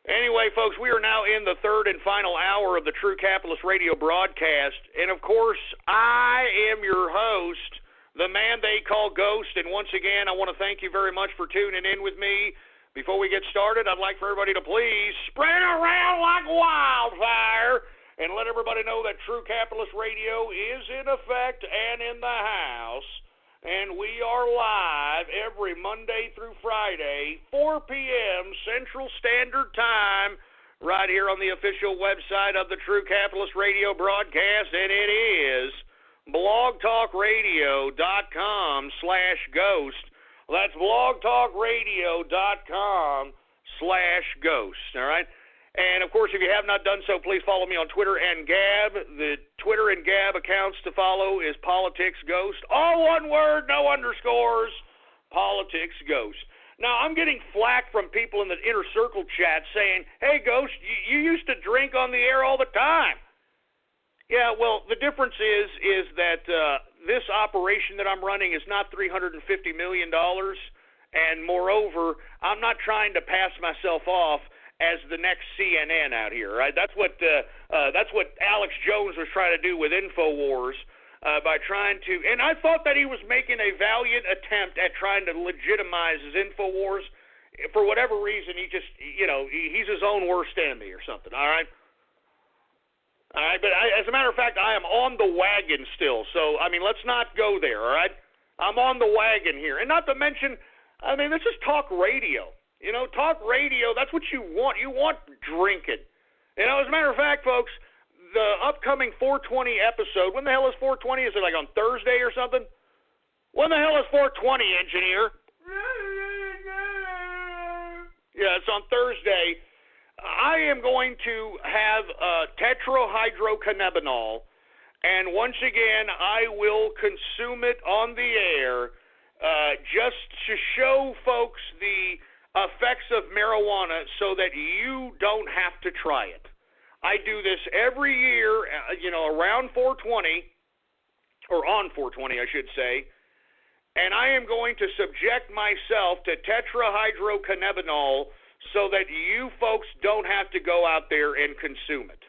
Anyway, folks, we are now in the third and final hour of the True Capitalist Radio broadcast. And, of course, I am your host, the man they call Ghost. And once again, I want to thank you very much for tuning in with me. Before we get started, I'd like for everybody to please spread around like wildfire and let everybody know that True Capitalist Radio is in effect and in the house. And we are live every Monday through Friday, 4 p.m. Central Standard Time, right here on the official website of the True Capitalist Radio broadcast, and it is blogtalkradio.com/ghost. That's blogtalkradio.com/ghost, all right? And, of course, if you have not done so, please follow me on Twitter and Gab. The Twitter and Gab accounts to follow is Politics Ghost. All one word, no underscores, Politics Ghost. Now, I'm getting flack from people in the inner circle chat saying, hey, Ghost, you used to drink on the air all the time. Yeah, well, the difference is that this operation that I'm running is not $350 million, and moreover, I'm not trying to pass myself off as the next CNN out here, right? That's what Alex Jones was trying to do with InfoWars by trying to, and I thought that he was making a valiant attempt at trying to legitimize his InfoWars. For whatever reason, he just, he's his own worst enemy or something, all right? All right, but as a matter of fact, I am on the wagon still. So, I mean, let's not go there, all right? I'm on the wagon here. And not to mention, I mean, this is talk radio. Talk radio, that's what you want. You want drinking. As a matter of fact, folks, the upcoming 420 episode, when the hell is 420? Is it like on Thursday or something? When the hell is 420, engineer? Yeah, it's on Thursday. I am going to have tetrahydrocannabinol, and once again, I will consume it on the air just to show folks the effects of marijuana so that you don't have to try it. I do this every year, around 420, or on 420, I should say, and I am going to subject myself to tetrahydrocannabinol so that you folks don't have to go out there and consume it.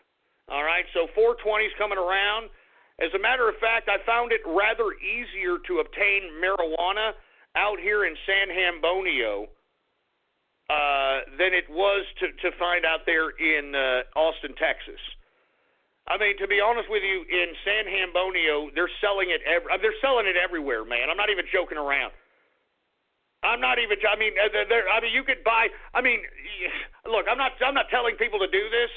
All right, so 420 is coming around. As a matter of fact, I found it rather easier to obtain marijuana out here in San Hambonio than it was to find out there in Austin, Texas. I mean, to be honest with you, in San Hambonio, they're selling it everywhere, man. I'm not even joking around. You could buy. I mean, look, I'm not telling people to do this,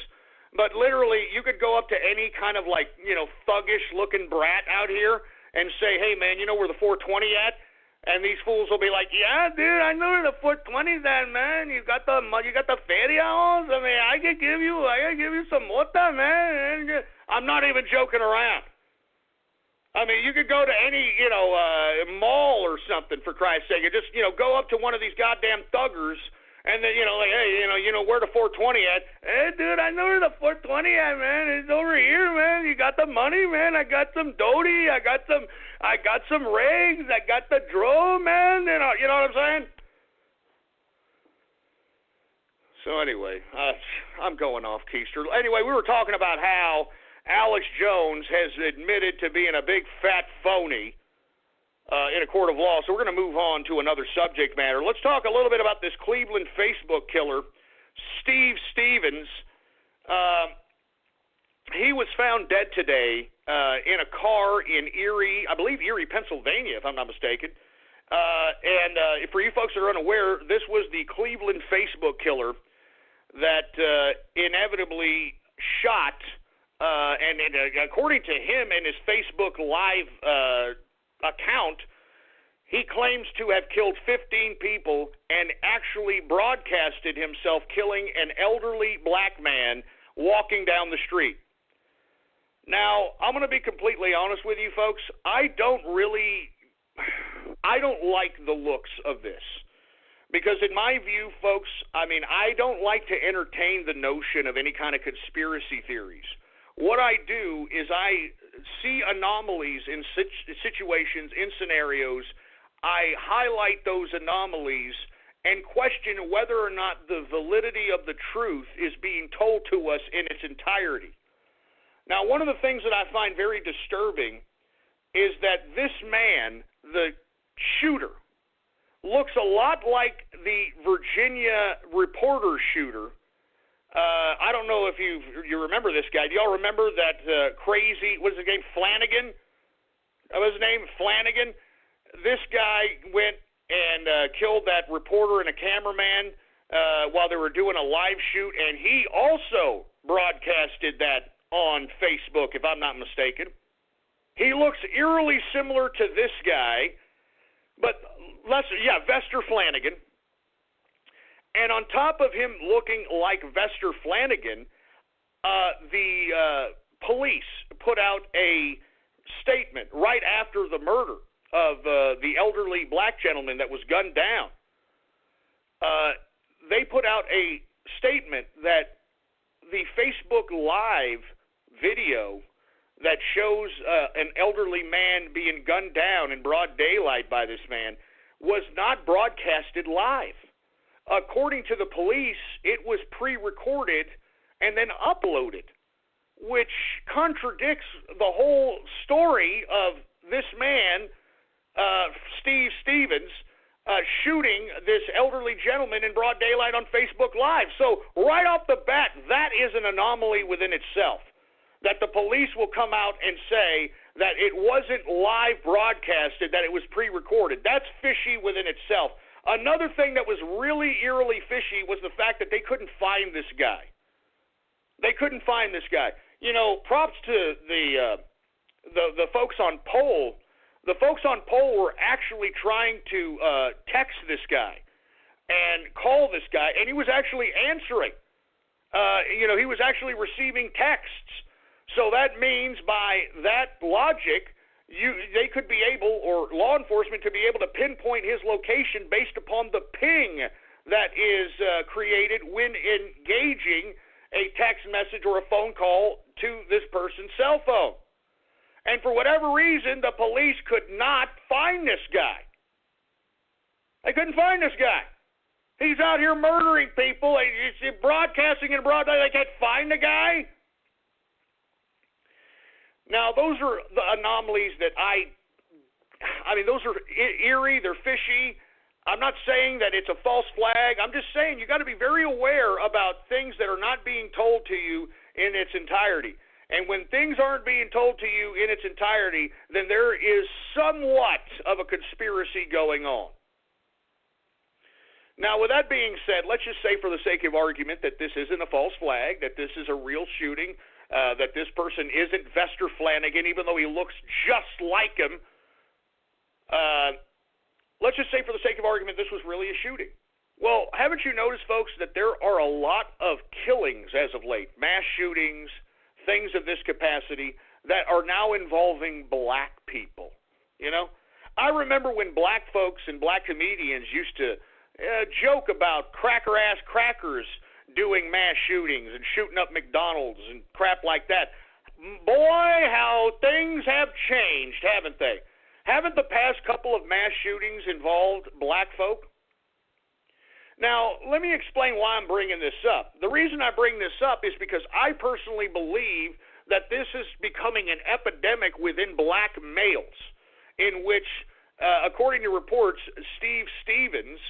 but literally, you could go up to any kind of thuggish looking brat out here and say, hey, man, you know where the 420 at? And these fools will be like, yeah, dude, I know where the 420's at, man. You got the ferias? I mean, I can give you some mota, man. I'm not even joking around. I mean, you could go to any, mall or something, for Christ's sake, and just, go up to one of these goddamn thuggers, and then, like, hey, where the 420 at? Hey, dude, I know where the 420 at, man. It's over here, man. You got the money, man. I got some Doty. I got some rigs. I got the drone, man. You know what I'm saying? So anyway, I'm going off, Keister. Anyway, we were talking about how Alex Jones has admitted to being a big fat phony in a court of law. So we're going to move on to another subject matter. Let's talk a little bit about this Cleveland Facebook killer, Steve Stevens. He was found dead today in a car in Erie, I believe Erie, Pennsylvania, if I'm not mistaken. And for you folks that are unaware, this was the Cleveland Facebook killer that inevitably shot. And according to him and his Facebook Live account, he claims to have killed 15 people and actually broadcasted himself killing an elderly black man walking down the street. Now, I'm going to be completely honest with you folks. I don't like the looks of this. Because in my view, folks, I don't like to entertain the notion of any kind of conspiracy theories. What I do is I see anomalies in situations, in scenarios. I highlight those anomalies and question whether or not the validity of the truth is being told to us in its entirety. Now, one of the things that I find very disturbing is that this man, the shooter, looks a lot like the Virginia reporter shooter. I don't know if you remember this guy. Do y'all remember that crazy, what is his name, Flanagan? What was his name, Flanagan? This guy went and killed that reporter and a cameraman while they were doing a live shoot, and he also broadcasted that on Facebook, if I'm not mistaken. He looks eerily similar to this guy, but Vester Flanagan. And on top of him looking like Vester Flanagan, the police put out a statement right after the murder of the elderly black gentleman that was gunned down. They put out a statement that the Facebook Live video that shows an elderly man being gunned down in broad daylight by this man was not broadcasted live. According to the police, it was pre-recorded and then uploaded, which contradicts the whole story of this man, Steve Stevens, shooting this elderly gentleman in broad daylight on Facebook Live. So right off the bat, that is an anomaly within itself, that the police will come out and say that it wasn't live broadcasted, that it was pre-recorded. That's fishy within itself. Another thing that was really eerily fishy was the fact that they couldn't find this guy. They couldn't find this guy. Props to the folks on poll. The folks on poll were actually trying to text this guy and call this guy, and he was actually answering. He was actually receiving texts. So that means by that logic, they could be able, or law enforcement could be able to pinpoint his location based upon the ping that is created when engaging a text message or a phone call to this person's cell phone. And for whatever reason, the police could not find this guy. They couldn't find this guy. He's out here murdering people. He's broadcasting in broad daylight. They can't find the guy. Now, those are the anomalies that those are eerie, they're fishy. I'm not saying that it's a false flag. I'm just saying you got to be very aware about things that are not being told to you in its entirety. And when things aren't being told to you in its entirety, then there is somewhat of a conspiracy going on. Now, with that being said, let's just say for the sake of argument that this isn't a false flag, that this is a real shooting, that this person isn't Vester Flanagan, even though he looks just like him. Let's just say for the sake of argument this was really a shooting. Well, haven't you noticed, folks, that there are a lot of killings as of late, mass shootings, things of this capacity that are now involving black people. You know, I remember when black folks and black comedians used to joke about cracker-ass crackers doing mass shootings and shooting up McDonald's and crap like that. Boy, how things have changed, haven't they? Haven't the past couple of mass shootings involved black folk? Now, let me explain why I'm bringing this up. The reason I bring this up is because I personally believe that this is becoming an epidemic within black males, in which, according to reports, Steve Stevens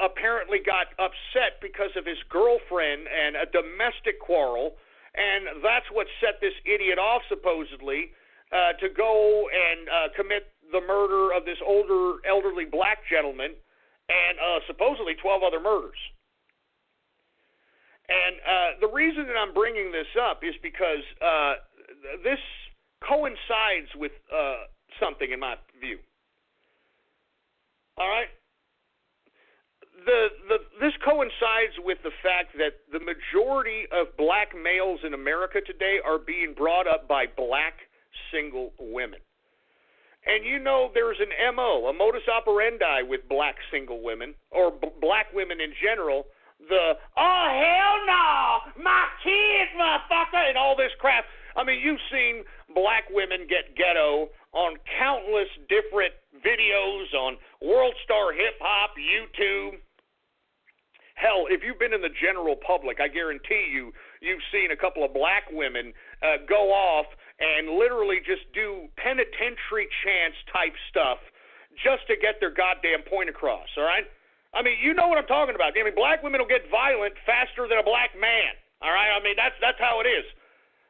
apparently got upset because of his girlfriend and a domestic quarrel, and that's what set this idiot off, supposedly, to go and commit the murder of this elderly black gentleman and supposedly 12 other murders. And the reason that I'm bringing this up is because this coincides with something, in my view. All right? This coincides with the fact that the majority of black males in America today are being brought up by black single women. And you know there's an MO, a modus operandi with black single women, or black women in general, oh, hell no, my kids, motherfucker, and all this crap. I mean, you've seen black women get ghetto on countless different videos on World Star Hip Hop, YouTube. Hell, if you've been in the general public, I guarantee you've seen a couple of black women go off and literally just do penitentiary chants type stuff just to get their goddamn point across, all right? I mean, you know what I'm talking about. I mean, black women will get violent faster than a black man, all right? I mean, that's how it is.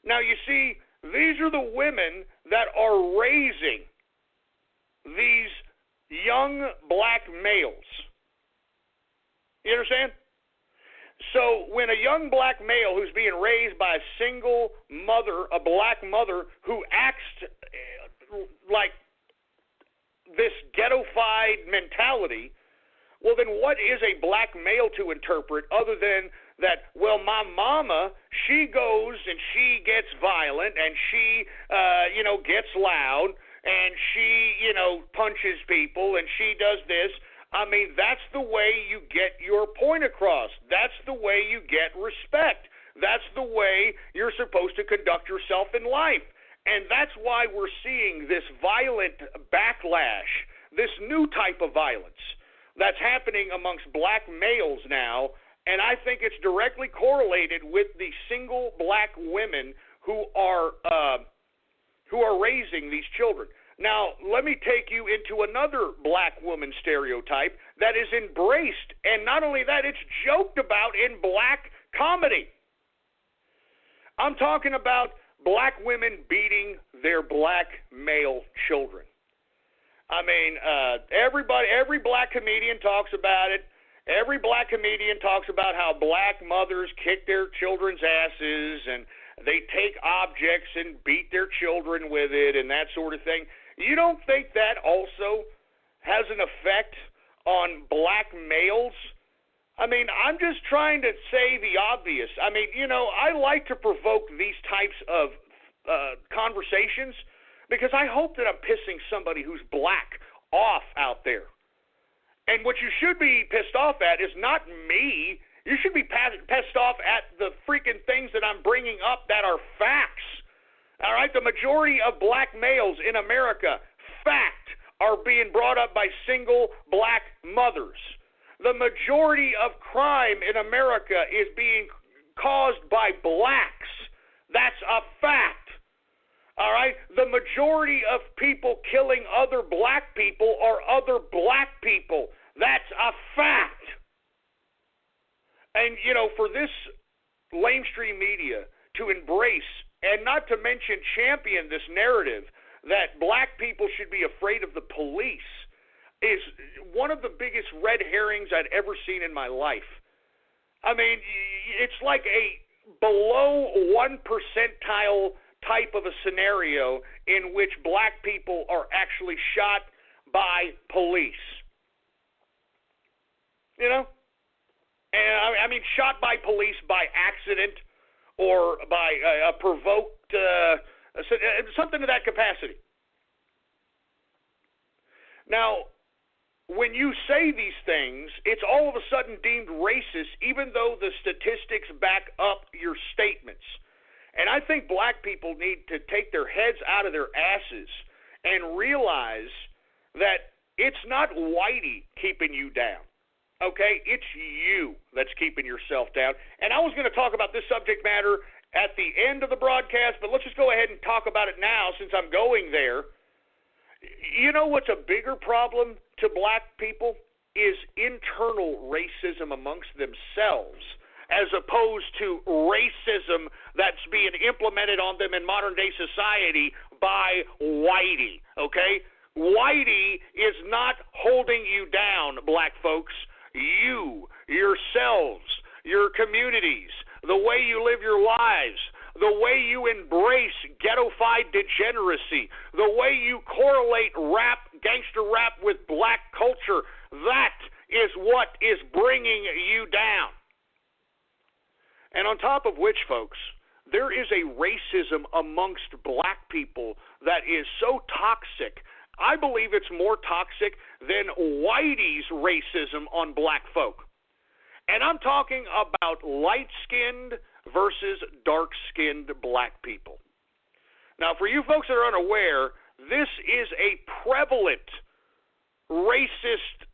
Now, you see, these are the women that are raising these young black males. You understand? So when a young black male who's being raised by a single mother, a black mother, who acts like this ghettofied mentality, well, then what is a black male to interpret other than that, well, my mama, she goes and she gets violent and she, gets loud and she, punches people and she does this. I mean, that's the way you get your point across. That's the way you get respect. That's the way you're supposed to conduct yourself in life. And that's why we're seeing this violent backlash, this new type of violence that's happening amongst black males now. And I think it's directly correlated with the single black women who are raising these children. Now, let me take you into another black woman stereotype that is embraced, and not only that, it's joked about in black comedy. I'm talking about black women beating their black male children. I mean, every black comedian talks about it. Every black comedian talks about how black mothers kick their children's asses and they take objects and beat their children with it and that sort of thing. You don't think that also has an effect on black males? I mean, I'm just trying to say the obvious. I mean, I like to provoke these types of conversations because I hope that I'm pissing somebody who's black off out there. And what you should be pissed off at is not me. You should be pissed off at the freaking things that I'm bringing up that are facts. All right, the majority of black males in America, fact, are being brought up by single black mothers. The majority of crime in America is being caused by blacks. That's a fact. All right, the majority of people killing other black people are other black people. That's a fact. And, for this lamestream media to embrace and not to mention champion this narrative that black people should be afraid of the police is one of the biggest red herrings I'd ever seen in my life. I mean, it's like a below 1 percentile type of a scenario in which black people are actually shot by police. And I mean, shot by police by accident or by a provoked, something to that capacity. Now, when you say these things, it's all of a sudden deemed racist, even though the statistics back up your statements. And I think black people need to take their heads out of their asses and realize that it's not whitey keeping you down, okay? It's you that's keeping yourself down. And I was going to talk about this subject matter at the end of the broadcast, but let's just go ahead and talk about it now since I'm going there. You know what's a bigger problem to black people is internal racism amongst themselves, as opposed to racism that's being implemented on them in modern-day society by whitey, okay? Whitey is not holding you down, black folks. You, yourselves, your communities, the way you live your lives, the way you embrace ghetto-fied degeneracy, the way you correlate rap, gangster rap with black culture, that is what is bringing you down. And on top of which, folks, there is a racism amongst black people that is so toxic. I believe it's more toxic than whitey's racism on black folk. And I'm talking about light-skinned versus dark-skinned black people. Now, for you folks that are unaware, this is a prevalent racist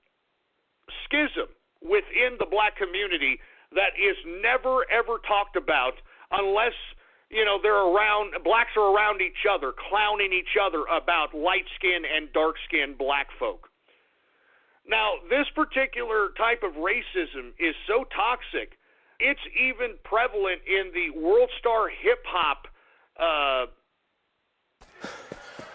schism within the black community that is never, ever talked about unless, you know, blacks are around each other, clowning each other about light-skinned and dark-skinned black folk. Now, this particular type of racism is so toxic, it's even prevalent in the World Star hip-hop.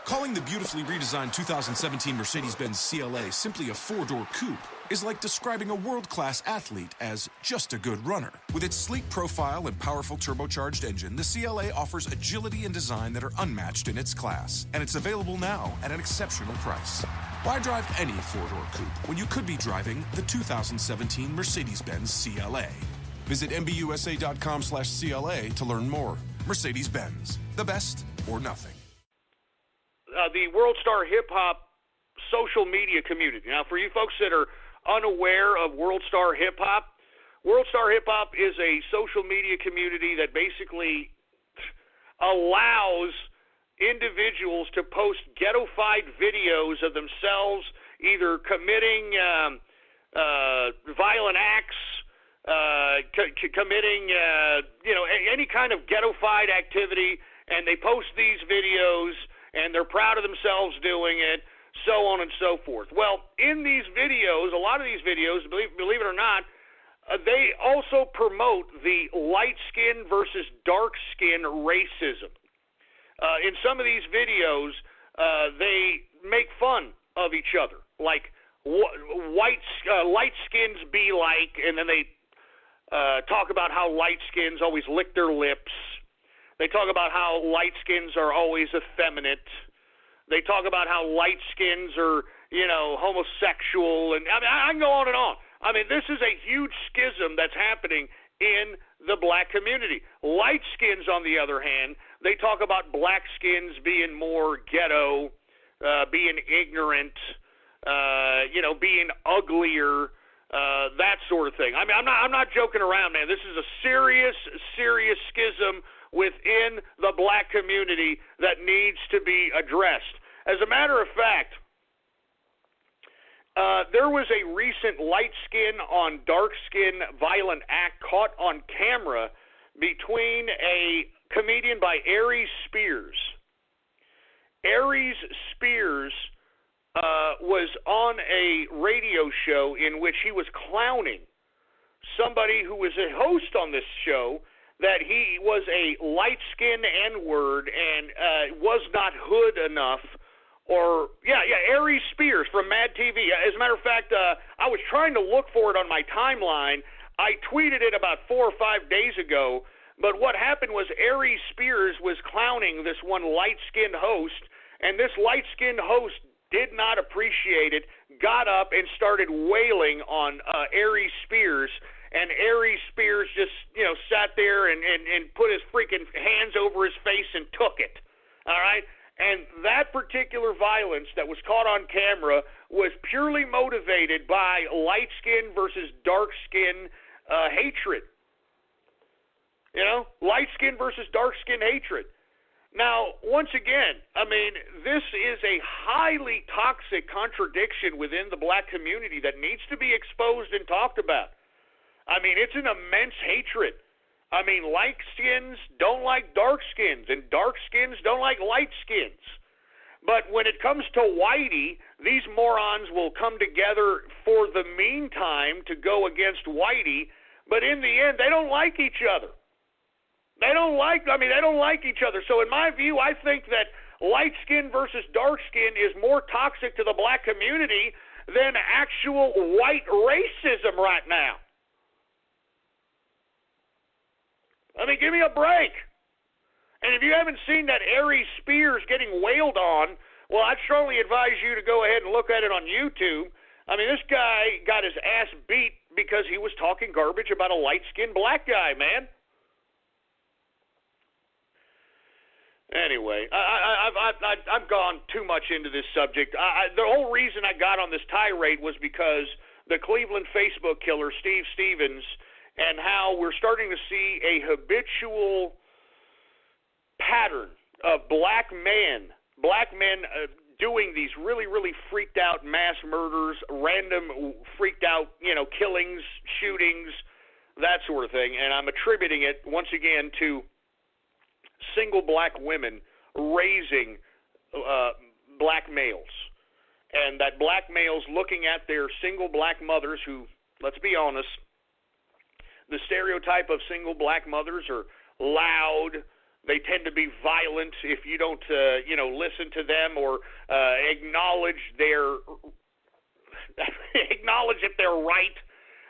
Calling the beautifully redesigned 2017 Mercedes-Benz CLA simply a four-door coupe is like describing a world-class athlete as just a good runner. With its sleek profile and powerful turbocharged engine, the CLA offers agility and design that are unmatched in its class, and it's available now at an exceptional price. Why drive any four-door coupe when you could be driving the 2017 Mercedes-Benz CLA? Visit MBUSA.com/CLA to learn more. Mercedes-Benz, the best or nothing. The World Star hip-hop social media community. Now, for you folks that are unaware of World Star hip-hop is a social media community that basically allows individuals to post ghetto-fied videos of themselves either committing violent acts, committing any kind of ghetto-fied activity, and they post these videos, and they're proud of themselves doing it, so on and so forth. Well, in these videos, a lot of these videos, believe it or not, they also promote the light-skin versus dark-skin racism. In some of these videos, they make fun of each other, like light skins be like, and then they talk about how light skins always lick their lips. They talk about how light skins are always effeminate. They talk about how light skins are, homosexual, and I mean, I can go on and on. I mean, this is a huge schism that's happening in the black community. Light skins, on the other hand, they talk about black skins being more ghetto, being ignorant, being uglier, that sort of thing. I mean, I'm not joking around, man. This is a serious schism within the black community that needs to be addressed. As a matter of fact, there was a recent light skin on dark skin violent act caught on camera between a comedian by Aries Spears. Aries Spears was on a radio show in which he was clowning somebody who was a host on this show, that he was a light-skinned N-word and was not hood enough. Aries Spears from Mad TV. As a matter of fact, I was trying to look for it on my timeline. I tweeted it about 4 or 5 days ago, but what happened was Aries Spears was clowning this one light-skinned host, and this light-skinned host did not appreciate it, got up and started wailing on Aries Spears, and Aries Spears just, sat there and put his freaking hands over his face and took it. All right? And that particular violence that was caught on camera was purely motivated by light skin versus dark skin hatred. Light skin versus dark skin hatred. Now, once again, this is a highly toxic contradiction within the black community that needs to be exposed and talked about. It's an immense hatred. Light skins don't like dark skins, and dark skins don't like light skins. But when it comes to Whitey, these morons will come together for the meantime to go against Whitey, but in the end, they don't like each other. They don't like each other. So in my view, I think that light skin versus dark skin is more toxic to the black community than actual white racism right now. Give me a break. And if you haven't seen that Aries Spears getting wailed on, well, I'd strongly advise you to go ahead and look at it on YouTube. This guy got his ass beat because he was talking garbage about a light-skinned black guy, man. Anyway, I've gone too much into this subject. The whole reason I got on this tirade was because the Cleveland Facebook killer, Steve Stevens, and how we're starting to see a habitual pattern of black men doing these really, really freaked out mass murders, random freaked out, killings, shootings, that sort of thing. And I'm attributing it, once again, to single black women raising black males. And that black males looking at their single black mothers who, let's be honest, the stereotype of single black mothers are loud. They tend to be violent if you don't, listen to them or acknowledge if they're right.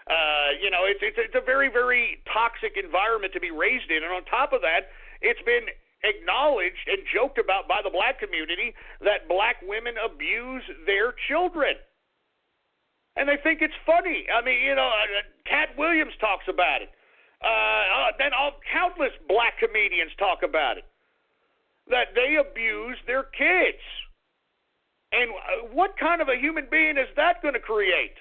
It's a very, very toxic environment to be raised in. And on top of that, it's been acknowledged and joked about by the black community that black women abuse their children. And they think it's funny. Cat Williams talks about it. Then countless black comedians talk about it. That they abuse their kids. And what kind of a human being is that going to create?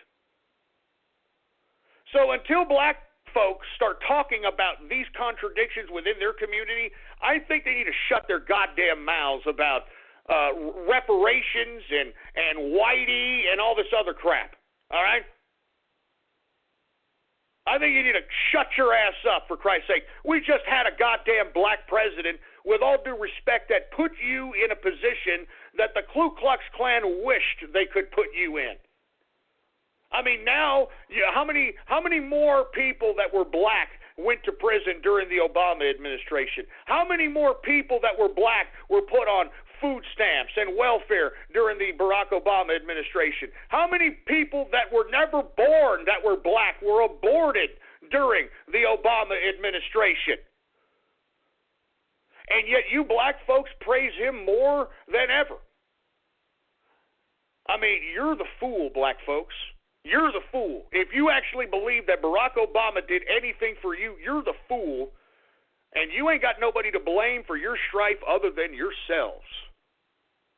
So until black folks start talking about these contradictions within their community, I think they need to shut their goddamn mouths about reparations and Whitey and all this other crap. All right? I think you need to shut your ass up, for Christ's sake. We just had a goddamn black president, with all due respect, that put you in a position that the Ku Klux Klan wished they could put you in. Now, how many more people that were black went to prison during the Obama administration? How many more people that were black were put on food stamps and welfare during the Barack Obama administration? How many people that were never born that were black were aborted during the Obama administration? And yet you black folks praise him more than ever. You're the fool, black folks. You're the fool. If you actually believe that Barack Obama did anything for you, you're the fool. And you ain't got nobody to blame for your strife other than yourselves.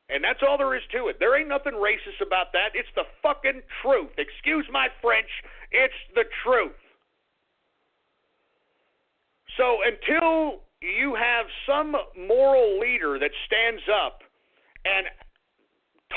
And that's all there is to it. There ain't nothing racist about that. It's the fucking truth. Excuse my French. It's the truth. So until you have some moral leader that stands up and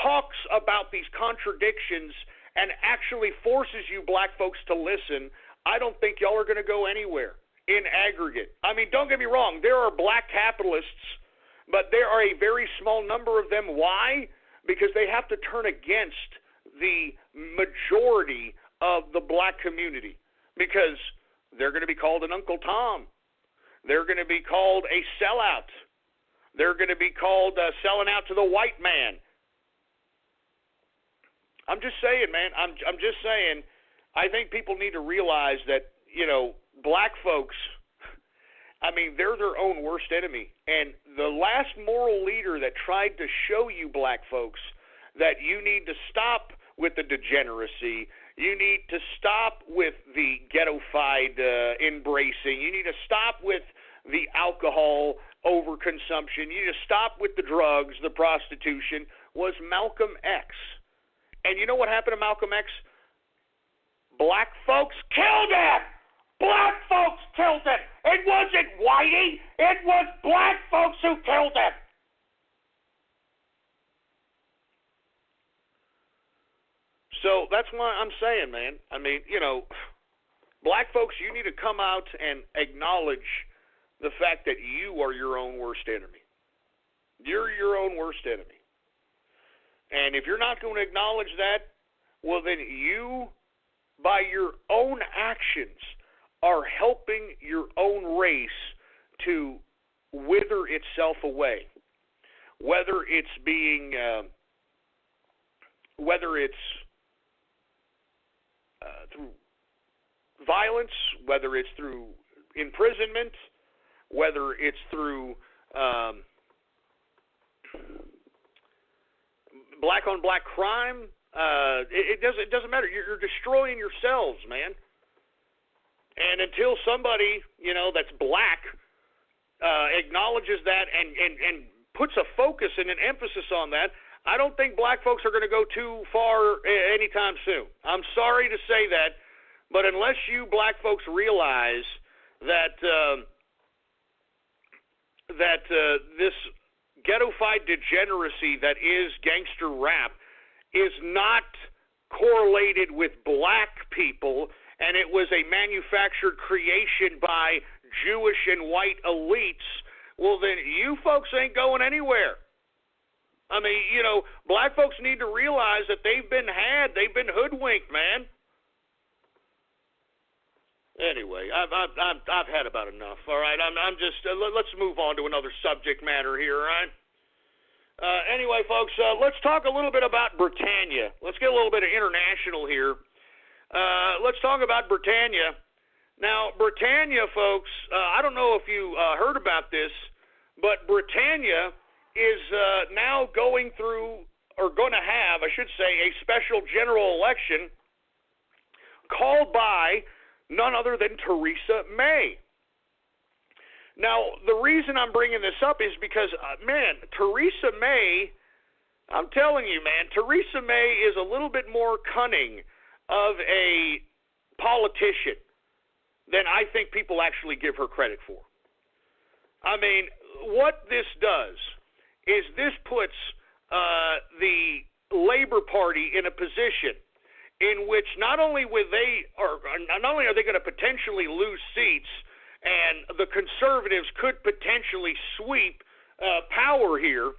talks about these contradictions and actually forces you black folks to listen, I don't think y'all are going to go anywhere in aggregate. Don't get me wrong. There are black capitalists, but there are a very small number of them. Why? Because they have to turn against the majority of the black community, because they're going to be called an Uncle Tom. They're going to be called a sellout. They're going to be called selling out to the white man. I'm just saying, man. I'm just saying. I think people need to realize that, black folks, they're their own worst enemy. And the last moral leader that tried to show you black folks that you need to stop with the degeneracy, You need to stop with the ghetto-fied embracing. You need to stop with the alcohol overconsumption. You need to stop with the drugs, the prostitution, was Malcolm X. And you know what happened to Malcolm X? Black folks killed him! Black folks killed him! It wasn't Whitey! It was black folks who killed him! So that's why I'm saying, man, I mean, you know, black folks, you need to come out and acknowledge the fact that you are your own worst enemy. You're your own worst enemy. And if you're not going to acknowledge that, well, then you, by your own actions, are helping your own race to wither itself away. Whether it's through violence, whether it's through imprisonment, whether it's through black-on-black crime, it doesn't matter. You're destroying yourselves, man. And until somebody, you know, that's black acknowledges that and puts a focus and an emphasis on that, I don't think black folks are going to go too far anytime soon. I'm sorry to say that, but unless you black folks realize that this ghetto-fied degeneracy that is gangster rap is not correlated with black people, and it was a manufactured creation by Jewish and white elites, well, then you folks ain't going anywhere. I mean, you know, black folks need to realize that they've been hoodwinked, man. Anyway, I've had about enough. All right, I'm just let's move on to another subject matter here. All right. Anyway, folks, let's talk a little bit about Britannia. Let's get a little bit of international here. Let's talk about Britannia. Now, Britannia, folks, I don't know if you heard about this, but Britannia is now going through, or going to have, I should say, a special general election called by none other than Theresa May. Now, the reason I'm bringing this up is because, man, Theresa May, I'm telling you, man, Theresa May is a little bit more cunning of a politician than I think people actually give her credit for. I mean, what this does is this puts the Labor Party in a position in which not only are they going to potentially lose seats, and the conservatives could potentially sweep power here,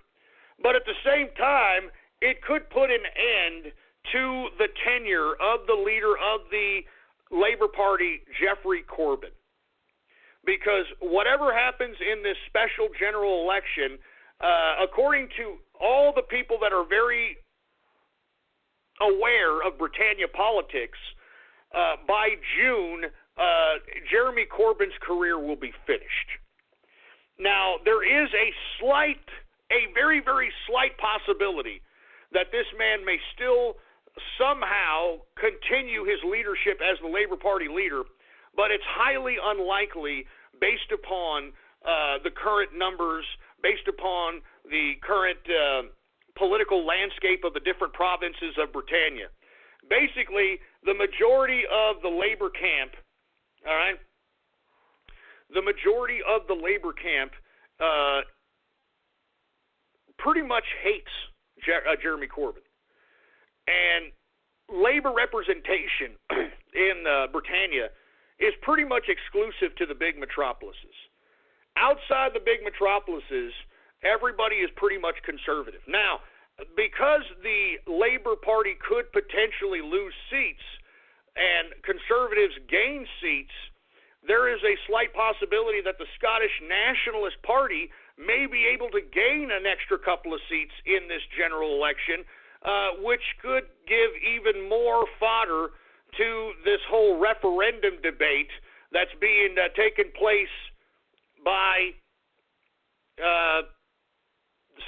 but at the same time, it could put an end to the tenure of the leader of the Labor Party, Jeffrey Corbyn. Because whatever happens in this special general election, according to all the people that are very aware of Britannia politics, by June, Jeremy Corbyn's career will be finished. Now, there is a very, very slight possibility that this man may still somehow continue his leadership as the Labor Party leader, but it's highly unlikely based upon the current numbers, based upon the current political landscape of the different provinces of Britannia. Basically, the majority of the Labor camp, all right, the majority of the Labor camp pretty much hates Jeremy Corbyn. And labor representation in Britannia is pretty much exclusive to the big metropolises. Outside the big metropolises, everybody is pretty much conservative. Now, because the Labor Party could potentially lose seats and conservatives gain seats, there is a slight possibility that the Scottish Nationalist Party may be able to gain an extra couple of seats in this general election, which could give even more fodder to this whole referendum debate that's being taken place by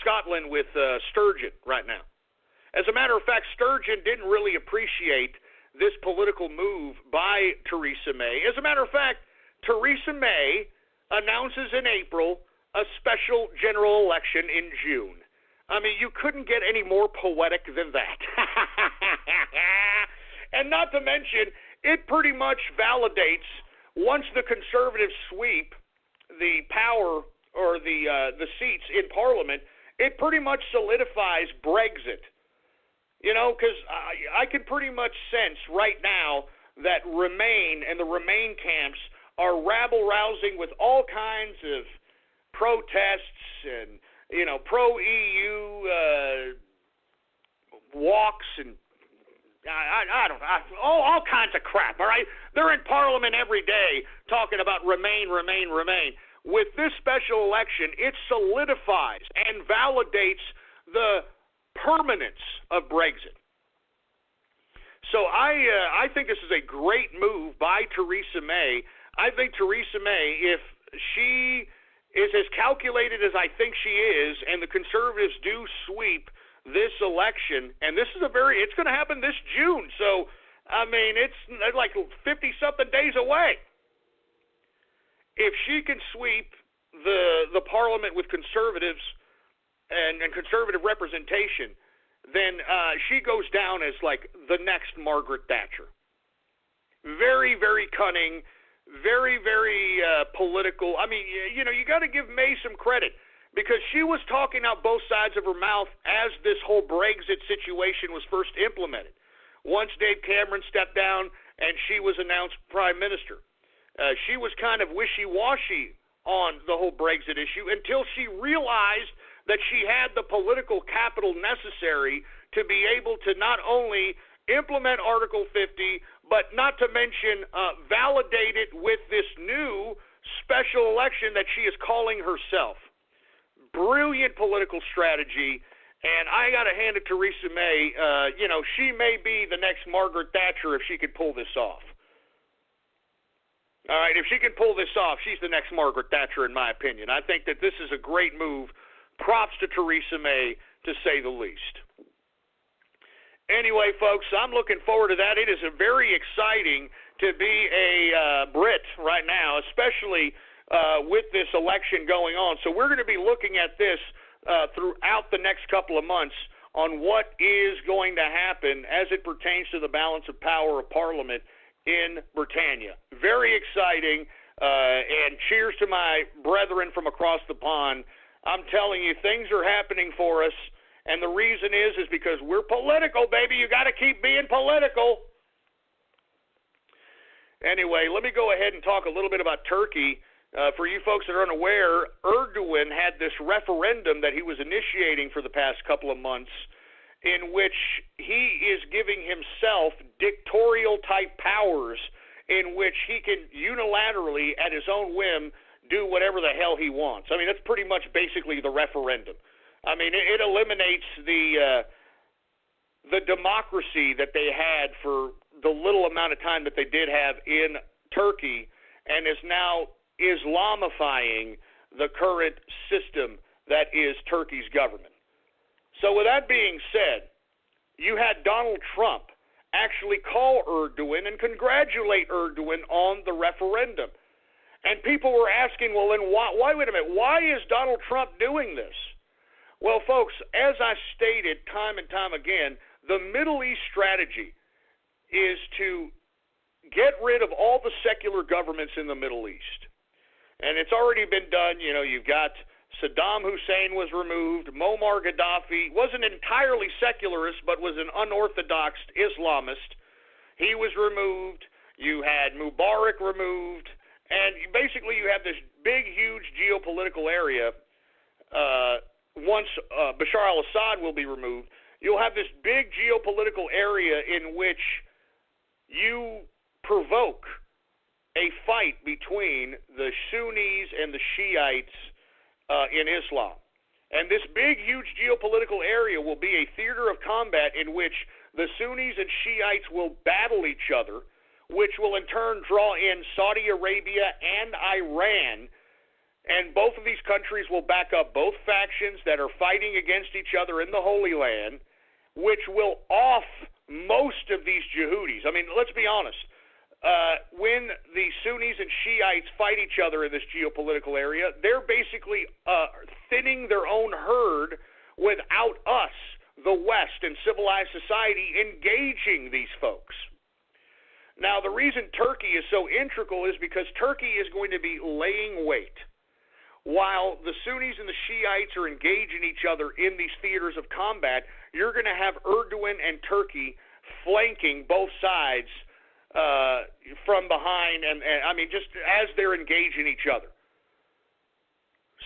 Scotland with Sturgeon right now. As a matter of fact, Sturgeon didn't really appreciate this political move by Theresa May. As a matter of fact, Theresa May announces in April a special general election in June. I mean, you couldn't get any more poetic than that. And not to mention, it pretty much validates, once the conservatives sweep the power or the seats in Parliament, it pretty much solidifies Brexit. You know, because I can pretty much sense right now that Remain and the Remain camps are rabble-rousing with all kinds of protests and, you know, pro-EU walks and all kinds of crap, all right? They're in Parliament every day talking about Remain, Remain, Remain. With this special election, it solidifies and validates the permanence of Brexit. So I think this is a great move by Theresa May. I think Theresa May, if she is as calculated as I think she is, and the conservatives do sweep this election, and it's going to happen this June. So, I mean, it's like 50-something days away. If she can sweep the Parliament with conservatives and conservative representation, then she goes down as like the next Margaret Thatcher. Very, very cunning, very, very political. I mean, you know, you got to give May some credit, because she was talking out both sides of her mouth as this whole Brexit situation was first implemented. Once Dave Cameron stepped down and she was announced prime minister, she was kind of wishy-washy on the whole Brexit issue until she realized that she had the political capital necessary to be able to not only implement Article 50, but not to mention validate it with this new special election that she is calling herself. Brilliant political strategy, and I got to hand it to Theresa May. You know, she may be the next Margaret Thatcher if she could pull this off. All right, if she can pull this off, she's the next Margaret Thatcher, in my opinion. I think that this is a great move. Props to Theresa May, to say the least. Anyway, folks, I'm looking forward to that. It is very exciting to be a Brit right now, especially with this election going on. So we're going to be looking at this throughout the next couple of months on what is going to happen as it pertains to the balance of power of Parliament in Britannia. Very exciting, and cheers to my brethren from across the pond. I'm telling you, things are happening for us, and the reason is because we're political, baby. You got to keep being political. Anyway, let me go ahead and talk a little bit about Turkey. For you folks that are unaware, Erdogan had this referendum that he was initiating for the past couple of months, in which he is giving himself dictatorial-type powers in which he can unilaterally, at his own whim, do whatever the hell he wants. I mean, that's pretty much basically the referendum. I mean, it eliminates the democracy that they had for the little amount of time that they did have in Turkey, and is now Islamifying the current system that is Turkey's government. So with that being said, you had Donald Trump actually call Erdogan and congratulate Erdogan on the referendum. And people were asking, well, then why, wait a minute, why is Donald Trump doing this? Well, folks, as I stated time and time again, the Middle East strategy is to get rid of all the secular governments in the Middle East. And it's already been done. You know, you've got Saddam Hussein was removed. Muammar Gaddafi wasn't entirely secularist, but was an unorthodox Islamist. He was removed. You had Mubarak removed. And basically you have this big, huge geopolitical area. Once Bashar al-Assad will be removed, you'll have this big geopolitical area in which you provoke a fight between the Sunnis and the Shiites in Islam. And this big, huge geopolitical area will be a theater of combat in which the Sunnis and Shiites will battle each other, which will in turn draw in Saudi Arabia and Iran. And both of these countries will back up both factions that are fighting against each other in the Holy Land, which will off most of these Yehudis. I mean, let's be honest. When the Sunnis and Shiites fight each other in this geopolitical area, they're basically thinning their own herd without us, the West, and civilized society engaging these folks. Now, the reason Turkey is so integral is because Turkey is going to be laying wait. While the Sunnis and the Shiites are engaging each other in these theaters of combat, you're going to have Erdogan and Turkey flanking both sides from behind, and I mean, just as they're engaging each other.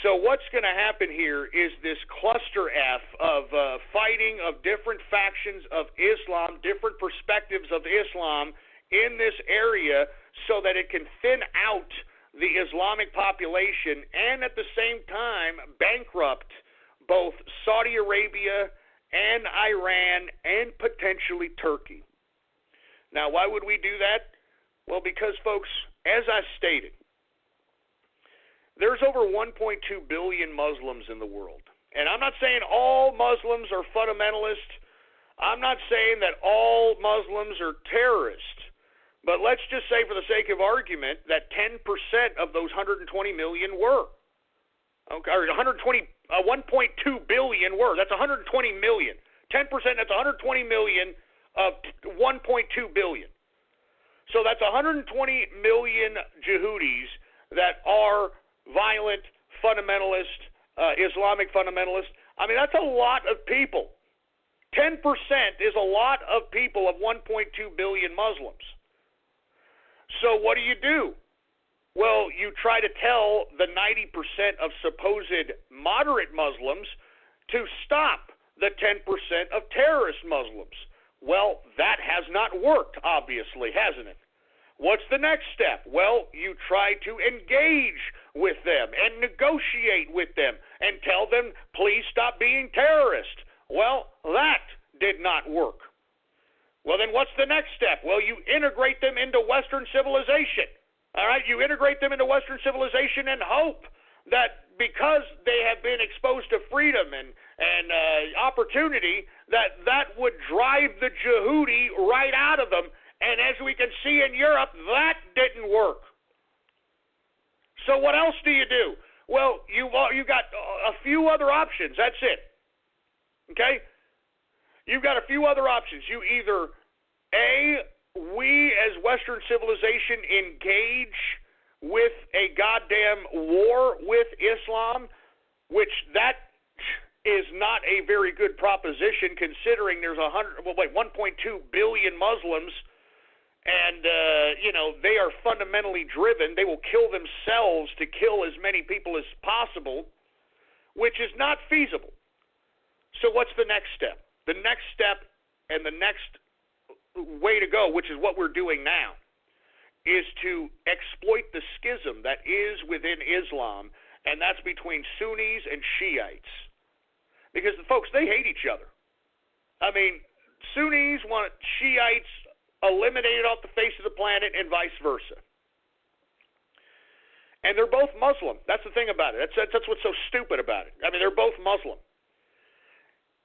So what's going to happen here is this cluster F of fighting of different factions of Islam, different perspectives of Islam in this area so that it can thin out the Islamic population and at the same time bankrupt both Saudi Arabia and Iran and potentially Turkey. Now, why would we do that? Well, because, folks, as I stated, there's over 1.2 billion Muslims in the world. And I'm not saying all Muslims are fundamentalist. I'm not saying that all Muslims are terrorists. But let's just say, for the sake of argument, that 10% of those 120 million were. Okay, or 1.2 billion were. That's 120 million. 10%, that's 120 million of 1.2 billion. So that's 120 million Yehudis that are violent, fundamentalist, Islamic fundamentalist. I mean, that's a lot of people. 10% is a lot of people of 1.2 billion Muslims. So what do? Well, you try to tell the 90% of supposed moderate Muslims to stop the 10% of terrorist Muslims. Well, that has not worked, obviously, hasn't it? What's the next step? Well, you try to engage with them and negotiate with them and tell them, please stop being terrorist. Well, that did not work. Well, then what's the next step? Well, you integrate them into Western civilization. All right, you integrate them into Western civilization and hope that because they have been exposed to freedom and opportunity, that would drive the Yehudi right out of them. And as we can see in Europe, that didn't work. So what else do you do? Well, you got a few other options. That's it. Okay? You've got a few other options. You either, A, we as Western civilization engage with a goddamn war with Islam, which that is not a very good proposition considering there's 1.2 billion Muslims, and they are fundamentally driven. They will kill themselves to kill as many people as possible, which is not feasible. So what's the next step? The next step and the next way to go, which is what we're doing now, is to exploit the schism that is within Islam, and that's between Sunnis and Shiites. Because, folks, they hate each other. I mean, Sunnis want Shiites eliminated off the face of the planet and vice versa. And they're both Muslim. That's the thing about it. That's what's so stupid about it. I mean, they're both Muslim.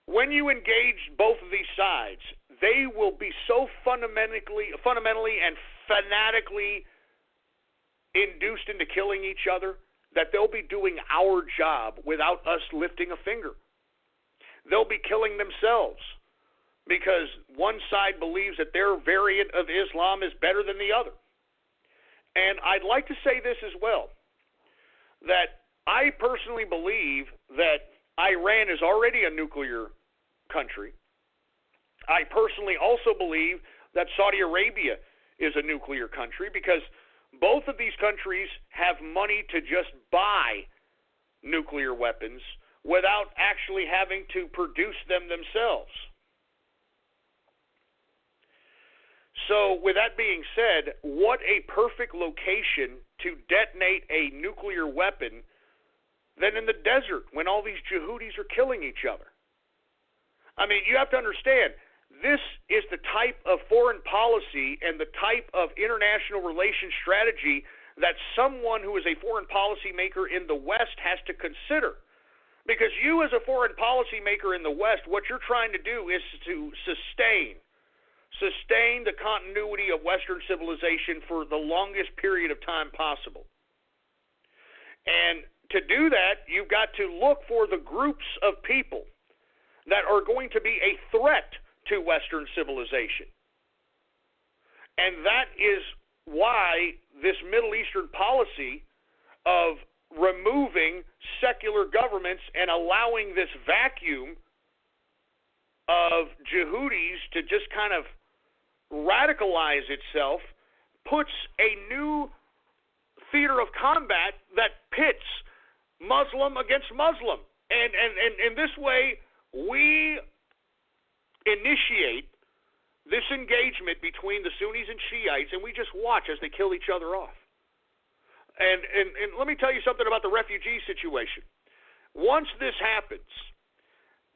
When you engage both of these sides, they will be so fundamentally and fanatically induced into killing each other that they'll be doing our job without us lifting a finger. They'll be killing themselves because one side believes that their variant of Islam is better than the other. And I'd like to say this as well, that I personally believe that Iran is already a nuclear country. I personally also believe that Saudi Arabia is a nuclear country because both of these countries have money to just buy nuclear weapons without actually having to produce them themselves. So with that being said, what a perfect location to detonate a nuclear weapon than in the desert when all these Yehudis are killing each other. I mean, you have to understand, this is the type of foreign policy and the type of international relations strategy that someone who is a foreign policy maker in the West has to consider. Because you as a foreign policy maker in the West, what you're trying to do is to sustain sustain the continuity of Western civilization for the longest period of time possible. And to do that, you've got to look for the groups of people that are going to be a threat to Western civilization. And that is why this Middle Eastern policy of removing secular governments and allowing this vacuum of Yehudis to just kind of radicalize itself puts a new theater of combat that pits Muslim against Muslim. And in this way, we initiate this engagement between the Sunnis and Shiites, and we just watch as they kill each other off. And let me tell you something about the refugee situation. Once this happens,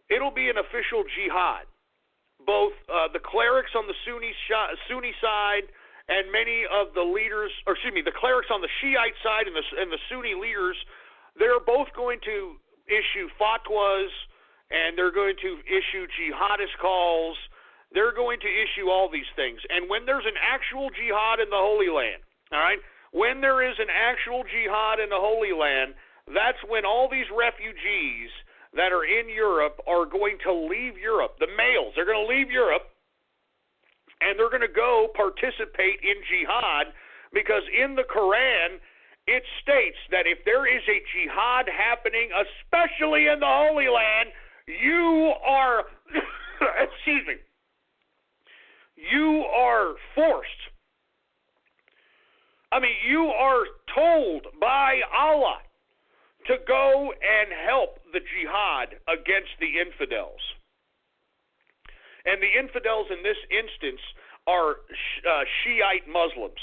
it'll be an official jihad. Both the clerics on the Sunni side and many of the leaders, the clerics on the Shiite side and the Sunni leaders, they're both going to issue fatwas, and they're going to issue jihadist calls. They're going to issue all these things. And when there's an actual jihad in the Holy Land, all right, when there is an actual jihad in the Holy Land, that's when all these refugees that are in Europe are going to leave Europe. The males, they're going to leave Europe, and they're going to go participate in jihad, because in the Quran, it states that if there is a jihad happening, especially in the Holy Land, you are, you are forced. You are told by Allah to go and help the jihad against the infidels. And the infidels in this instance are Shiite Muslims.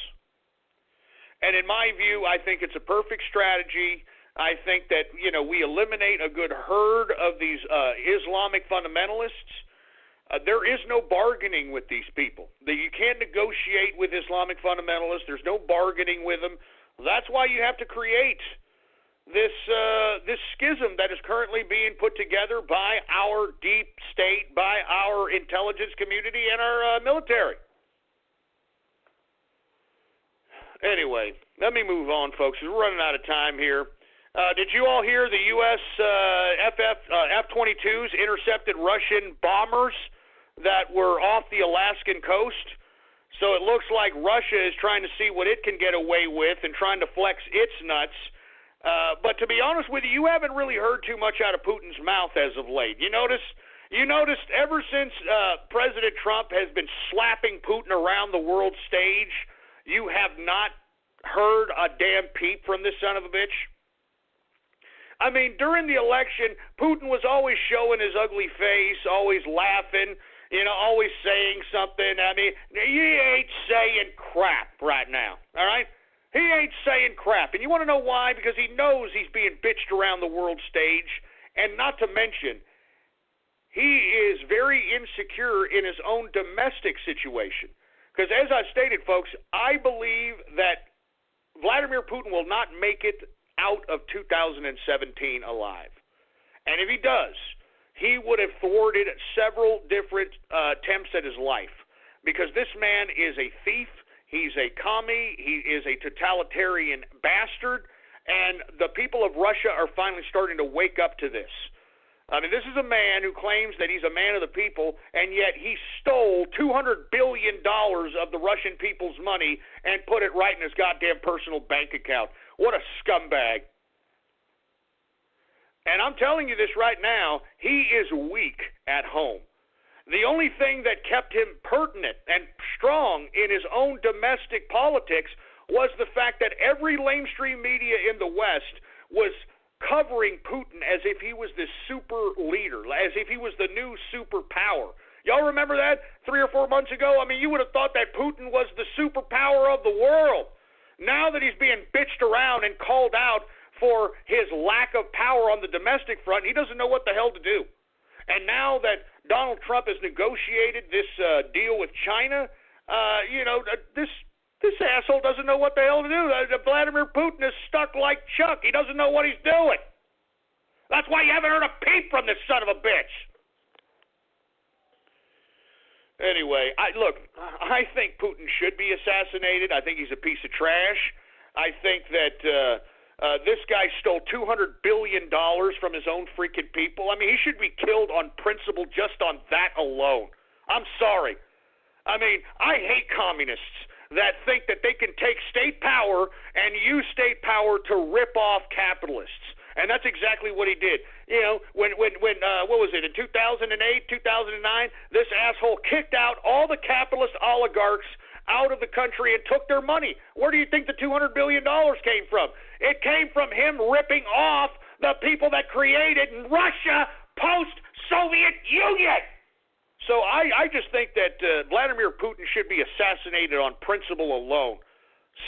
And in my view, I think it's a perfect strategy. I think that, we eliminate a good herd of these Islamic fundamentalists. There is no bargaining with these people. You can't negotiate with Islamic fundamentalists. There's no bargaining with them. That's why you have to create this schism that is currently being put together by our deep state, by our intelligence community, and our military. Anyway, let me move on, folks. We're running out of time here. Did you all hear the U.S. F-22s intercepted Russian bombers that were off the Alaskan coast? So it looks like Russia is trying to see what it can get away with and trying to flex its nuts. But to be honest with you, you haven't really heard too much out of Putin's mouth as of late. You noticed ever since President Trump has been slapping Putin around the world stage, you have not heard a damn peep from this son of a bitch? During the election, Putin was always showing his ugly face, always laughing, always saying something. He ain't saying crap right now, all right? He ain't saying crap. And you want to know why? Because he knows he's being bitched around the world stage, and not to mention, he is very insecure in his own domestic situation. Because as I stated, folks, I believe that Vladimir Putin will not make it out of 2017 alive. And if he does, he would have thwarted several different attempts at his life. Because this man is a thief, he's a commie, he is a totalitarian bastard, and the people of Russia are finally starting to wake up to this. This is a man who claims that he's a man of the people, and yet he stole $200 billion of the Russian people's money and put it right in his goddamn personal bank account. What a scumbag. And I'm telling you this right now, he is weak at home. The only thing that kept him pertinent and strong in his own domestic politics was the fact that every lamestream media in the West was covering Putin as if he was this super leader, as if he was the new superpower. Y'all remember that 3 or 4 months ago? You would have thought that Putin was the superpower of the world. Now that he's being bitched around and called out for his lack of power on the domestic front, he doesn't know what the hell to do. And now that Donald Trump has negotiated this deal with China, this asshole doesn't know what the hell to do. Vladimir Putin is stuck like Chuck. He doesn't know what he's doing. That's why you haven't heard a peep from this son of a bitch. Anyway, I think Putin should be assassinated. I think he's a piece of trash. I think that this guy stole $200 billion from his own freaking people. I mean, he should be killed on principle just on that alone. I'm sorry. I mean, I hate communists that think that they can take state power and use state power to rip off capitalists. And that's exactly what he did. You know, when what was it, in 2008, 2009, this asshole kicked out all the capitalist oligarchs out of the country and took their money. Where do you think the $200 billion came from? It came from him ripping off the people that created Russia post-Soviet Union. So I just think that Vladimir Putin should be assassinated on principle alone,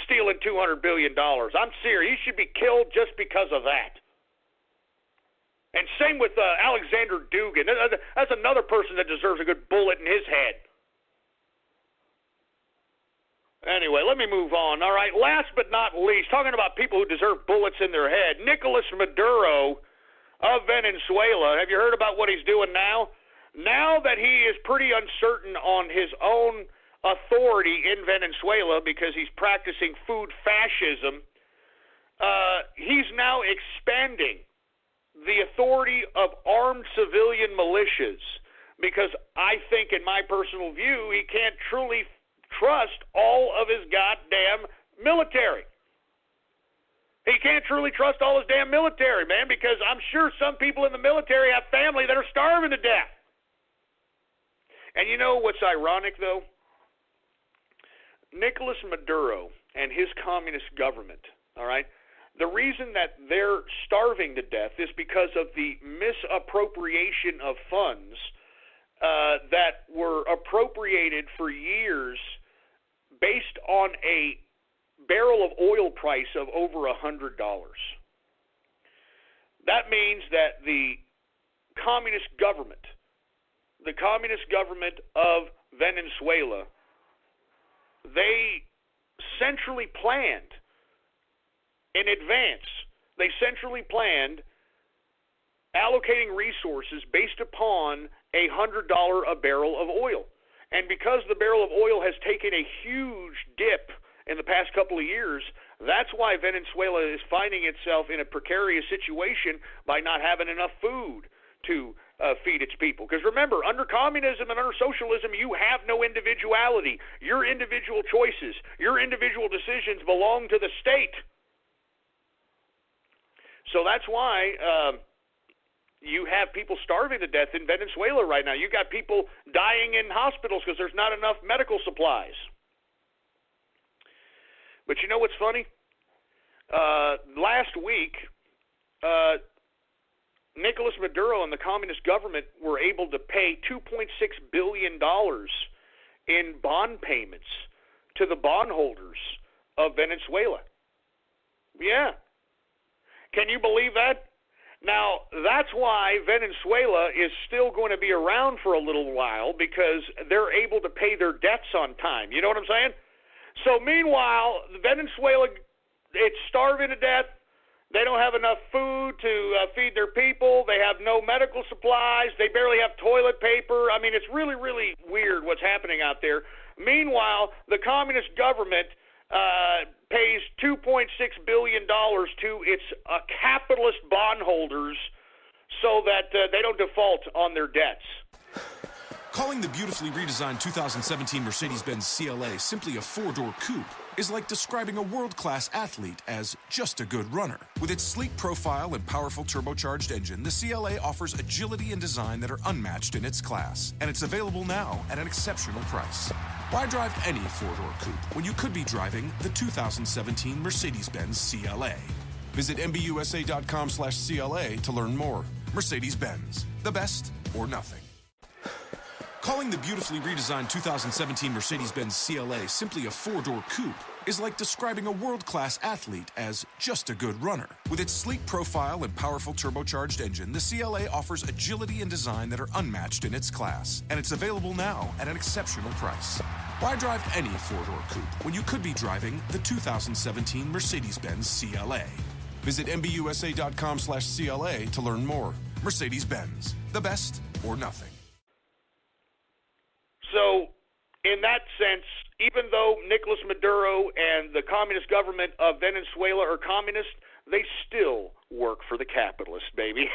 stealing $200 billion. I'm serious. He should be killed just because of that. And same with Alexander Dugin. That's another person that deserves a good bullet in his head. Anyway, let me move on. All right, last but not least, talking about people who deserve bullets in their head, Nicolas Maduro of Venezuela. Have you heard about what he's doing now? Now that he is pretty uncertain on his own authority in Venezuela because he's practicing food fascism, he's now expanding the authority of armed civilian militias because I think, in my personal view, he can't truly trust all of his goddamn military. He can't truly trust all his damn military, man, because I'm sure some people in the military have family that are starving to death. And you know what's ironic, though? Nicolas Maduro and his communist government, all right, the reason that they're starving to death is because of the misappropriation of funds that were appropriated for years based on a barrel of oil price of over $100. That means that the communist government of Venezuela, they centrally planned in advance. They centrally planned allocating resources based upon $100 a barrel of oil. And because the barrel of oil has taken a huge dip in the past couple of years, that's why Venezuela is finding itself in a precarious situation by not having enough food to feed its people. Because remember, under communism and under socialism, you have no individuality. Your individual choices, your individual decisions belong to the state. So that's why you have people starving to death in Venezuela right now. You got people dying in hospitals because there's not enough medical supplies. But you know what's funny? Last week, Nicolas Maduro and the communist government were able to pay $2.6 billion in bond payments to the bondholders of Venezuela. Yeah. Can you believe that? Now, that's why Venezuela is still going to be around for a little while, because they're able to pay their debts on time. You know what I'm saying? So meanwhile, Venezuela, it's starving to death. They don't have enough food to feed their people. They have no medical supplies. They barely have toilet paper. I mean, it's really, really weird what's happening out there. Meanwhile, the communist government pays $2.6 billion to its capitalist bondholders so that they don't default on their debts. Calling the beautifully redesigned 2017 Mercedes-Benz CLA simply a four-door coupe is like describing a world-class athlete as just a good runner. With its sleek profile and powerful turbocharged engine, the CLA offers agility and design that are unmatched in its class, and it's available now at an exceptional price. Why drive any four-door coupe when you could be driving the 2017 Mercedes-Benz CLA? Visit MBUSA.com/CLA to learn more. Mercedes-Benz, the best or nothing. Calling the beautifully redesigned 2017 Mercedes-Benz CLA simply a four-door coupe is like describing a world-class athlete as just a good runner. With its sleek profile and powerful turbocharged engine, the CLA offers agility and design that are unmatched in its class, and it's available now at an exceptional price. Why drive any four-door coupe when you could be driving the 2017 Mercedes-Benz CLA? Visit MBUSA.com/CLA to learn more. Mercedes-Benz, the best or nothing. So, in that sense, even though Nicolas Maduro and the communist government of Venezuela are communist, they still work for the capitalists, baby.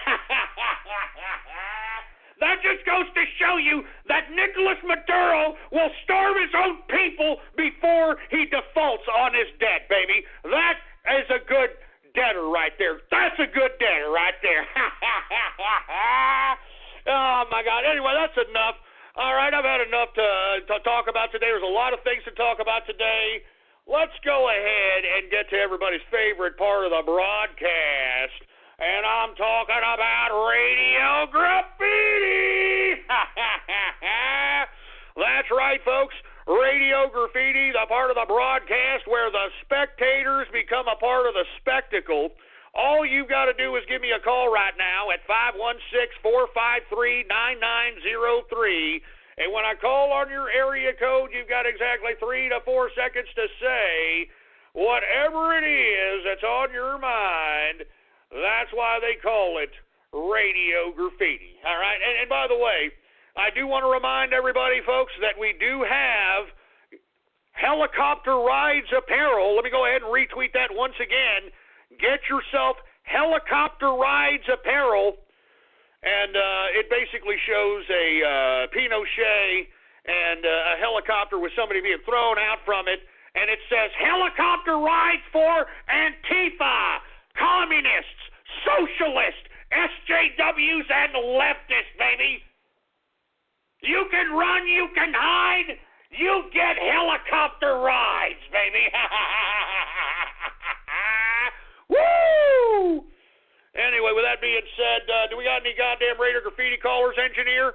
That just goes to show you that Nicolas Maduro will starve his own people before he defaults on his debt, baby. That is a good debtor right there. That's a good debtor right there. Oh, my God. Anyway, that's enough. All right, I've had enough to talk about today. There's a lot of things to talk about today. Let's go ahead and get to everybody's favorite part of the broadcast, and I'm talking about Radio Graffiti. That's right, folks. Radio Graffiti, the part of the broadcast where the spectators become a part of the spectacle. All you've got to do is give me a call right now at 516-453-9903. And when I call on your area code, you've got exactly 3 to 4 seconds to say whatever it is that's on your mind. That's why they call it Radio Graffiti. All right? And by the way, I do want to remind everybody, folks, that we do have helicopter rides apparel. Let me go ahead and retweet that once again. Get yourself helicopter rides apparel, and it basically shows a Pinochet and a helicopter with somebody being thrown out from it, and it says helicopter rides for Antifa, communists, socialists, SJWs, and leftists, baby. You can run, you can hide, you get helicopter rides, baby. Woo! Anyway, with that being said, do we got any goddamn Radio Graffiti callers, engineer?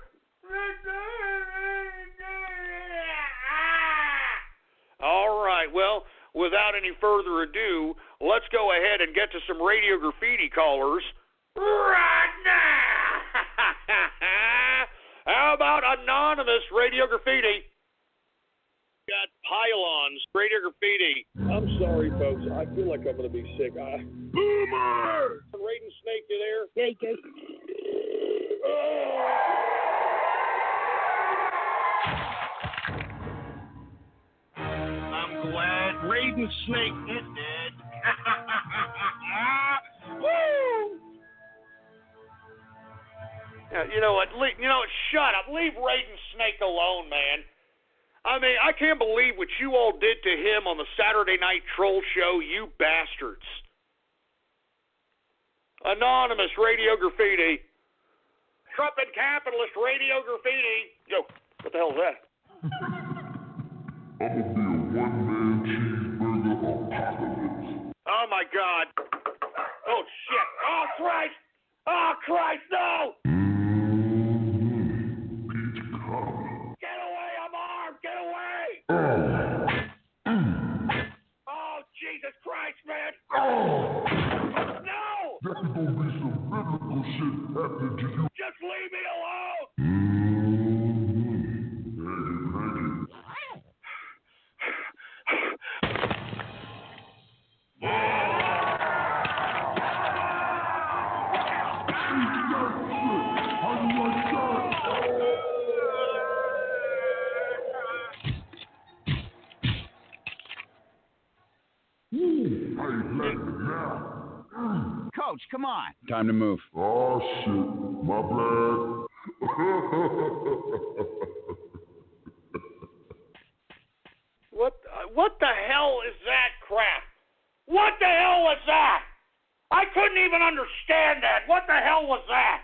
All right, well, without any further ado, let's go ahead and get to some Radio Graffiti callers right now. How about anonymous Radio Graffiti? Got pylons, Radio Graffiti. I'm sorry, folks. I feel like I'm going to be sick. Boomer! Raiden Snake, you there? Yeah, you go. I'm glad Raiden Snake is dead. Woo! You know what? Shut up. Leave Raiden Snake alone, man. I mean, I can't believe what you all did to him on the Saturday Night Troll Show, you bastards. Anonymous Radio Graffiti. Trump and capitalist Radio Graffiti. Yo, what the hell is that? I'm gonna be a one-man cheeseburger apocalypse. Oh, my God. Oh, shit. Oh, Christ. Oh, Christ, no. Peach cobbler. Get away, I'm armed. Get away. Oh, Jesus Christ, man. No. That's gonna be some biblical shit happening to you. Just leave me alone. Coach, come on. Time to move. Oh, shit. My bad. What the hell is that crap? What the hell was that? I couldn't even understand that. What the hell was that?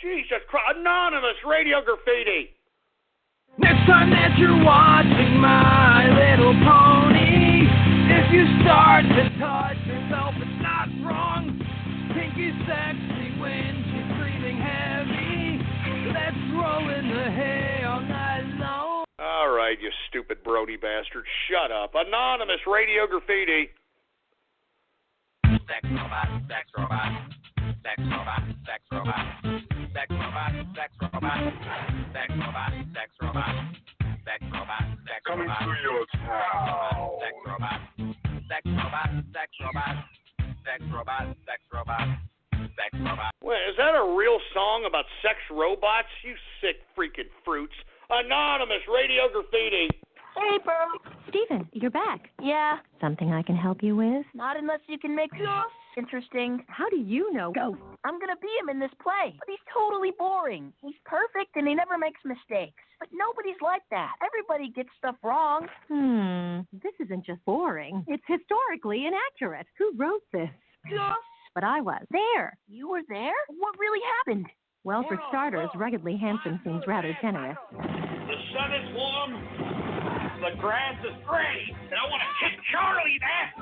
Jesus Christ. Anonymous Radio Graffiti. Next time that you're watching My Little Pony, if you start to touch yourself, it's not wrong. Pinky's sexy when she's breathing heavy. Let's roll in the hay all night long. All right, you stupid Brody bastard. Shut up. Anonymous Radio Graffiti. Sex robot, sex robot, sex robot, sex robot, sex robot, sex robot, sex robot, sex robot, sex robot, sex robot. Coming to your town. Sex robot, sex robot, sex robot, sex robot, sex robot, sex robot. Wait, is that a real song about sex robots? You sick freaking Anonymous Radio Graffiti. Hey, Pearl. Stephen, you're back. Yeah. Something I can help you with? Not unless you can make Ghost interesting. How do you know Ghost? I'm going to be him in this play, but he's totally boring. He's perfect and he never makes mistakes. But nobody's like that. Everybody gets stuff wrong. This isn't just boring. It's historically inaccurate. Who wrote this? Ghost. But I was there. You were there? What really happened? Well, for starters, ruggedly handsome seems rather generous. The sun is warm. The grass is gray. And I want to kick Charlie that.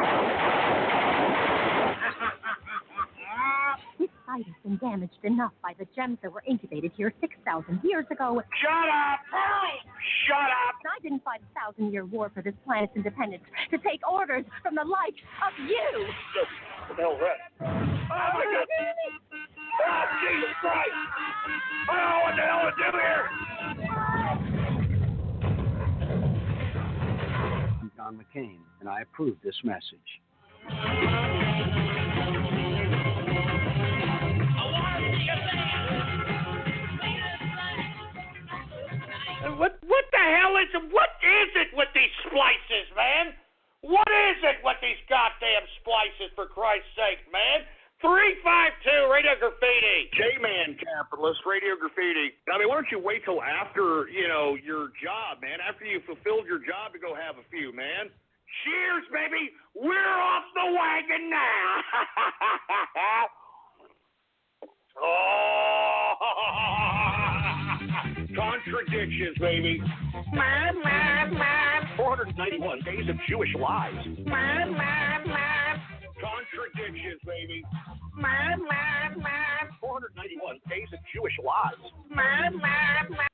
This site has been damaged enough by the gems that were incubated here 6,000 years ago. Shut up, Pearl! Shut up! I didn't fight a 1,000-year war for this planet's independence to take orders from the likes of you. What the hell's that? Oh, my God! Oh, Jesus Christ! I don't know what the hell to do here! I'm John McCain, and I approve this message. What the hell is it? What is it with these splices, man? What is it with these goddamn splices, for Christ's sake, man? 352 Radio Graffiti. J-Man Capitalist Radio Graffiti. I mean, why don't you wait till after, your job, man? After you fulfilled your job to go have a few, man. Cheers, baby. We're off the wagon now. Oh. Contradictions, baby. 491 days of Jewish lies. Contradictions, baby. 491 days of Jewish lies.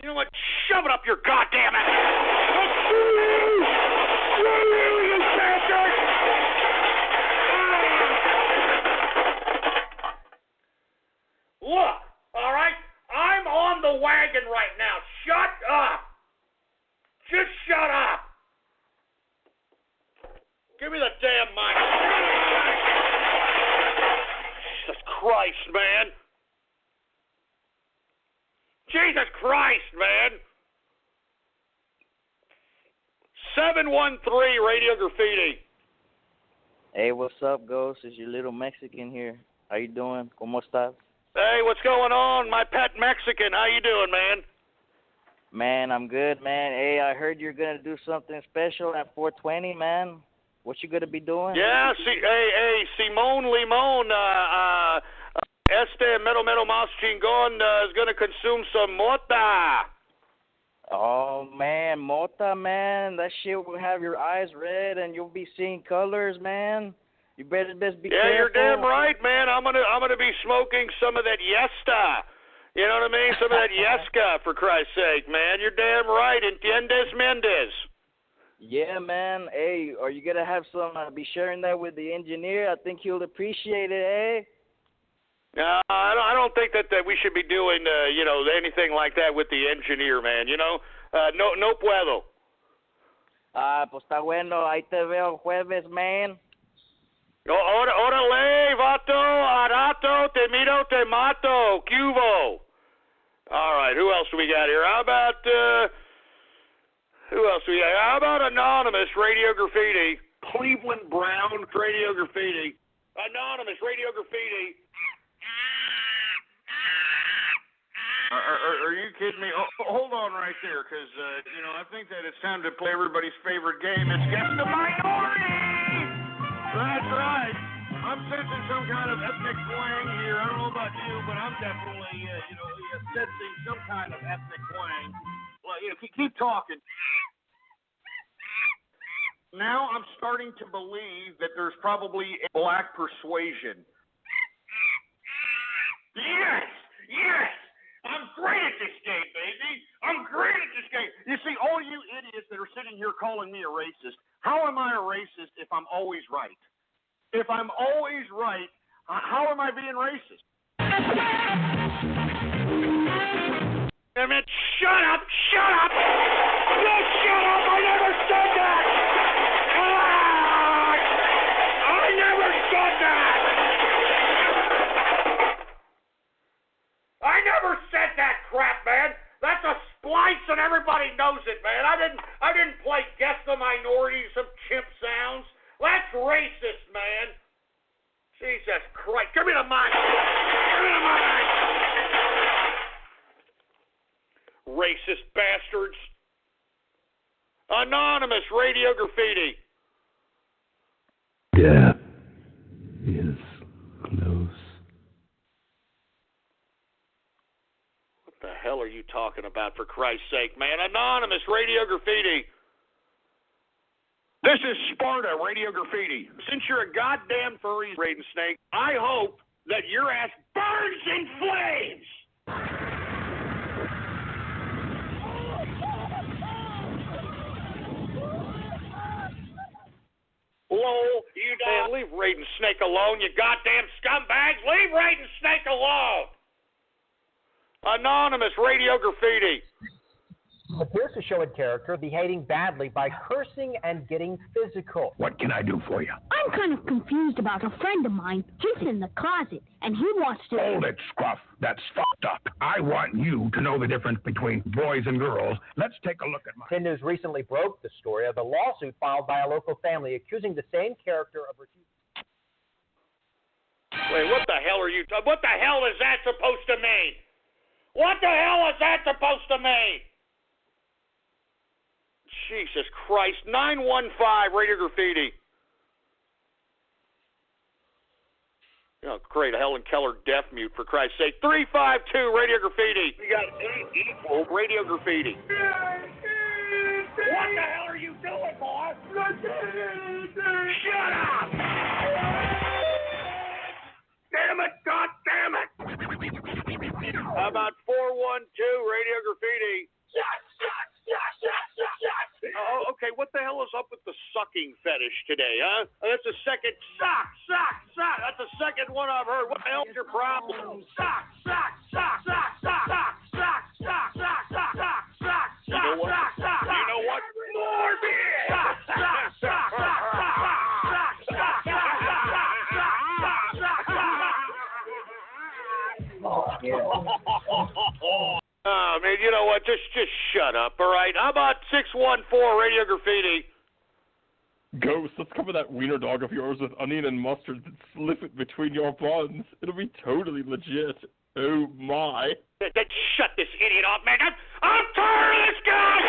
You know what? Shove it up your goddamn ass. You bastard! Look, all right? I'm on the wagon right now. Shut up. Just shut up. Give me the damn mic. Jesus Christ, man. Jesus Christ, man. 713 Radio Graffiti. Hey, what's up, Ghost? It's your little Mexican here. How you doing? ¿Cómo estás? Hey, what's going on, my pet Mexican? How you doing, man? Man, I'm good, man. Hey, I heard you're going to do something special at 420, man. What you going to be doing? Yeah, Simón Limón, este mero más chingón is going to consume some mota. Oh, man, mota, man. That shit will have your eyes red and you'll be seeing colors, man. You better best be careful. Yeah, you're damn right, man. I'm gonna be smoking some of that Yesta. You know what I mean? Some of that Yesca, for Christ's sake, man. You're damn right. Entiendes, Mendez? Yeah, man. Hey, are you gonna have some? Be sharing that with the engineer. I think he'll appreciate it, eh? No, I don't think that we should be doing, anything like that with the engineer, man. No puedo. Pues está bueno. Ahí te veo jueves, man. Órale, vato, arato, te miro, te mato, cubo. All right, who else do we got here? How about Anonymous Radio Graffiti? Cleveland Brown Radio Graffiti. Anonymous Radio Graffiti. Are you kidding me? Oh, hold on right there, because, I think that it's time to play everybody's favorite game. It's Guess the Minority! That's right. I'm sensing some kind of ethnic twang here. I don't know about you, but I'm definitely, sensing some kind of ethnic twang. Well, keep talking. Now I'm starting to believe that there's probably a black persuasion. Yes! I'm great at this game, baby. I'm great at this game. You see, all you idiots that are sitting here calling me a racist, how am I a racist if I'm always right? If I'm always right, how am I being racist? I mean, shut up! You shut up! I never said that! I never said that! I never said that crap, man! That's a splice and everybody knows it, man. I didn't play Guess the Minority, some chimp sounds. That's racist, man. Jesus Christ. Give me the mic. Give me the mic. Racist bastards. Anonymous Radio Graffiti. Death is close. What the hell are you talking about, for Christ's sake, man? Anonymous Radio Graffiti. This is Sparta Radio Graffiti. Since you're a goddamn furry, Raiden Snake, I hope that your ass burns in flames! Lol, you man, leave Raiden Snake alone, you goddamn scumbags! Leave Raiden Snake alone! Anonymous Radio Graffiti. Appears to show a character behaving badly by cursing and getting physical. What can I do for you? I'm kind of confused about a friend of mine. He's in the closet, and he wants to... Hold it, Scruff. That's fucked up. I want you to know the difference between boys and girls. Let's take a look at my... 10 News recently broke the story of the lawsuit filed by a local family accusing the same character of refusing... Wait, what the hell are you... What the hell is that supposed to mean? What the hell is that supposed to mean? Jesus Christ. 915 Radio Graffiti. Oh, great. Helen Keller deaf mute, for Christ's sake. 352 Radio Graffiti. We got equal Radio Graffiti. What the hell are you doing, boy? Shut up! Damn it, God damn it! How about 412 Radio Graffiti? Oh, okay, what the hell is up with the sucking fetish today, huh? That's the second suck. That's the second one I've heard. What the hell's your problem? Suck. You know what? More beer. Oh, man, you know what? Just shut up, all right? How about 614 Radio Graffiti? Ghost, let's cover that wiener dog of yours with onion and mustard and slip it between your buns. It'll be totally legit. Oh, my. Then shut this idiot off, man. I'm tired of this guy!